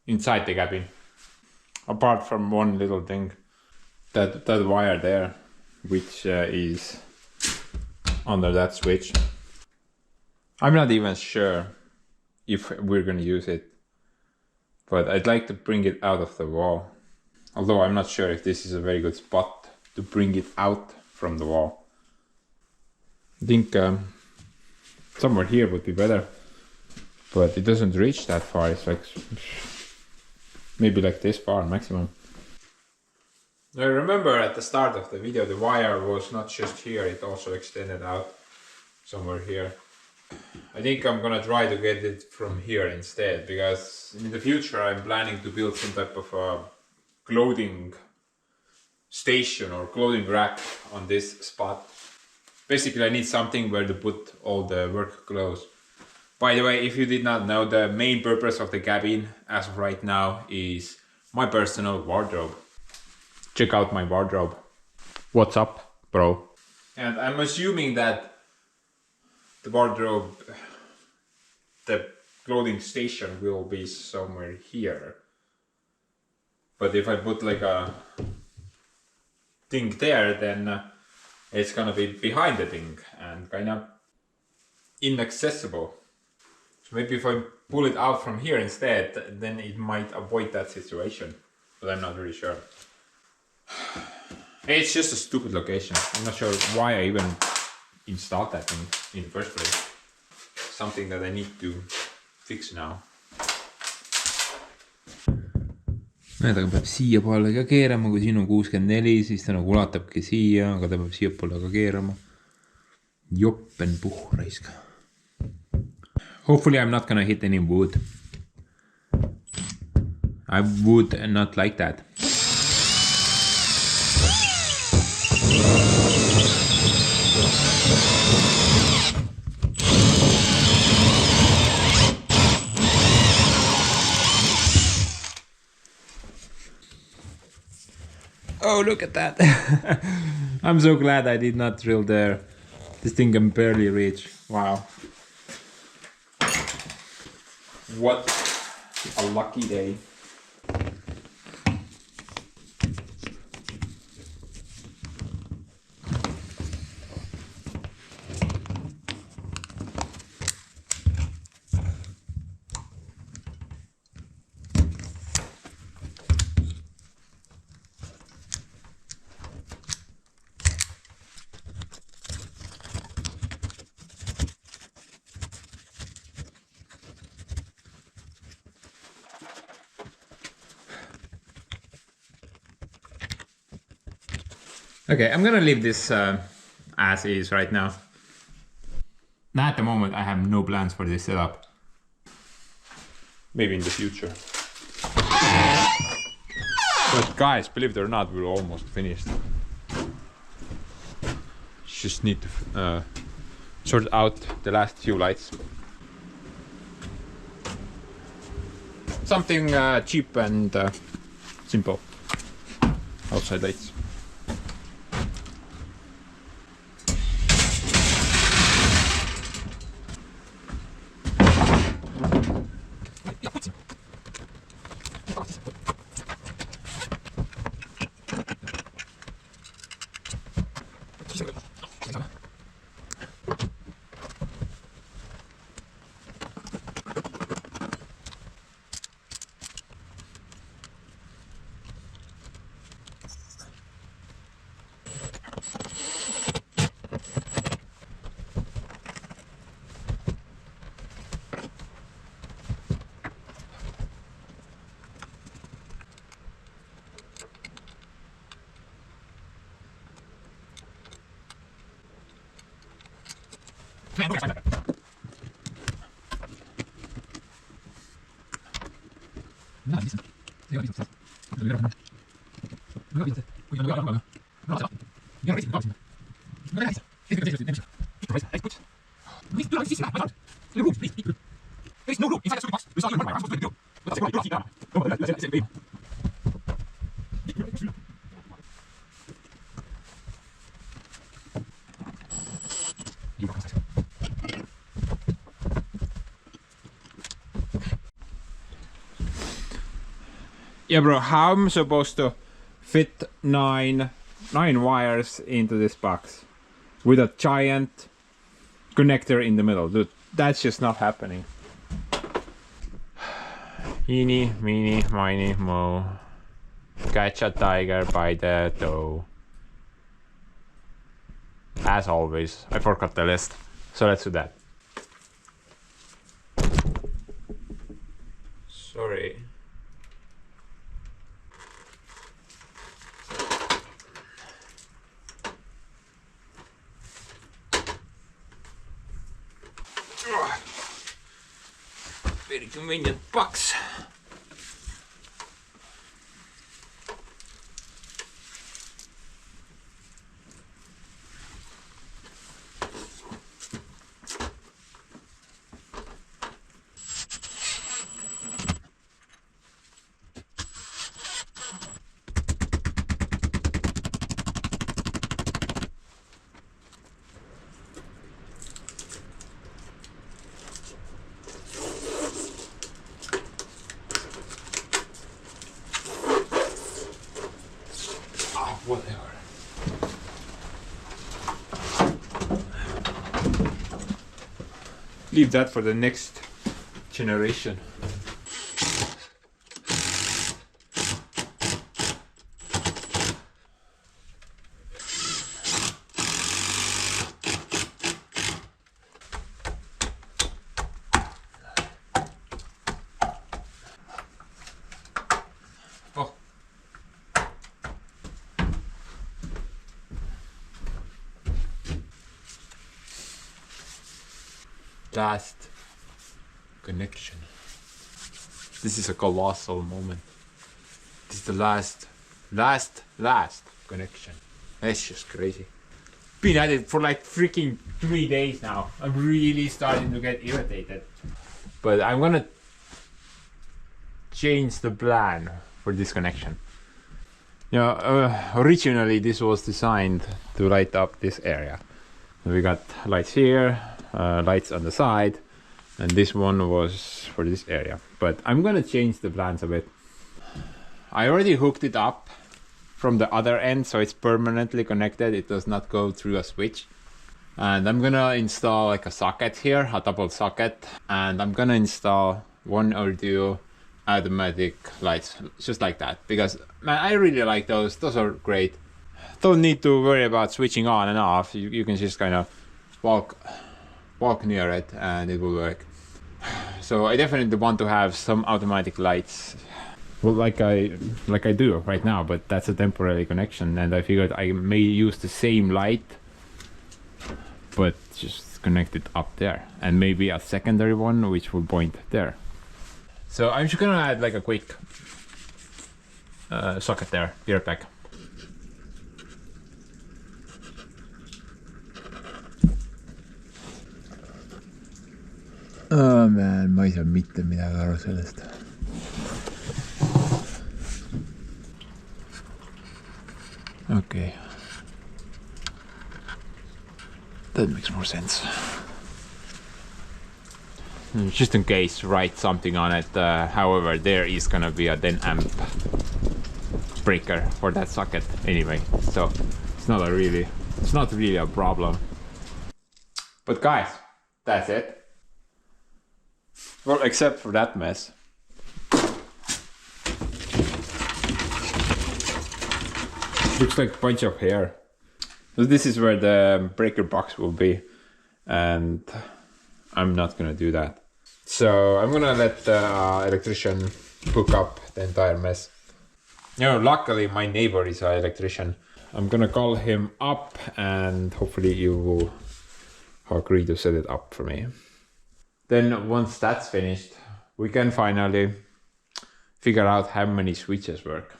the cabin. Apart from one little thing. That wire there, which is under that switch. I'm not even sure if we're gonna use it, but I'd like to bring it out of the wall. Although I'm not sure if this is a very good spot to bring it out from the wall. I think somewhere here would be better, but it doesn't reach that far. It's like maybe like this far maximum. I remember at the start of the video the wire was not just here, it also extended out somewhere here. I think I'm gonna try to get it from here instead, because in the future I'm planning to build some type of a clothing station or clothing rack on this spot. Basically I need something where to put all the work clothes. By the way, if you did not know, the main purpose of the cabin as of right now is my personal wardrobe. Check out my wardrobe. What's up, bro? And I'm assuming that the wardrobe, the clothing station will be somewhere here. But if I put like a thing there, then it's gonna be behind the thing and kind of inaccessible. So maybe if I pull it out from here instead, then it might avoid that situation. But I'm not really sure. It's just a stupid location. I'm not sure why I even installed that thing in the first place. Something that I need to fix now. näed, aga peab siia poole ka keerama, kui siin on 64, siis ta nagu ulatabki siia, aga ta peab siia poole ka keerama. Joppen puh raisk. Hopefully I'm not gonna hit any wood. I would not like that. Oh, look at that. I'm so glad I did not drill there. This thing can barely reach. Wow. What a lucky day. Okay, I'm gonna leave this as is right now. At the moment, I have no plans for this setup. Maybe in the future. But guys, believe it or not, we're almost finished. Just need to sort out the last few lights. Something cheap and simple. Outside lights. Yeah, bro, how am I supposed to fit nine wires into this box with a giant connector in the middle? Dude, that's just not happening. Eeny, meeny, miny, mo. Catch a tiger by the toe. As always, I forgot the list, so let's do that. Sorry. Very convenient box. Whatever. Leave that for the next generation. last connection. This is a colossal moment. This is the last connection. That's just crazy. Been at it for like freaking 3 days now. I'm really starting to get irritated. But I'm gonna change the plan for this connection. You know, originally this was designed to light up this area. We got lights here, lights on the side, and this one was for this area. But I'm gonna change the plans a bit. I already hooked it up from the other end, so it's permanently connected. It does not go through a switch. And I'm gonna install like a socket here, a double socket, and I'm gonna install 1 or 2 automatic lights, just like that, because man, I really like those. Those are great. Don't need to worry about switching on and off. You can just kind of walk near it and it will work. So I definitely want to have some automatic lights. Well, like I do right now, but that's a temporary connection, and I figured I may use the same light, but just connect it up there, and maybe a secondary one which will point there. So I'm just gonna add like a quick socket there. Be right back. Oh man, ma ei saa mitte midagi aru sellest. Okay. That makes more sense. Just in case, write something on it. However, there is gonna be a 10 amp breaker for that socket anyway, so it's not really a problem. But guys, that's it. Well, except for that mess. Looks like a bunch of hair. So this is where the breaker box will be, and I'm not gonna do that. So I'm gonna let the electrician hook up the entire mess. You know, luckily my neighbor is an electrician. I'm gonna call him up and hopefully you will agree to set it up for me. Then once that's finished, we can finally figure out how many switches work.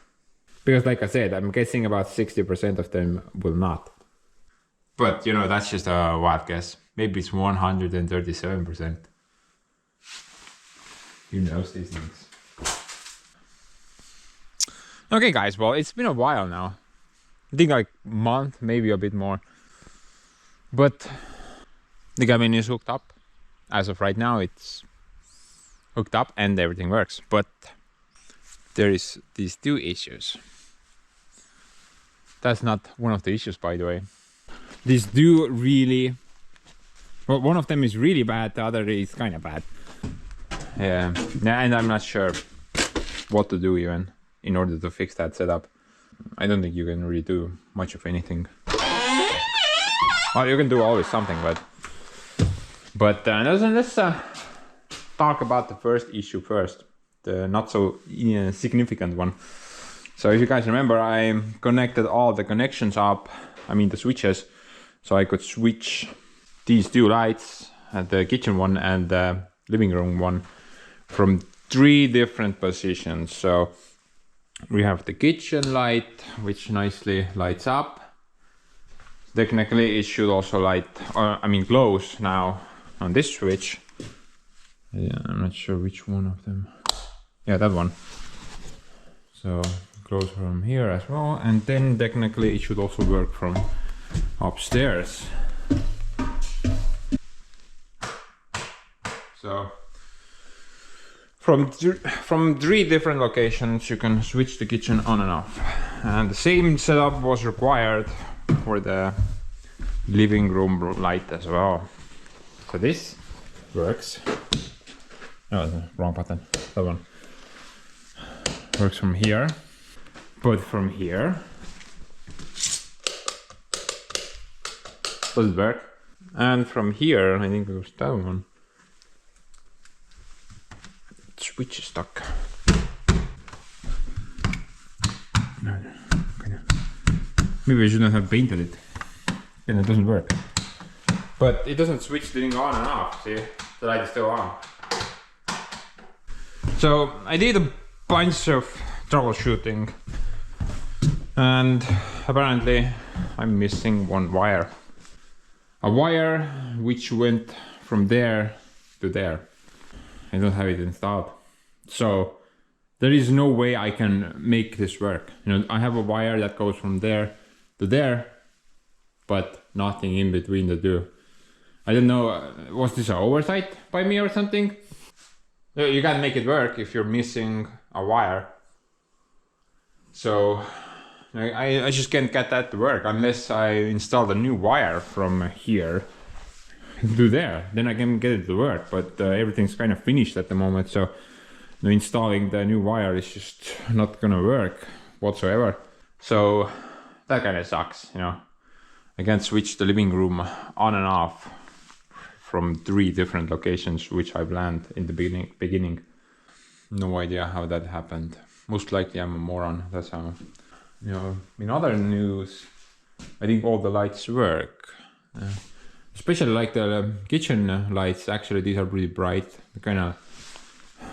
Because like I said, I'm guessing about 60% of them will not. But you know, that's just a wild guess. Maybe it's 137%. Who knows these things? Okay guys, well, it's been a while now. I think like a month, maybe a bit more. But the cabin is hooked up. As of right now, it's hooked up and everything works. But there is these 2 issues. That's not one of the issues, by the way. These do really... Well, one of them is really bad, the other is kind of bad. Yeah, and I'm not sure what to do even in order to fix that setup. I don't think you can really do much of anything. Well, you can do always something, but let's talk about the first issue first, the not so significant one. So if you guys remember, I connected all the connections up, I mean the switches, so I could switch these 2 lights, the kitchen one and the living room one, from 3 different positions. So we have the kitchen light, which nicely lights up. Technically it should also light, glows now on this switch. Yeah, I'm not sure which one of them. Yeah, that one. So glows from here as well, and then technically it should also work from upstairs. So from 3 different locations you can switch the kitchen on and off, and the same setup was required for the living room light as well. So this works. Oh, wrong button. That one works from here, but from here does it work? And from here, I think it was that one. Switch is stuck. Maybe I shouldn't have painted it. And it doesn't work. But it doesn't switch the thing on and off, see? the light is still on. So I did a bunch of troubleshooting, and apparently I'm missing one wire. A wire which went from there to there. I don't have it installed. So there is no way I can make this work. You know, I have a wire that goes from there to there, but nothing in between the two. I don't know, was this an oversight by me or something? You can't make it work if you're missing a wire. So I just can't get that to work unless I install a new wire from here to there. Then I can get it to work, but everything's kind of finished at the moment. So installing the new wire is just not gonna work whatsoever. So that kind of sucks, you know. I can't switch the living room on and off from 3 different locations, which I planned in the beginning. No idea how that happened. Most likely I'm a moron, that's how. You know, in other news, I think all the lights work. Especially like the kitchen lights, actually these are pretty bright.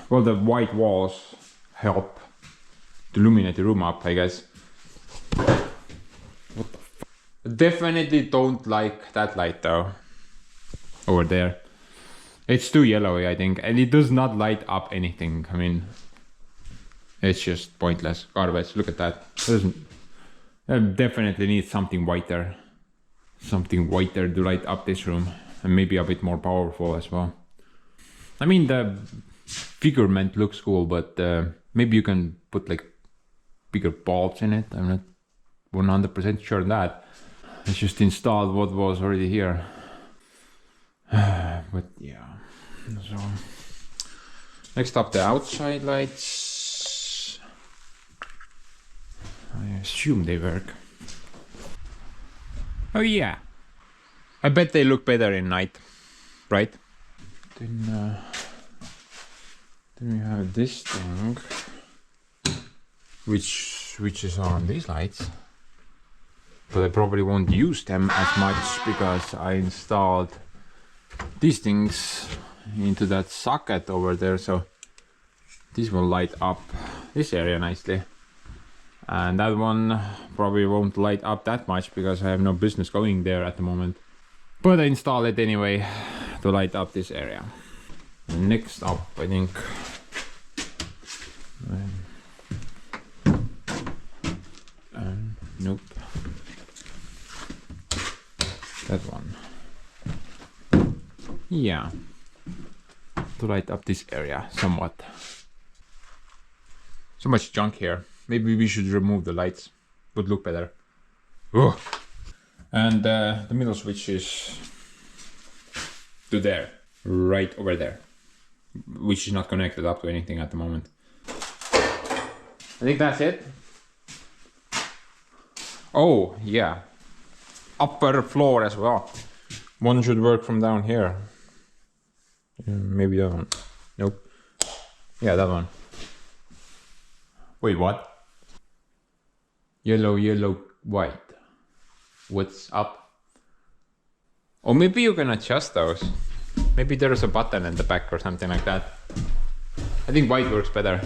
Well, the white walls help to illuminate the room up, I guess. What the f? Definitely don't like that light though. Over there. It's too yellowy, I think, and it does not light up anything. I mean, it's just pointless. Garbage, look at that. It definitely needs something whiter. Something whiter to light up this room. And maybe a bit more powerful as well. I mean, the figurement looks cool, but maybe you can put like bigger bulbs in it. I'm not 100% sure on that. I just installed what was already here. But yeah, so next up the outside lights. I assume they work. Oh yeah, I bet they look better in night, right? Then we have this thing, which is on these lights, but I probably won't use them as much because I installed these things into that socket over there, so this will light up this area nicely, and that one probably won't light up that much because I have no business going there at the moment, but I install it anyway to light up this area. Next up, I think nope, that one. Yeah, to light up this area somewhat. So much junk here. Maybe we should remove the lights. Would look better. Ugh. And the middle switch is to there, right over there, which is not connected up to anything at the moment. I think that's it. Oh yeah, upper floor as well. One should work from down here. Maybe that one. Nope. Yeah, that one. Wait, what? Yellow, yellow, white. What's up? Or maybe you can adjust those. Maybe there's a button in the back or something like that. I think white works better.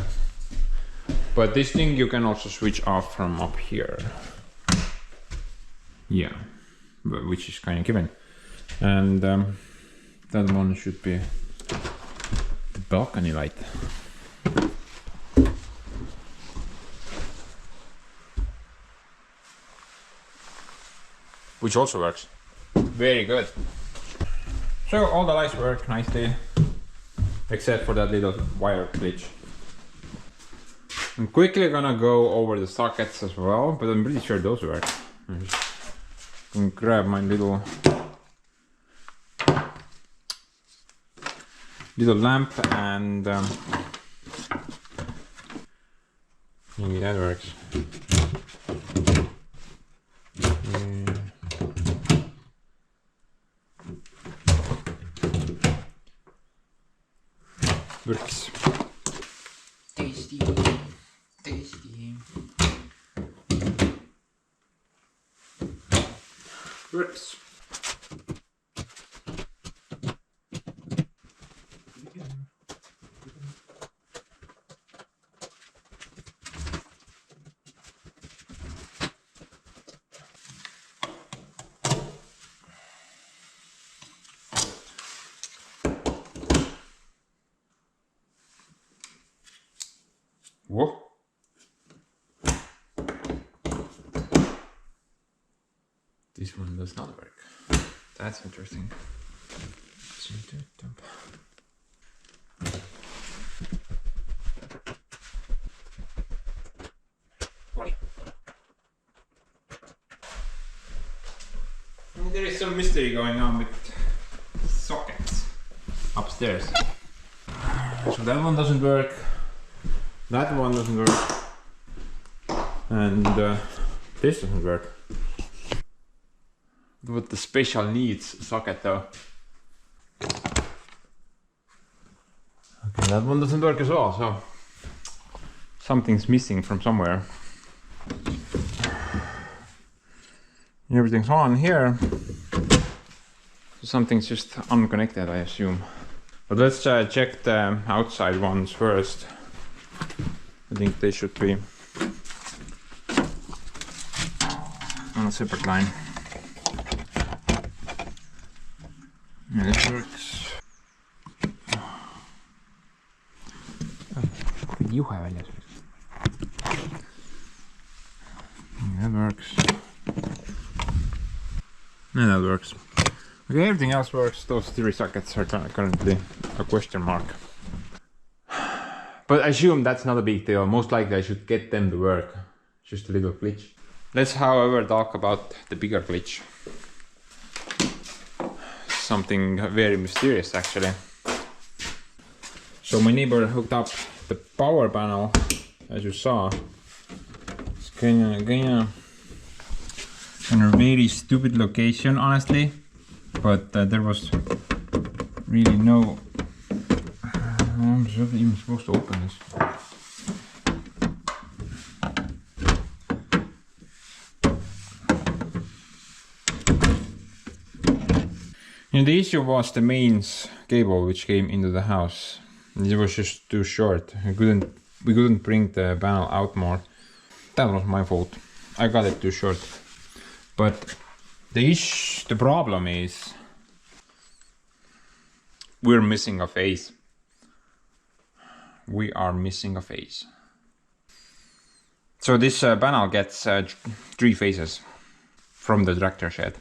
But this thing you can also switch off from up here. Yeah, which is kind of given. And that one should be the balcony light. Which also works. Very good. So all the lights work nicely, except for that little wire glitch. I'm quickly gonna go over the sockets as well, but I'm pretty sure those work. I'm just gonna grab my little lamp and maybe that works. Works. Tasty. Tasty. Works. Whoa. This one does not work. That's interesting. There is some mystery going on with sockets upstairs. So that one doesn't work. That one doesn't work. And this doesn't work. With the special needs socket though. Okay, that one doesn't work as well, so something's missing from somewhere. Everything's on here. So something's just unconnected, I assume. But let's check the outside ones first. I think they should be on a separate line. Yeah, this works. Juhe väljas. That works. Yeah, that works. Okay, everything else works. Those 3 sockets are currently a question mark. But I assume that's not a big deal. Most likely I should get them to work. Just a little glitch. Let's, however, talk about the bigger glitch. Something very mysterious, actually. So my neighbor hooked up the power panel, as you saw. It's kind of in a very stupid location, honestly. But there was really no... I'm not even supposed to open this. And the issue was the mains cable which came into the house. It was just too short. We couldn't bring the panel out more. That was my fault. I got it too short. But the problem is we're missing a phase. We are missing a phase. So this panel gets 3 phases from the tractor shed.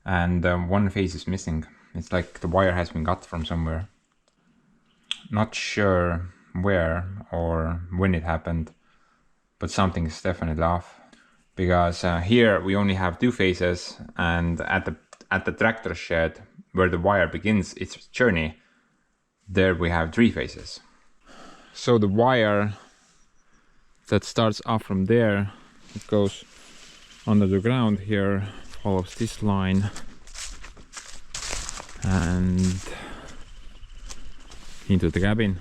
And one phase is missing. It's like the wire has been cut from somewhere. Not sure where or when it happened, but something is definitely off. Because here we only have 2 phases, and at the tractor shed where the wire begins its journey, there we have 3 phases. So the wire that starts off from there, it goes under the ground here, follows this line and into the cabin.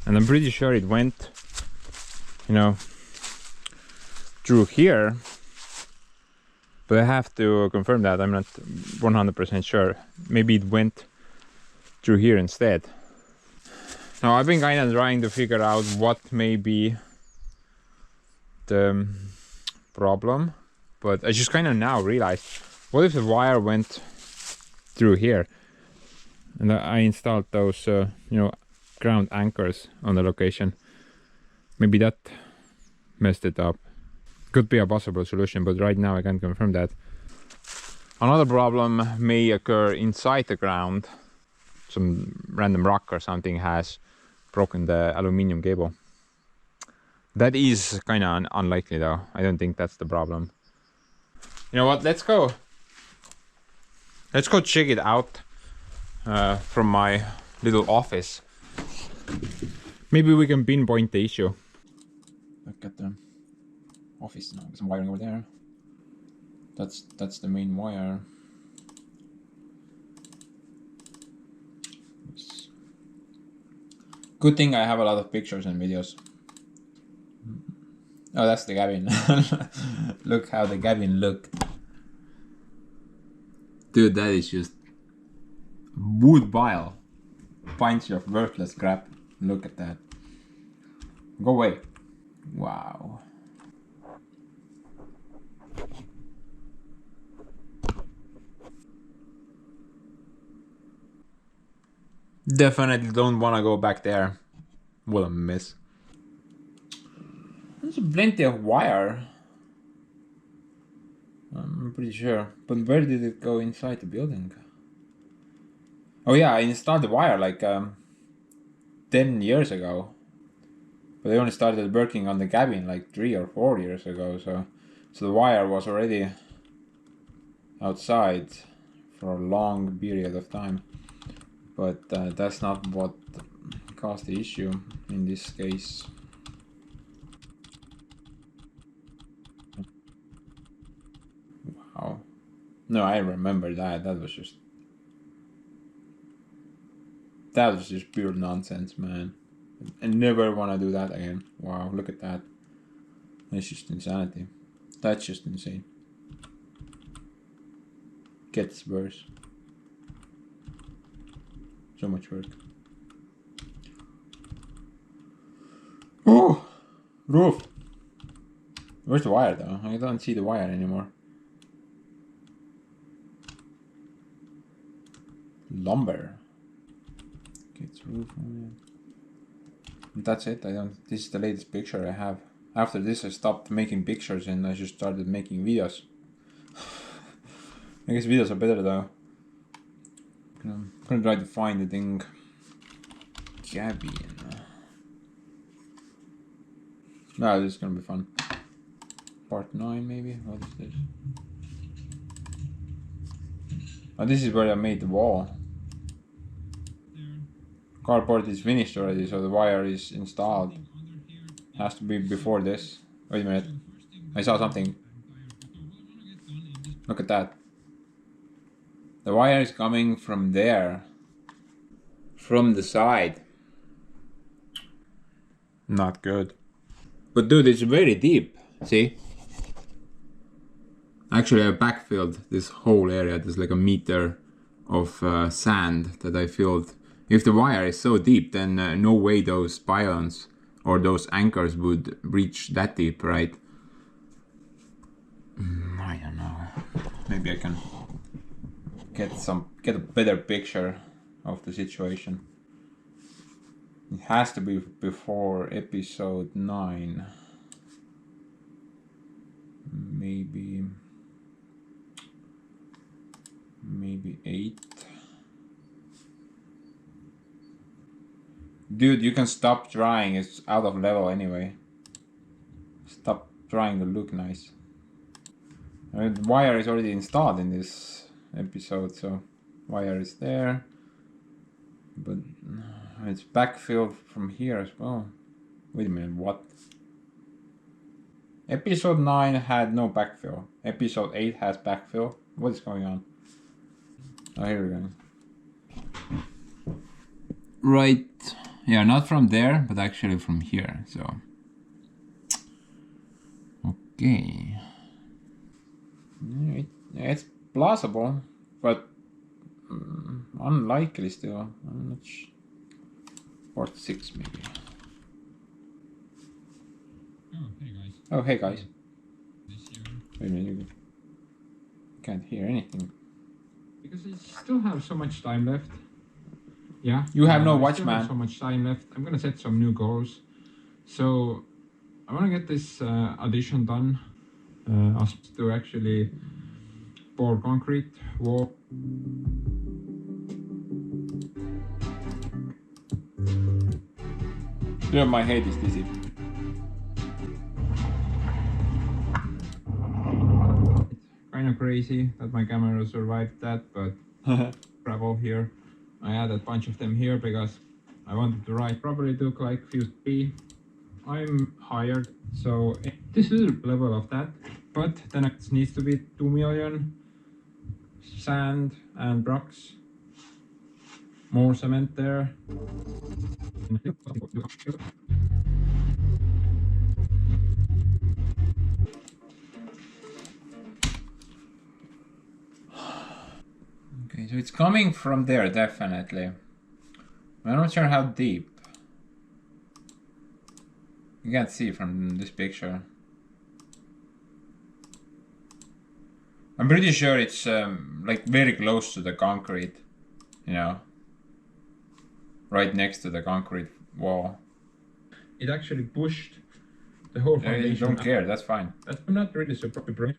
And I'm pretty sure it went, you know, through here, but I have to confirm that. I'm not 100% sure. Maybe it went through here instead. Now I've been kind of trying to figure out what may be the problem, but I just kind of now realized, what if the wire went through here? And I installed those, you know, ground anchors on the location. Maybe that messed it up. Could be a possible solution, but right now I can't confirm that. Another problem may occur inside the ground. Some random rock or something has broken the aluminium cable. That is kind of unlikely though. I don't think that's the problem. You know what, let's go check it out from my little office. Maybe we can pinpoint the issue. Look at the office now, some wiring over there. That's the main wire. Oops. Good thing I have a lot of pictures and videos. Oh, that's the cabin. Look how the cabin looked. Dude, that is just wood pile. Bunch of worthless crap. Look at that. Go away. Wow. Definitely don't want to go back there. What a mess. There's plenty of wire. I'm pretty sure. But where did it go inside the building? Oh yeah, I installed the wire like 10 years ago. But I only started working on the cabin like 3 or 4 years ago, so the wire was already outside for a long period of time. But that's not what caused the issue in this case. Wow. No, I remember that. That was just pure nonsense, man. I never want to do that again. Wow, look at that. That's just insanity. That's just insane. Gets worse. So much work. Oh! Roof! Where's the wire though? I don't see the wire anymore. Lumber. Gets roof. That's it. This is the latest picture I have. After this I stopped making pictures and I just started making videos. I guess videos are better though. I'm gonna try to find the thing. Cabin. No, this is gonna be fun. Part 9 maybe? What is this? Oh, this is where I made the wall. Carport is finished already, so the wire is installed. Has to be before this. Wait a minute. I saw something. Look at that. The wire is coming from there. From the side. Not good. But dude, it's very deep. See? Actually, I backfilled this whole area. There's like a meter of sand that I filled. If the wire is so deep, then no way those pylons or those anchors would reach that deep, right? I don't know. Maybe I can get a better picture of the situation. It has to be before episode 9. Maybe 8. Dude, you can stop trying. It's out of level anyway. Stop trying to look nice. I mean, the wire is already installed in this episode, so wire is there. But it's backfilled from here as well. Wait a minute, what? Episode 9 had no backfill. Episode 8 has backfill. What is going on? Oh, here we go. Right. Yeah, not from there, but actually from here, so. Okay. It's plausible, but unlikely still. I'm not sure. Part 6 maybe. Oh, hey guys. Oh, hey guys. This year. Wait a minute, you can't hear anything. Because I still have so much time left. Yeah. You have no I watch, still man. have so much time left. I'm gonna set some new goals. So I wanna get this addition done. Us to actually pour concrete wall. Yeah, my head is dizzy. Kind of crazy that my camera survived that, but gravel here. I added a bunch of them here because I wanted to write. Probably took like few P. I'm hired, so this is the level of that. But the next needs to be 2 million sand and rocks. More cement there. Okay, so it's coming from there, definitely. I'm not sure how deep. You can't see from this picture. I'm pretty sure it's like very close to the concrete, you know, right next to the concrete wall. It actually pushed the whole I foundation. don't care, that's fine. I'm not really so proper brilliant.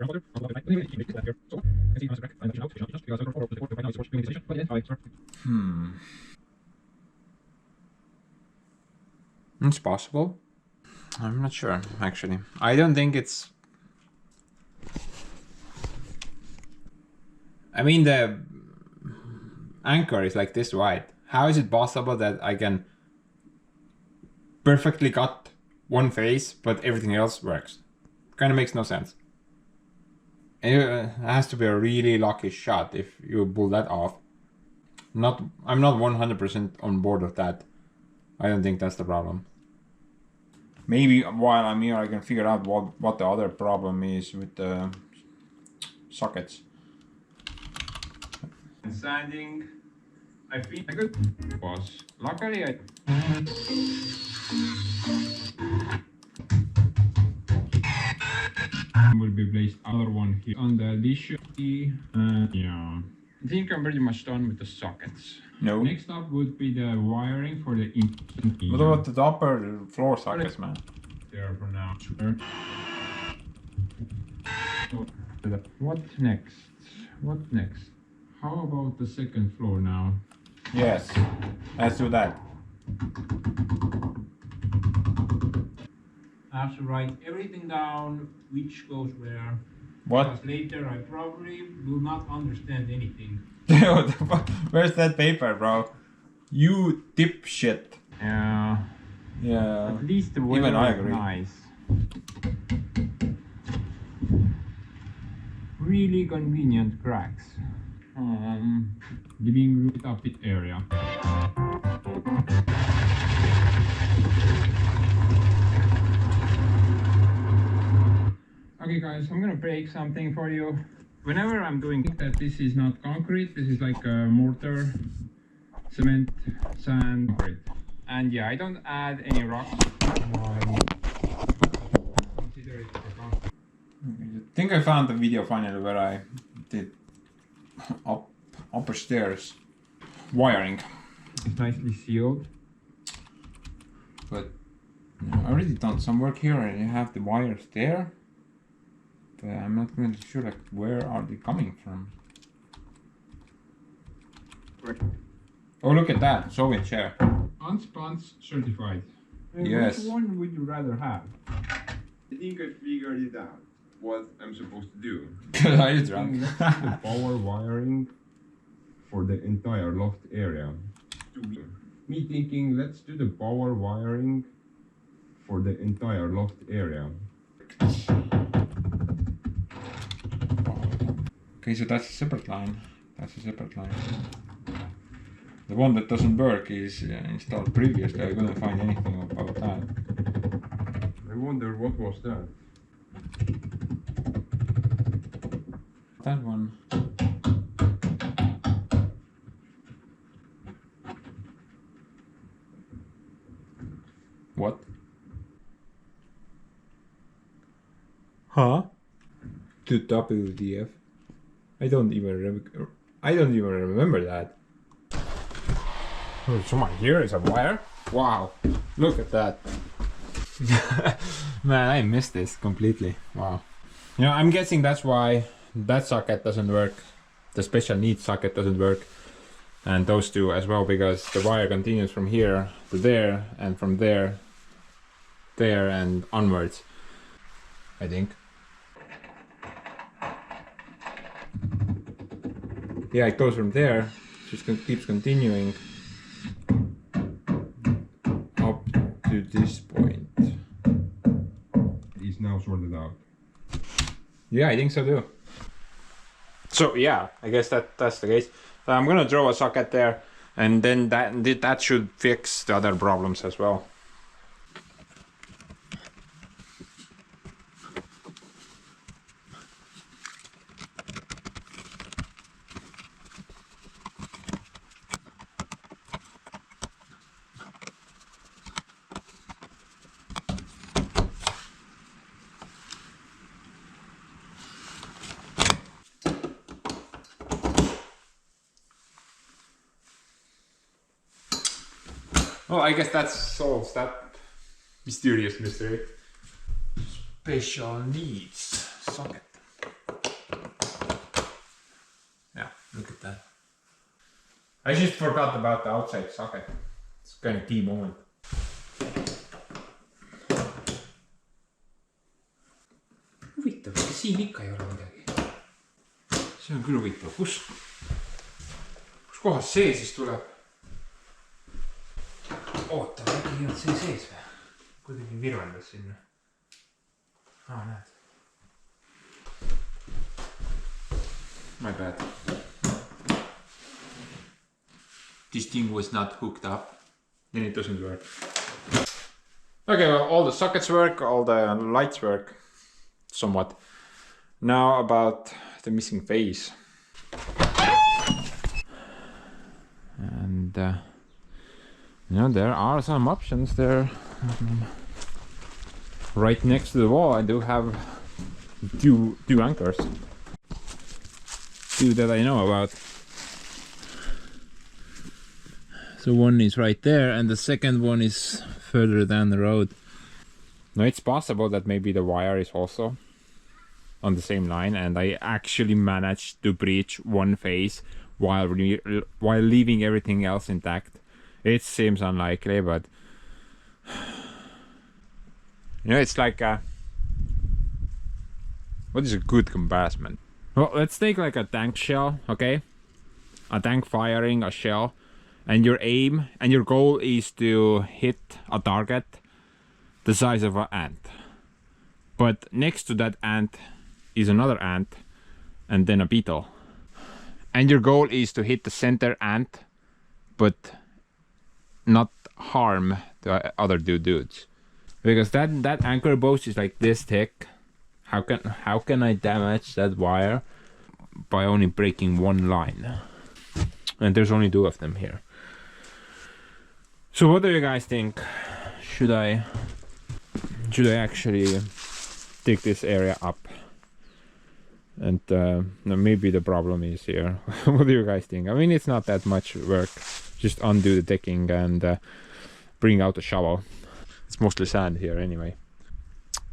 It's possible. I'm not sure, actually. I don't think it's... I mean, the anchor is like this wide. How is it possible that I can perfectly cut one face, but everything else works? Kind of makes no sense. It has to be a really lucky shot if you pull that off. I'm not 100% on board with that. I don't think that's the problem. Maybe while I'm here I can figure out what the other problem is with the sockets. And sanding, I think I could was luckily I will be placed other one here on the dish. Yeah, I think I'm pretty much done with the sockets. No. Next up would be the wiring for the What about the upper floor sockets, man? there for now. What next? What next? How about the second floor now? Yes, let's do that. I have to write everything down, which goes where. What? Because later I probably will not understand anything. Where's that paper, bro? You dipshit. Yeah. Yeah. At least the way Even I is agree. nice. Really convenient cracks. Living room up the area. Okay guys, I'm gonna break something for you. Whenever I'm doing that, this is not concrete, this is like a mortar, cement, sand, concrete. And yeah, I don't add any rocks. Consider it for concrete. I think I found the video finally where I did upper stairs wiring. It's nicely sealed. But I already done some work here and you have the wires there. But I'm not really sure like where are they coming from. Oh, look at that Soviet chair. Unspons certified. And Yes. which one would you rather have? I think I figured it out. What I'm supposed to do. Are you drunk? The power wiring for the entire loft area. Me thinking, let's do the power wiring for the entire loft area. Okay, so that's a separate line. That's a separate line. The one that doesn't work is installed previously. I couldn't find anything about that. I wonder what was that. That one. What? Huh? To WDF? I don't even remember that. Oh, someone here is a wire? Wow, look at that. Man, I missed this completely. Wow. You know, I'm guessing that's why that socket doesn't work. The special needs socket doesn't work. And those two as well, because the wire continues from here to there, and from there, there, and onwards. I think. Yeah, it goes from there, just keeps continuing up to this point. It is now sorted out. Yeah, I think so too. So yeah, I guess that's the case. I'm gonna draw a socket there, and then that should fix the other problems as well. Well, I guess that solves that mysterious mystery. special needs socket. Yeah, look at that. I just forgot about the outside socket. It's kind of key moment. Huvitav, ega siin ikka ei ole midagi. See on küll huvitav, kus kohas see siis tuleb? Oota, äkki ei olnud see sees või? Kuidagi virvendas sinna. Näed. My bad. This thing was not hooked up. Then it doesn't work. Okay, well, all the sockets work, all the lights work. Somewhat. Now about the missing phase. And you know, there are some options there. Right next to the wall I do have two anchors. Two that I know about. So one is right there and the second one is further down the road. Now it's possible that maybe the wire is also on the same line and I actually managed to breach one phase while leaving everything else intact. It seems unlikely, but you know, it's like what is a good comparison? Well, let's take like a tank shell, okay? A tank firing a shell, and your aim and your goal is to hit a target the size of an ant. But next to that ant is another ant and then a beetle. And your goal is to hit the center ant, but not harm the other dudes. Because that anchor post is like this thick. How can I damage that wire by only breaking one line? And there's only two of them here. So what do you guys think? Should I actually dig this area up? And maybe the problem is here. What do you guys think? I mean, it's not that much work. Just undo the decking and bring out the shovel. It's mostly sand here anyway.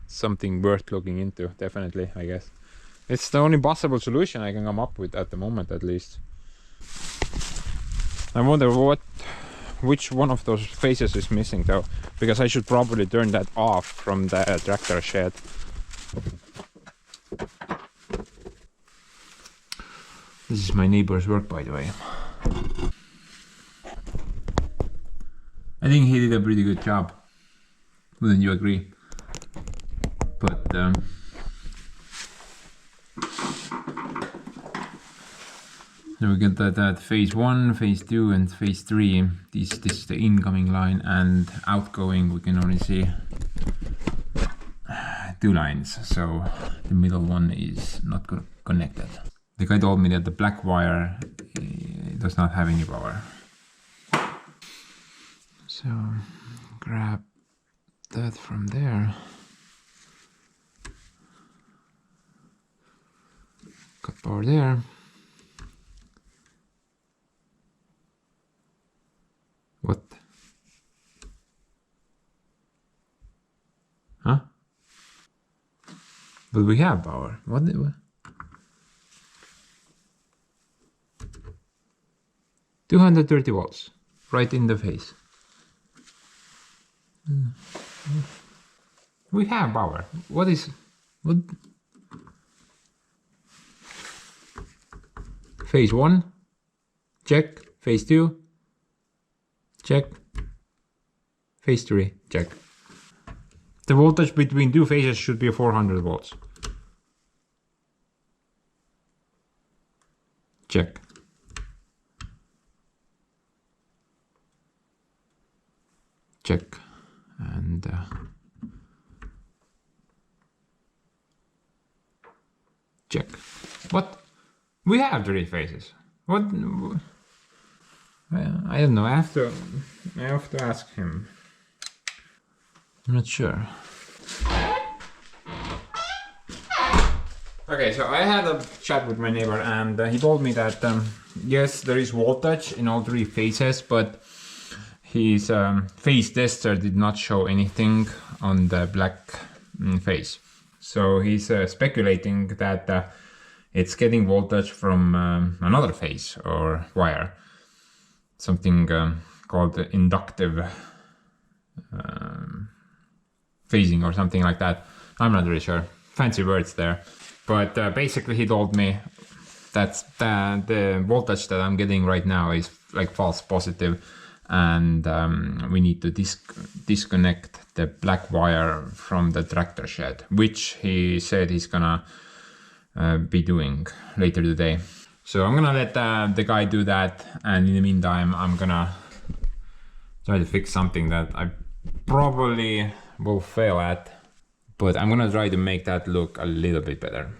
Something worth looking into, definitely, I guess. It's the only possible solution I can come up with at the moment, at least. I wonder which one of those faces is missing though, because I should probably turn that off from the tractor shed. This is my neighbor's work, by the way. I think he did a pretty good job. Wouldn't you agree? But so we get that phase 1, phase 2 and phase 3. This is the incoming line, and outgoing we can only see 2 lines, so the middle one is not connected. The guy told me that the black wire does not have any power. So grab that from there. Got power there. What? Huh? But we have power. What? 230 volts, right in the face. We have power. What? Phase 1, check. Phase 2, check. Phase 3, check. The voltage between 2 phases should be 400 volts. Check. Check. And check. What? We have 3 phases. What? I don't know. I have to ask him. I'm not sure. Okay, so I had a chat with my neighbor, and he told me that yes, there is voltage in all 3 phases, but his phase tester did not show anything on the black phase. So he's speculating that it's getting voltage from another phase or wire, something called inductive phasing or something like that. I'm not really sure. Fancy words there. But basically he told me that the voltage that I'm getting right now is like false positive, and we need to disconnect the black wire from the tractor shed, which he said he's gonna be doing later today. So I'm gonna let the guy do that, and in the meantime I'm gonna try to fix something that I probably will fail at, but I'm gonna try to make that look a little bit better.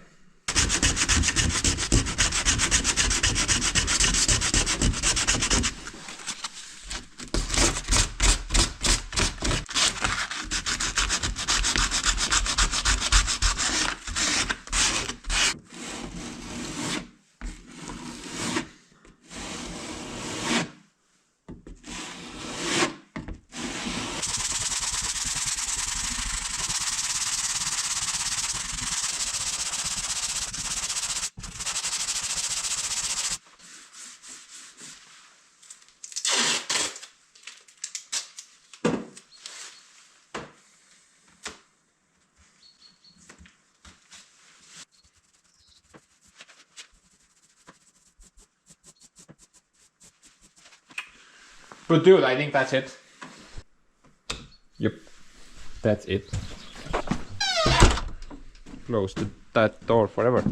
But dude, I think that's it. Yep, that's it. Close that door forever.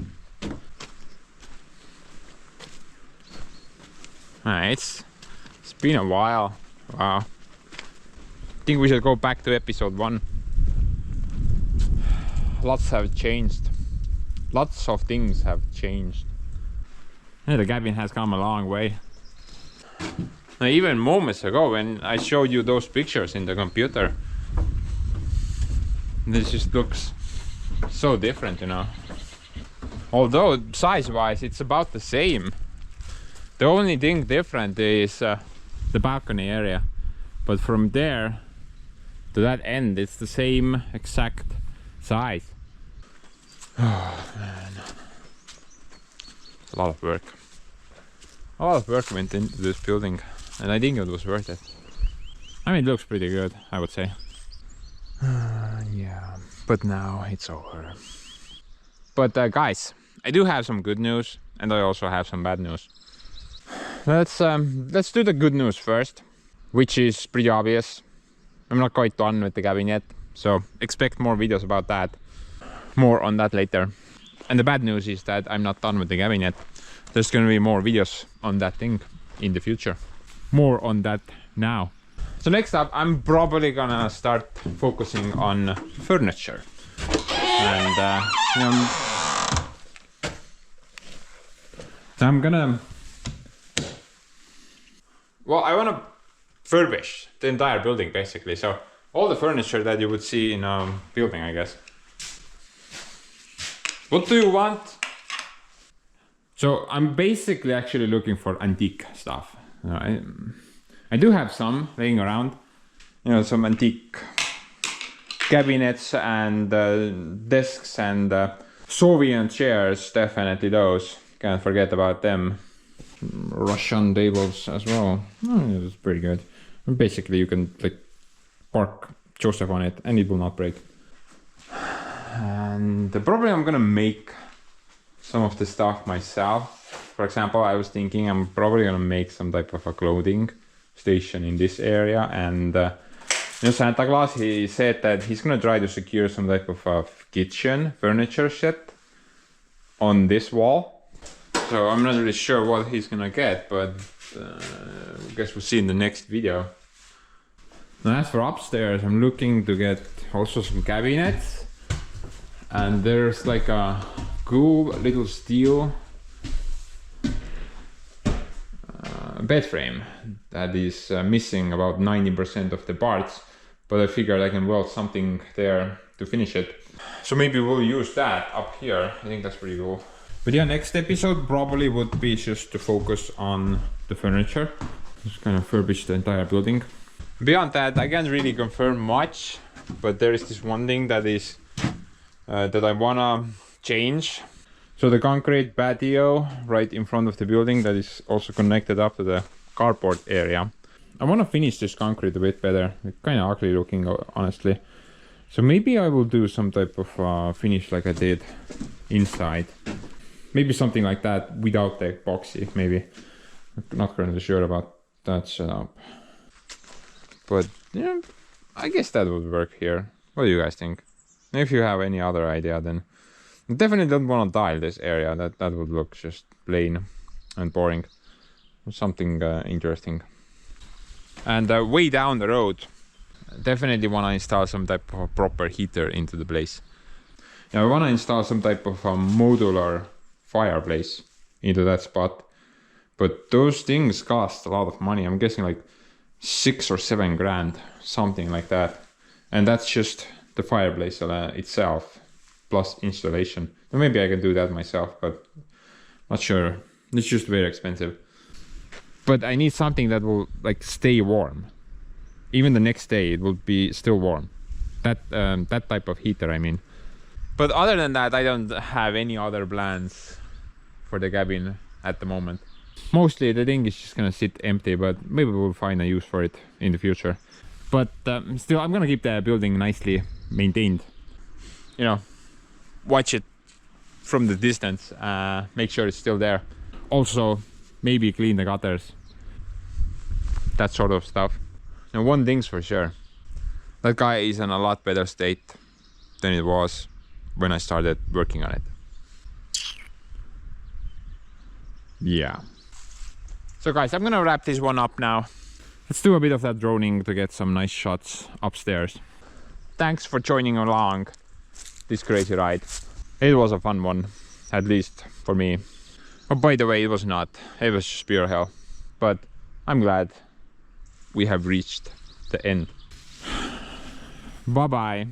It's been a while. Wow. I think we should go back to episode 1. Lots have changed. Lots of things have changed. And the cabin has come a long way. Now, even moments ago when I showed you those pictures in the computer, this just looks so different, you know. Although size-wise it's about the same. The only thing different is the balcony area. But from there to that end, it's the same exact size. Oh man. A lot of work. A lot of work went into this building, and I think it was worth it. I mean, it looks pretty good, I would say. Yeah, but now it's over. But guys, I do have some good news, and I also have some bad news. Let's do the good news first, which is pretty obvious. I'm not quite done with the cabin yet, so expect more videos about that. More on that later. And the bad news is that I'm not done with the cabin yet. There's gonna be more videos on that thing in the future. More on that now. So next up, I'm probably gonna start focusing on furniture. And you know, so I'm gonna... Well, I wanna furbish the entire building basically. So all the furniture that you would see in a building, I guess. What do you want? So I'm basically actually looking for antique stuff. I do have some laying around, you know, some antique cabinets and desks and Soviet chairs, definitely those. Can't forget about them. Russian tables as well. Oh, it's pretty good. And basically you can like park Joseph on it and it will not break. And probably I'm gonna make some of the stuff myself. For example, I was thinking I'm probably gonna make some type of a clothing station in this area. And you know, Santa Claus, he said that he's gonna try to secure some type of a kitchen furniture set on this wall. So I'm not really sure what he's gonna get, but I guess we'll see in the next video. Now as for upstairs, I'm looking to get also some cabinets. And there's like a cool little steel bed frame that is missing about 90% of the parts, but I figured I can weld something there to finish it. So maybe we'll use that up here. I think that's pretty cool. But yeah, next episode probably would be just to focus on the furniture. Just kind of furbish the entire building. Beyond that, I can't really confirm much, but there is this one thing that is that I wanna change. So the concrete patio right in front of the building that is also connected up to the carport area. I wanna finish this concrete a bit better. It's kind of ugly looking, honestly. So maybe I will do some type of finish like I did inside. Maybe something like that without the epoxy, maybe. I'm not currently sure about that setup. But yeah, I guess that would work here. What do you guys think? If you have any other idea, then I definitely don't want to tile this area. That would look just plain and boring. Something interesting. And way down the road, definitely want to install some type of a proper heater into the place. Yeah, I want to install some type of a modular fireplace into that spot. But those things cost a lot of money. I'm guessing like 6 or 7 grand, something like that. And that's just the fireplace itself, plus installation. And maybe I can do that myself, but not sure. It's just very expensive. But I need something that will like stay warm. Even the next day it will be still warm. That type of heater, I mean. But other than that, I don't have any other plans for the cabin at the moment. Mostly the thing is just gonna sit empty, but maybe we'll find a use for it in the future. But still, I'm gonna keep the building nicely maintained. You know, watch it from the distance, make sure it's still there. Also, maybe clean the gutters. That sort of stuff. And one thing's for sure, that guy is in a lot better state than it was when I started working on it. Yeah. So guys, I'm gonna wrap this one up now. Let's do a bit of that droning to get some nice shots upstairs. Thanks for joining along this crazy ride. It was a fun one, at least for me. Oh, by the way, it was not. It was just pure hell. But I'm glad we have reached the end. Bye-bye.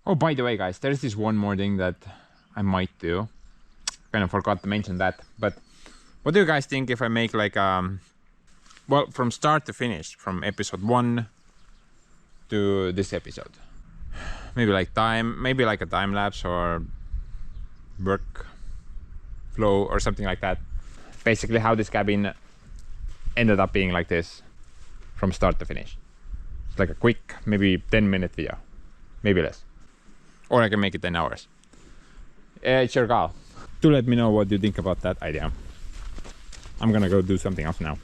Oh, by the way, guys, there's this one more thing that I might do. Kind of forgot to mention that. But what do you guys think if I make like well, from start to finish, from episode 1 to this episode? Maybe like a time lapse or work flow or something like that. Basically how this cabin ended up being like this from start to finish. It's like a quick, maybe 10-minute video, maybe less. Or I can make it 10 hours. It's your call. Do let me know what you think about that idea. I'm gonna go do something else now.